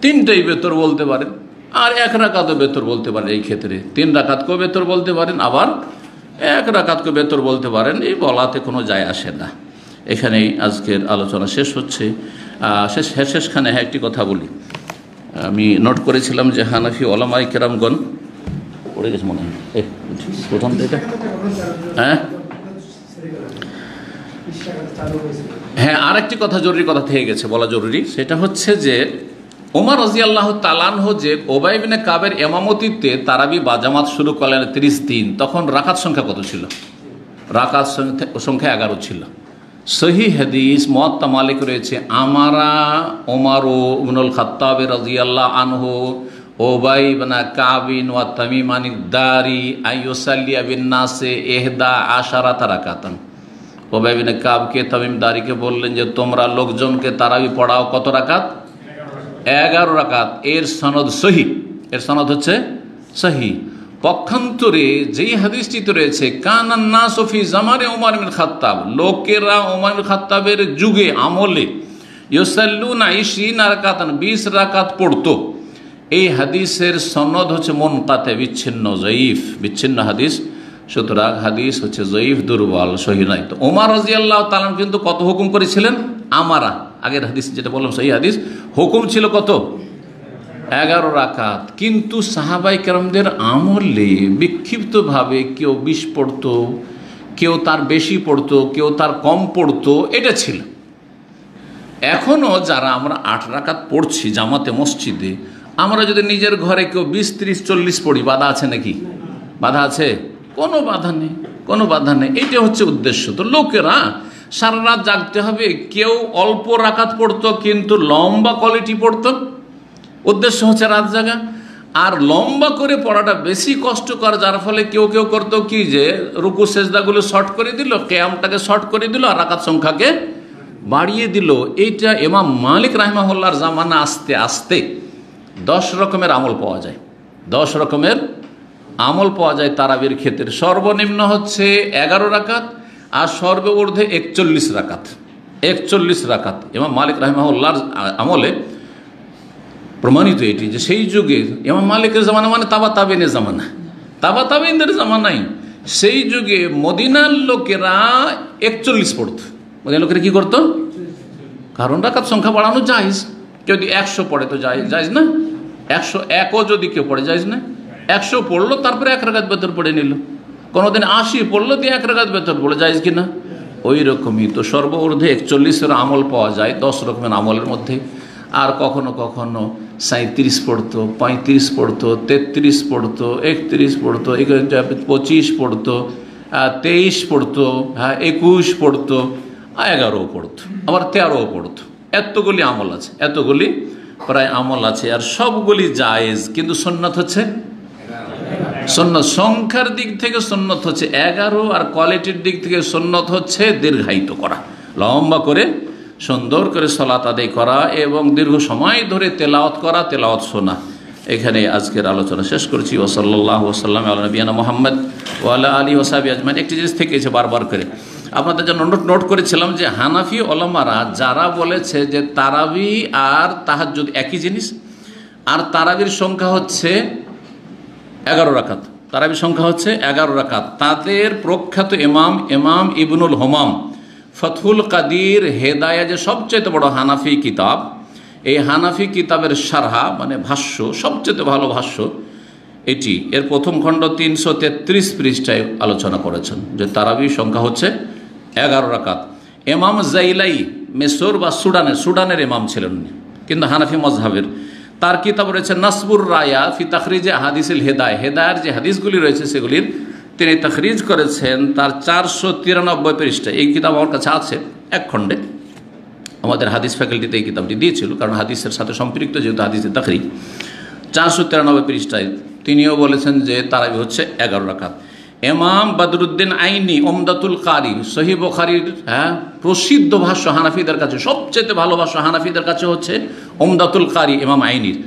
3টাই বেতর বলতে পারেন, আর 1 রাকাতও বেতর বলতে পারেন। এই ক্ষেত্রে 3 রাকাতকেও বেতর বলতে পারেন, আবার 1 রাকাতকে বেতর বলতে পারেন। এই বলাতে কোনো যায় আসে না। এখানেই আজকের আলোচনা শেষ হচ্ছে। শেষখানে একটি কথা বলি। আমি নোট করেছিলাম যে হানাফি ওলামায়ে কেরামগণ পড়ে গেছে মনে হয় প্রথম থেকে। হ্যাঁ, আর একটি কথা, জরুরি কথা থেকে গেছে, বলা জরুরি। সেটা হচ্ছে যে ওমর রাদিয়াল্লাহু তাআলা আনহু যে উবাই ইবনে কাবের ইমামতিতে তারাবি বা জামাত শুরু করলেন 30 দিন, তখন রাকাত সংখ্যা কত ছিল? রাকাত সংখ্যা 11 ছিল। সহিহ হাদিস মুয়াত্তা মালিক রয়েছে, আমারা ওমর ইবনুল খাত্তাব রাদিয়াল্লাহু আনহু উবাই ইবনে কাবিন ওয়া তামিম আনিদ-দারি আইয়ুসাল্লিয়া বিন নাসে 11 রাকাতান। উবাই ইবনে কাবকে, তামিম দারিকে বললেন যে তোমরা লোকজনকে তারাবি পড়াও কত রাকাত? 11 রাকাত। এর সনদ সহিহ, এর সনদ হচ্ছে সহিহ। পক্ষান্তরে যেই হাদিসটিতে রয়েছে কানান নাসু ফি জামানে ওমর ইবনে খাত্তাব, লোকেরা ওমর ইবনে খাত্তাবের যুগে আমলে ইউসাল্লুনা 20 রাকাতান, 20 রাকাত পড়তো। এই হাদিসের সনদ হচ্ছে মুনকাতে, বিচ্ছিন্ন, জয়ীফ, বিচ্ছিন্ন হাদিস। সুতরাং হাদিস হচ্ছে জয়ীফ, দুর্বল, সহিহ নয়। তো ওমর রাদিয়াল্লাহু তাআলা কিন্তু কত হুকুম করেছিলেন? আমারা, আগের হাদিস যেটা বললাম সহিহ হাদিস, হুকুম ছিল কত? 11 রাকাত। কিন্তু সাহাবায়ে কেরামদের আমলে বিক্ষিপ্তভাবে কেউ 20 পড়তো, কেউ তার বেশি পড়তো, কেউ তার কম পড়তো, এটা ছিল। এখনও যারা আমরা 8 রাকাত পড়ছি জামাতে মসজিদে, আমরা যদি নিজের ঘরে কেউ 20, 30, 40 পড়ি, বাধা আছে নাকি? বাধা আছে? কোনো বাধা নেই, কোনো বাধা নেই। এইটা হচ্ছে উদ্দেশ্য। তো লোকেরা সারা রাত জাগতে হবে, কেউ অল্প রাকাত পড়তো কিন্তু লম্বা কোয়ালিটি পড়তো, উদ্দেশ্য হচ্ছে রাত জাগা। আর লম্বা করে পড়াটা বেশি কষ্টকর, যার ফলে কেউ কেউ করতো কি যে রুকু সেজদাগুলো শর্ট করে দিল, কিয়ামটাকে শর্ট করে দিল, আর রাকাত সংখ্যাকে বাড়িয়ে দিল। এইটা ইমাম মালিক রাহিমাহুল্লাহর জামানা আস্তে আস্তে 10 রকমের আমল পাওয়া যায়। 10 রকমের আমল পাওয়া যায় তারাবির ক্ষেত্রে। সর্বনিম্ন হচ্ছে 11 রাকাত, আর সর্বঊর্ধ্বে 41 রাকাত। 41 রাকাত ইমাম মালিক রাহিমাহুল্লাহর আমলে প্রমাণিত এটি, যে সেই যুগে ইমাম মালিকের জামানা মানে তাবাতাবিনের জামানা, তাবাতাবিনদের জামানায় সেই যুগে মদিনার লোকেরা 41 পড়ত। মদিনার লোকেরা কি করতো? কারণ রাকাত সংখ্যা বাড়ানো জায়েজ। যদি 100 পড়ে তো জায়েজ না, 101ও যদি কেউ পড়ে জায়েজ না। 100 পড়লো, তারপরে 1 রাকাত বেতর পড়ে নিল। কোনোদিন 80 পড়লো, দিয়ে 1 রাকাত বেতর পড়ে, জায়েজ কিনা? ওই রকমই। তো সর্বঊর্ধ্বে 41-এর আমল পাওয়া যায় 10 রকমের আমলের মধ্যে। আর কখনো কখনো 37 পড়তো, 35 পড়তো, 33 পড়তো, 31 পড়তো, 25 পড়তো, 23 পড়তো, 21 পড়তো, 11ও পড়তো, আবার 13ও পড়তো। এতগুলি আমল আছে, এতগুলি প্রায় আমল আছে। আর সবগুলি জায়েজ, কিন্তু সুন্নাত হচ্ছে সুন্নাত। সংখ্যার দিক থেকে সুন্নাত হচ্ছে 11, আর কোয়ালিটির দিক থেকে সুন্নাত হচ্ছে দীর্ঘায়িত করা, লম্বা করে সুন্দর করে সালাত আদায় করা এবং দীর্ঘ সময় ধরে তেলাওয়াত করা, তেলাওয়াত শোনা। এখানে আজকের আলোচনা শেষ করছি। ওয়া সাল্লাল্লাহু ওয়া সাল্লাম আলা নবিয়ানা মুহাম্মদ ওয়া আলা আলিহি ওয়া সাহবিহি আজমাইন। একটি জিনিস থেকেছে বারবার করে আপনাদের জন্য নোট করেছিলাম, যে হানাফি ওলামারা যারা বলেছে যে তারাবি আর তাহাজ্জুদ একই জিনিস, আর তারাবির সংখ্যা হচ্ছে 11 রাকাত, তারাবির সংখ্যা হচ্ছে 11 রাকাত, তাদের প্রখ্যাত ইমাম ইবনুল হুমাম ফতহুল কাদির হেদায়া, যে সবচেয়ে বড় হানাফি কিতাব, এই হানাফি কিতাবের শারহা মানে ভাষ্য, সবচেয়ে ভালো ভাষ্য এটি, এর প্রথম খণ্ড 333 পৃষ্ঠায় আলোচনা করেছেন যে তারাবির সংখ্যা হচ্ছে 11 রাকাত। ইমাম জাইলাই মিসর বা সুডানের ইমাম ছিলেন, কিন্তু হানাফি মজহাবের। তার কিতাব রয়েছে নাসবুর রায়া ফি তাখরিজে আহাদিসিল হেদায়, হেদায়ের যে হাদিসগুলি রয়েছে সেগুলির তিনি তাখরিজ করেছেন তার 493 পৃষ্ঠা। এই কিতাব আমার কাছে আছে এক খণ্ডে, আমাদের হাদিস ফ্যাকাল্টিতে এই কিতাবটি দিয়েছিল, কারণ হাদিসের সাথে সম্পৃক্ত যেহেতু হাদিসের তাখরিজ। 493 পৃষ্ঠায় তিনিও বলেছেন যে তারাবি হচ্ছে 11 রাকাত। ইমাম বদরুদ্দিন আইনি উমদাতুল কারি, সহিহ বুখারীর প্রসিদ্ধ ভাষ্য হানাফিদের কাছে, সবচেয়ে ভালো ভাষ্য হানাফিদের কাছে হচ্ছে উমদাতুল কারি ইমাম আইনির।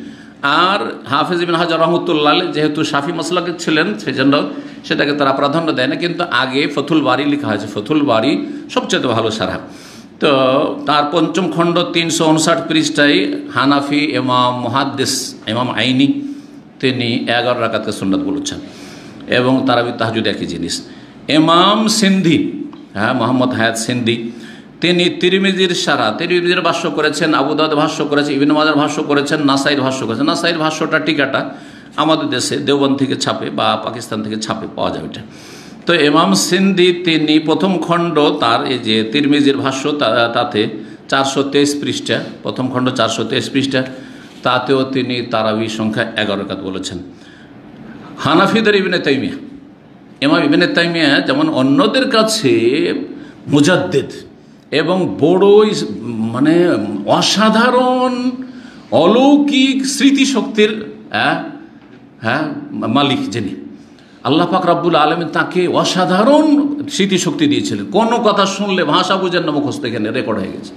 আর হাফেজ ইবনে হাজার রহমতুল্লাহ যেহেতু শাফি মাসলাকের ছিলেন, সেজন্য সেটাকে তারা প্রাধান্য দেয় না, কিন্তু আগে ফতুল বারি লেখা হয়েছে, ফতুল বারি সবচেয়ে ভালো সারহা। তো তার পঞ্চম খণ্ড 359 পৃষ্ঠায় হানাফি ইমাম মুহাদ্দিস ইমাম আইনি তিনি 11 রাকাতকে সুন্নাত বলেছেন, এবং তারাবি তাহাজ্জুদ একই জিনিস। ইমাম সিন্ধি, মোহাম্মদ হায়াত সিন্ধি, তিনি তিরমিজির তিরমিজির ভাষ্য করেছেন, আবু দাউদ ভাষ্য করেছেন, ইবনে মাজার ভাষ্য করেছেন, নাসাইর ভাষ্য করেছেন। নাসাইর ভাষ্যটা টিকাটা আমাদের দেশে দেওবন্দ থেকে ছাপে বা পাকিস্তান থেকে ছাপে পাওয়া যাবে এটা। তো ইমাম সিন্ধি তিনি প্রথম খণ্ড তার এই যে তিরমিজির ভাষ্য তাতে 423 পৃষ্ঠা, প্রথম খণ্ড 423 পৃষ্ঠা, তাতেও তিনি তারাবি সংখ্যা 11 রাকাত বলেছেন। হানাফিদের ইবনে তাইমিয়া, ইমাম ইবনে তাইমিয়া যেমন অন্যদের কাছে মুজাদ্দিদ এবং বড়ই মানে অসাধারণ অলৌকিক স্মৃতিশক্তির মালিক, যিনি আল্লাহ পাক রব্বুল আলামিন তাকে অসাধারণ স্মৃতিশক্তি দিয়েছিলেন। কোনো কথা শুনলে ভাষা বুঝেন না, মুখস্থ এখানে রেকর্ড হয়ে গেছে।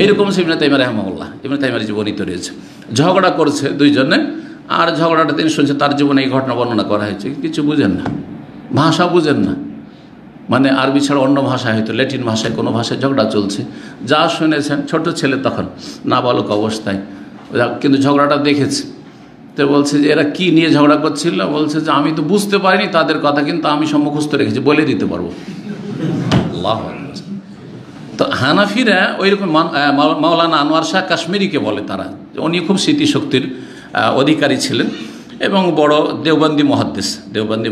এইরকম ইবনে তাইমিয়া রাহিমাহুল্লাহ, ইবনে তাইমিয়ার জীবনীতে রয়েছে। ঝগড়া করছে দুইজনে, আর ঝগড়াটা তিনি শুনছে, তার জীবনে এই ঘটনা বর্ণনা করা হয়েছে। কিছু বুঝেন না, ভাষা বুঝেন না, মানে আরবি ছাড়া অন্য ভাষায়, হয়তো ল্যাটিন ভাষায় কোনো ভাষায় ঝগড়া চলছে। যা শুনেছেন, ছোট ছেলে তখন নাবালক অবস্থায়, কিন্তু ঝগড়াটা দেখেছে। তো বলছে যে এরা কি নিয়ে ঝগড়া করছিল, বলছে যে আমি তো বুঝতে পারিনি তাদের কথা, কিন্তু আমি মুখস্থ রেখেছি, বলে দিতে পারবো। আল্লাহ। তো হানাফিরা ওইরকম মাওলানা আনোয়ার শাহ কাশ্মীরিকে বলে তারা, উনি খুব স্মৃতিশক্তির অধিকারী ছিলেন এবং বড় দেওবন্দি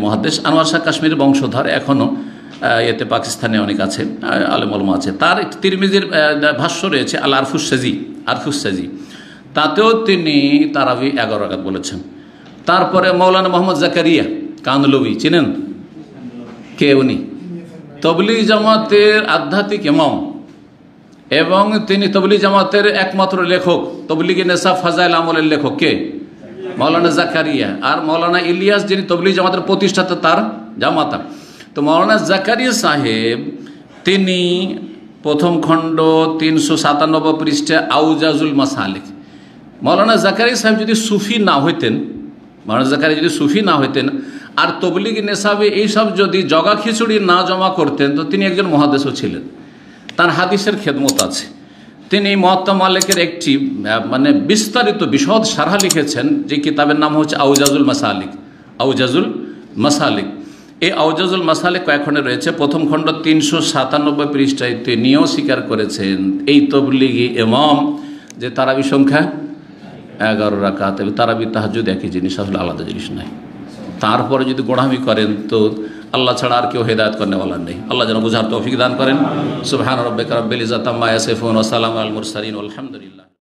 মহাদ্দেশ। আনোয়ার শাহ কাশ্মীরের বংশধর এখনও এতে পাকিস্তানে অনেক আছে, আলেম ওলামা আছে। তার তিরমিজির ভাষ্য রয়েছে আল আরফুসাজি, তাতেও তিনি তারাবি 11 রাকাত বলেছেন। তারপরে মৌলানা মোহাম্মদ জাকারিয়া কানলভি, চিনেন কে? উনি তবলিগ জামাতের আধ্যাত্মিক ইমাম এবং তিনি তবলিগ জামাতের একমাত্র লেখক, তবলিগে নেশা ফাজাইল আমলের লেখক কে? মৌলানা জাকারিয়া। আর মৌলানা ইলিয়াস, যিনি তবলিগ জামাতের প্রতিষ্ঠাতা, তার জামাতা। তো মৌলানা জাকারিয়া সাহেব তিনি প্রথম খণ্ড 397 পৃষ্ঠা আউজাজুল মাসালিক। মৌলানা জাকারিয়া সাহেব যদি সুফি না হইতেন, আর তবলিগ নেশাবে এইসব যদি জগা খিচুড়ি না জমা করতেন, তো তিনি একজন মুহাদ্দিসও ছিলেন। তার হাদিসের খেদমত আছে। তিনি মুয়াত্তা মালিকের একটি মানে বিস্তারিত বিশদ সারহা লিখেছেন, যে কিতাবের নাম হচ্ছে আউজাজুল মাসালিক। এই আউজাজুল মাসালিক কয়েক খণ্ডে রয়েছে। প্রথম খণ্ড 397 পৃষ্ঠায় তিনিও স্বীকার করেছেন এই তবলিগি ইমাম যে তারাবি সংখ্যা 11 রাকাত, এবং তারাবি তাহাজ্জুদ একই জিনিস, আসলে আলাদা জিনিস নাই। তারপরে যদি গোড়ামি করেন, তো আল্লাহ ছাড়া আর কেউ হেদায়েত করনেওয়ালা নেই। আল্লাহ যেন বুঝার তৌফিক দান করেন। সুবহান রাব্বিকা রাব্বিল ইজ্জাতি আম্মা ইয়াসিফুন ওয়া সালামুন আলাল মুরসালিন ওয়া আলহামদুলিল্লাহ।